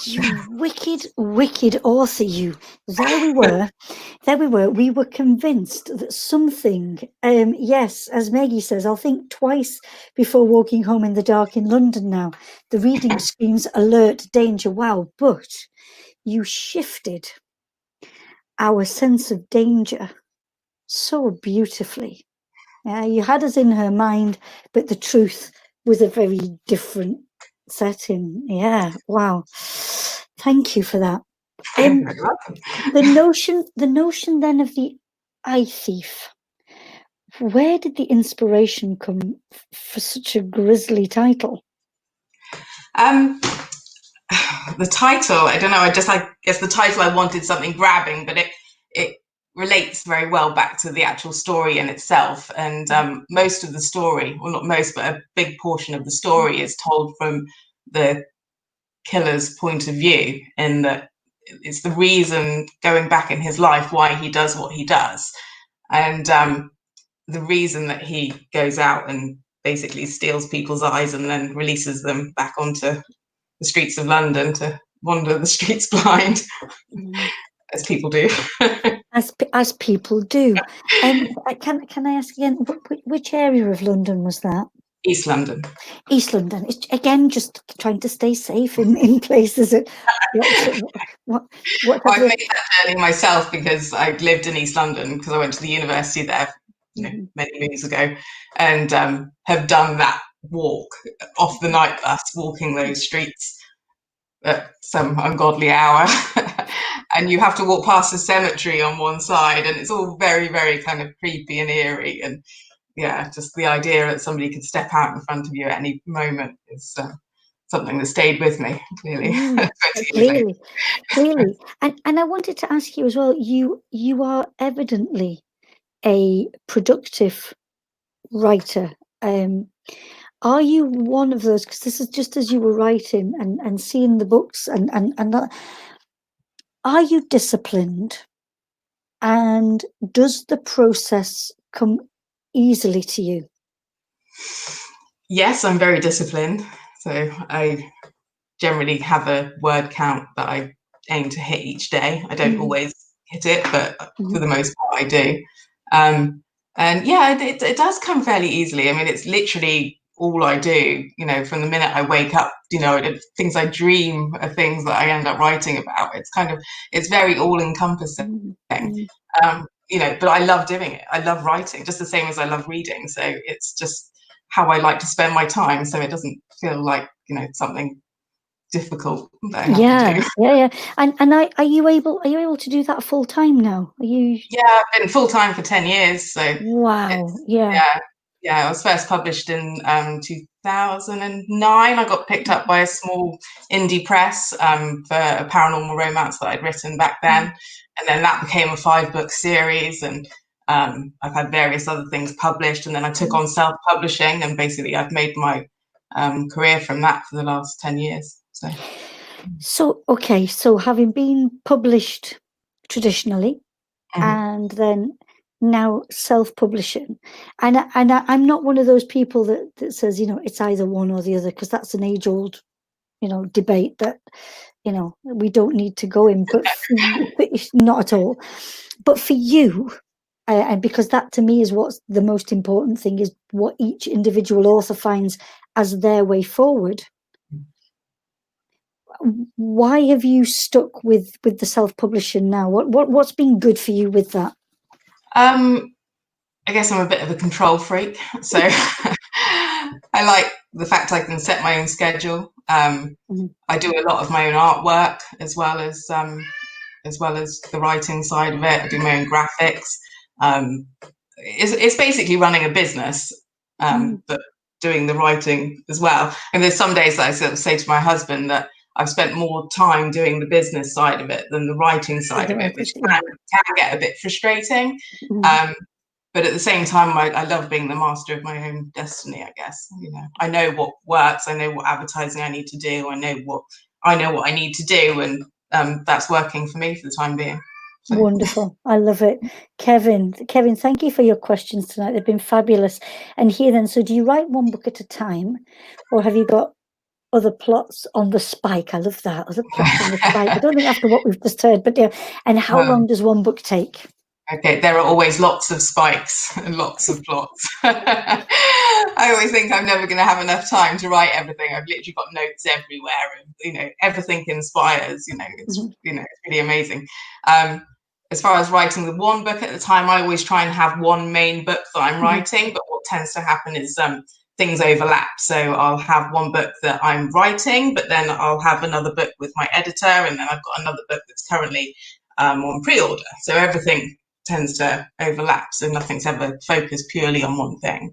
you wicked, wicked author, you. There we were. We were convinced that something, yes, as Maggie says, I'll think twice before walking home in the dark in London now. The reading screams alert, danger, wow, but you shifted our sense of danger so beautifully. You had us in her mind, but the truth was a very different setting. Yeah, wow. Thank you for that. The notion then of the eye thief. Where did the inspiration come for such a grisly title? The title, I don't know. I guess the title, I wanted something grabbing, but it relates very well back to the actual story in itself. And most of the story, well, not most, but a big portion of the story is told from the killer's point of view, in that it's the reason going back in his life why he does what he does. And the reason that he goes out and basically steals people's eyes and then releases them back onto the streets of London to wander the streets blind, as people do. As people do. Can I ask again, which area of London was that? East London. East London. It's, again, just trying to stay safe in places. What Well, I've made that journey myself because I lived in East London because I went to the university there, many moons ago, and have done that walk off the night bus, walking those streets at some ungodly hour. And you have to walk past a cemetery on one side, and it's all very, very kind of creepy and eerie. And yeah, just the idea that somebody could step out in front of you at any moment is something that stayed with me, clearly. Clearly. And I wanted to ask you as well, you are evidently a productive writer. Are you one of those, because this is just as you were writing and seeing the books and that, are you disciplined? And does the process come easily to you? Yes, I'm very disciplined. So I generally have a word count that I aim to hit each day. I don't always hit it, but for the most part I do. And yeah, it does come fairly easily. I mean, it's literally all I do, you know, from the minute I wake up, you know, things I dream are things that I end up writing about. It's very all encompassing. You know, but I love doing it. I love writing just the same as I love reading. So it's just how I like to spend my time. So it doesn't feel like, you know, something difficult that I have to do. Yeah. And are you able to do that full time now? Are you? Yeah, I've been full time for 10 years. So wow. Yeah, I was first published in 2009. I got picked up by a small indie press for a paranormal romance that I'd written back then. And then that became a 5-book series. And I've had various other things published. And then I took on self-publishing. And basically, I've made my career from that for the last 10 years. So having been published traditionally and then now self-publishing, and I'm not one of those people that says, you know, it's either one or the other, because that's an age-old, you know, debate that, you know, we don't need to go in, but not at all. But for you, and because that to me is what's the most important thing, is what each individual author finds as their way forward. Why have you stuck with the self-publishing now? What's been good for you with that? I guess I'm a bit of a control freak, so I like the fact I can set my own schedule. I do a lot of my own artwork as well as the writing side of it. I do my own graphics. It's basically running a business, but doing the writing as well. And there's some days that I sort of say to my husband that I've spent more time doing the business side of it than the writing side of it, which can get a bit frustrating. But at the same time, I love being the master of my own destiny, I guess. You know, I know what works. I know what advertising I need to do. I know what I need to do, and that's working for me for the time being. So. Wonderful. I love it. Kevin, thank you for your questions tonight. They've been fabulous. And here then, so do you write one book at a time, or have you got other plots on the spike? I love that. Other plots on the spike. I don't think after what we've just heard, but yeah. And how long does one book take? Okay, there are always lots of spikes and lots of plots. I always think I'm never going to have enough time to write everything. I've literally got notes everywhere, and you know, everything inspires. You know, it's it's really amazing. As far as writing the one book at the time, I always try and have one main book that I'm writing. But what tends to happen is things overlap. So I'll have one book that I'm writing, but then I'll have another book with my editor, and then I've got another book that's currently on pre-order. So everything tends to overlap, so nothing's ever focused purely on one thing.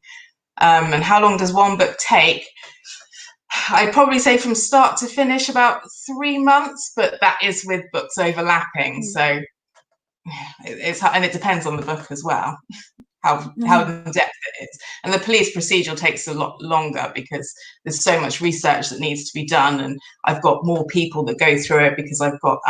And how long does one book take? I'd probably say from start to finish about 3 months, but that is with books overlapping. So and it depends on the book as well, how in depth it is. And the police procedural takes a lot longer because there's so much research that needs to be done, and I've got more people that go through it because I've got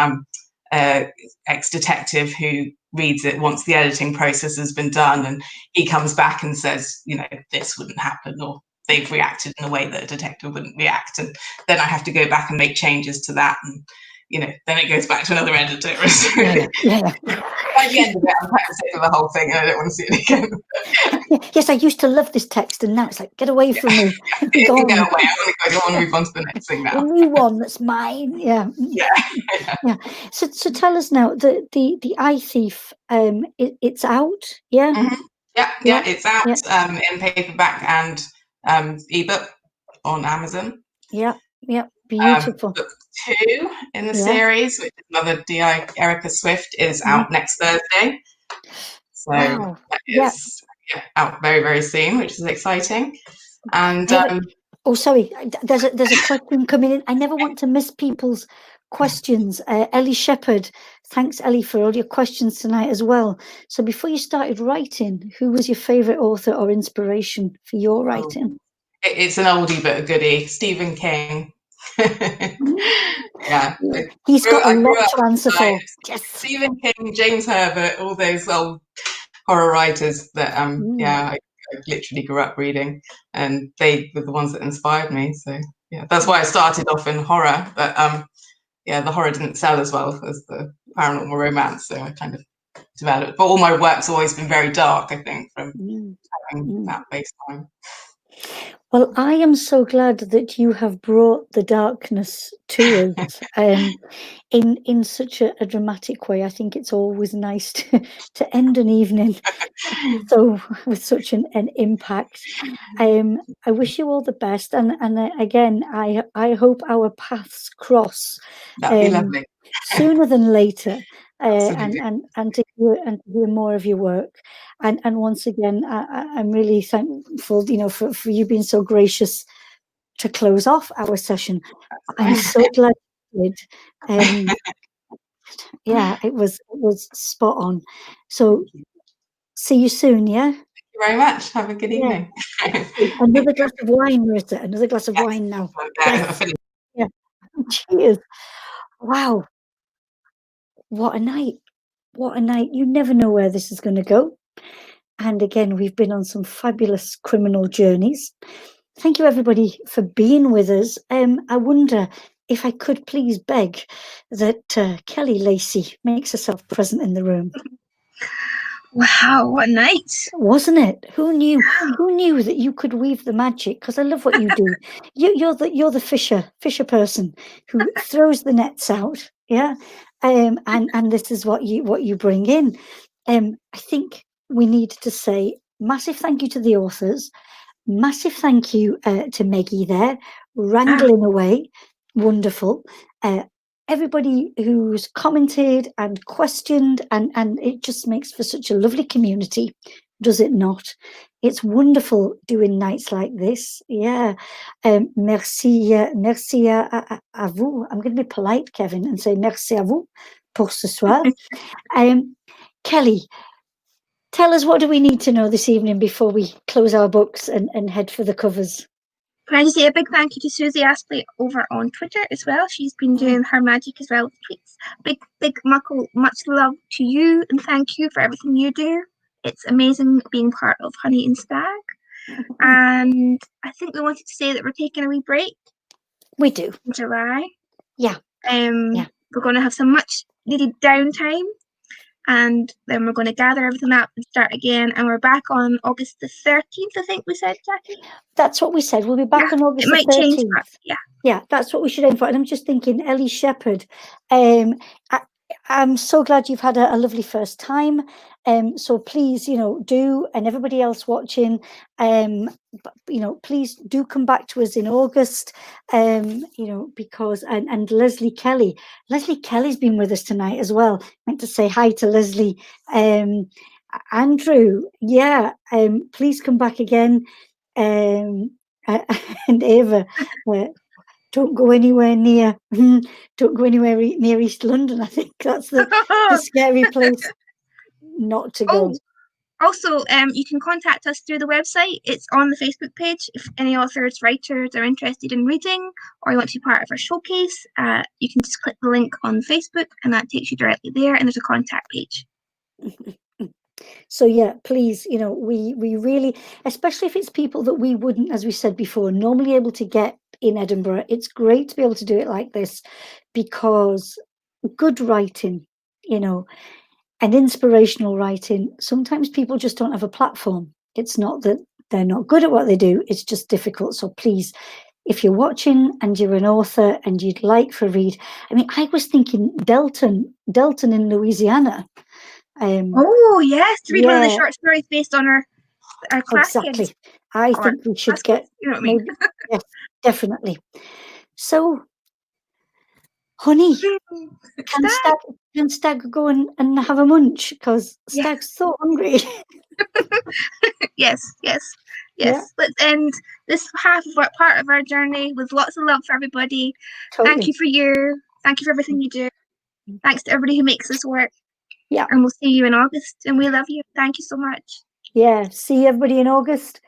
ex-detective who reads it once the editing process has been done, and he comes back and says, you know, this wouldn't happen, or they've reacted in a way that a detective wouldn't react, and then I have to go back and make changes to that, and you know, then it goes back to another editor. By the end of it, I'm kind of sick of the whole thing and I don't want to see it again. Yes, I used to love this text, and now it's like, get away from me. It can go away. I want to move on to the next thing now. The new one that's mine. Yeah. Yeah. So tell us now, the Eye Thief, it's out, yeah? Mm-hmm. Yeah, it's out in paperback and ebook on Amazon. Yeah, beautiful. Book 2 in the series, which is another D.I. Erica Swift, is out next Thursday. So that is out very, very soon, which is exciting. And sorry, there's a question coming in. I never want to miss people's questions. Ellie Shepherd, thanks Ellie for all your questions tonight as well. So before you started writing, who was your favourite author or inspiration for your writing? It's an oldie but a goodie, Stephen King. Yeah, he's got a lot to answer for. Yes. Stephen King, James Herbert, all those old horror writers that I literally grew up reading, and they were the ones that inspired me. So yeah, that's why I started off in horror. But the horror didn't sell as well as the paranormal romance, so I kind of developed. But all my work's always been very dark, I think, from having that baseline. Well, I am so glad that you have brought the darkness to us in such a dramatic way. I think it's always nice to end an evening so with such an impact. I wish you all the best, and again, I hope our paths cross sooner than later. And to hear more of your work, and once again, I'm really thankful, for you being so gracious to close off our session. I'm so glad you did. Yeah, it was spot on. So, see you soon. Yeah. Thank you very much. Have a good evening. Another glass of wine, Marissa. Another glass of wine now. Yeah. Cheers. Wow. What a night. What a night. You never know where this is going to go. And again, we've been on some fabulous criminal journeys. Thank you, everybody, for being with us. I wonder if I could please beg that Kelly Lacey makes herself present in the room. Wow, what a night. Wasn't it? Who knew? Who knew that you could weave the magic? Because I love what you do. You're the fisher person who throws the nets out. Yeah. And this is what you bring in. I think we need to say massive thank you to the authors, massive thank you to Meggie there, wrangling away, wonderful. Everybody who's commented and questioned, and it just makes for such a lovely community, does it not? It's wonderful doing nights like this. Yeah. Merci à vous. I'm going to be polite, Kevin, and say merci à vous pour ce soir. Kelly, tell us, what do we need to know this evening before we close our books and head for the covers? Can I just say a big thank you to Susie Astley over on Twitter as well. She's been doing her magic as well with tweets. Big much love to you, and thank you for everything you do. It's amazing being part of Honey and Stag. And I think we wanted to say that we're taking a wee break. We do. In July. Yeah. We're going to have some much needed downtime. And then we're going to gather everything up and start again. And we're back on August the 13th, I think we said, Jackie. That's what we said. We'll be back on August the 13th. It might change that, yeah, that's what we should aim for. And I'm just thinking, Ellie Shepherd, I'm so glad you've had a lovely first time. So please, do, and everybody else watching, please do come back to us in August, because, and Leslie Kelly's been with us tonight as well. I meant to say hi to Leslie. Andrew, please come back again. And Ava, don't go anywhere near East London. I think that's the scary place not to go. Also, you can contact us through the website. It's on the Facebook page. If any authors, writers are interested in reading, or you want to be part of our showcase, you can just click the link on Facebook and that takes you directly there, and there's a contact page. So yeah, please, we really, especially if it's people that we wouldn't, as we said before, normally able to get in Edinburgh, it's great to be able to do it like this, because good writing, And inspirational writing, sometimes people just don't have a platform. It's not that they're not good at what they do, it's just difficult. So please, if you're watching and you're an author and you'd like for a read, I mean, I was thinking Delton in Louisiana. Oh yes, to read one of the short stories based on our class exactly. kids. I think we should get, you know what I mean? maybe, yes, definitely. So, honey, can Stag go and have a munch? Because Stag's so hungry. Yes. Yeah. Let's end this half of part of our journey with lots of love for everybody. Totally. Thank you for everything you do. Thanks to everybody who makes this work. Yeah. And we'll see you in August. And we love you. Thank you so much. Yeah. See everybody in August.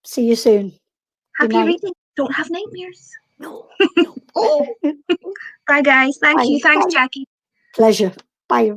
See you soon. Happy reading. Don't have nightmares. No. Oh. Bye, guys. Thank you. Thanks, Bye. Jackie. Pleasure. Bye.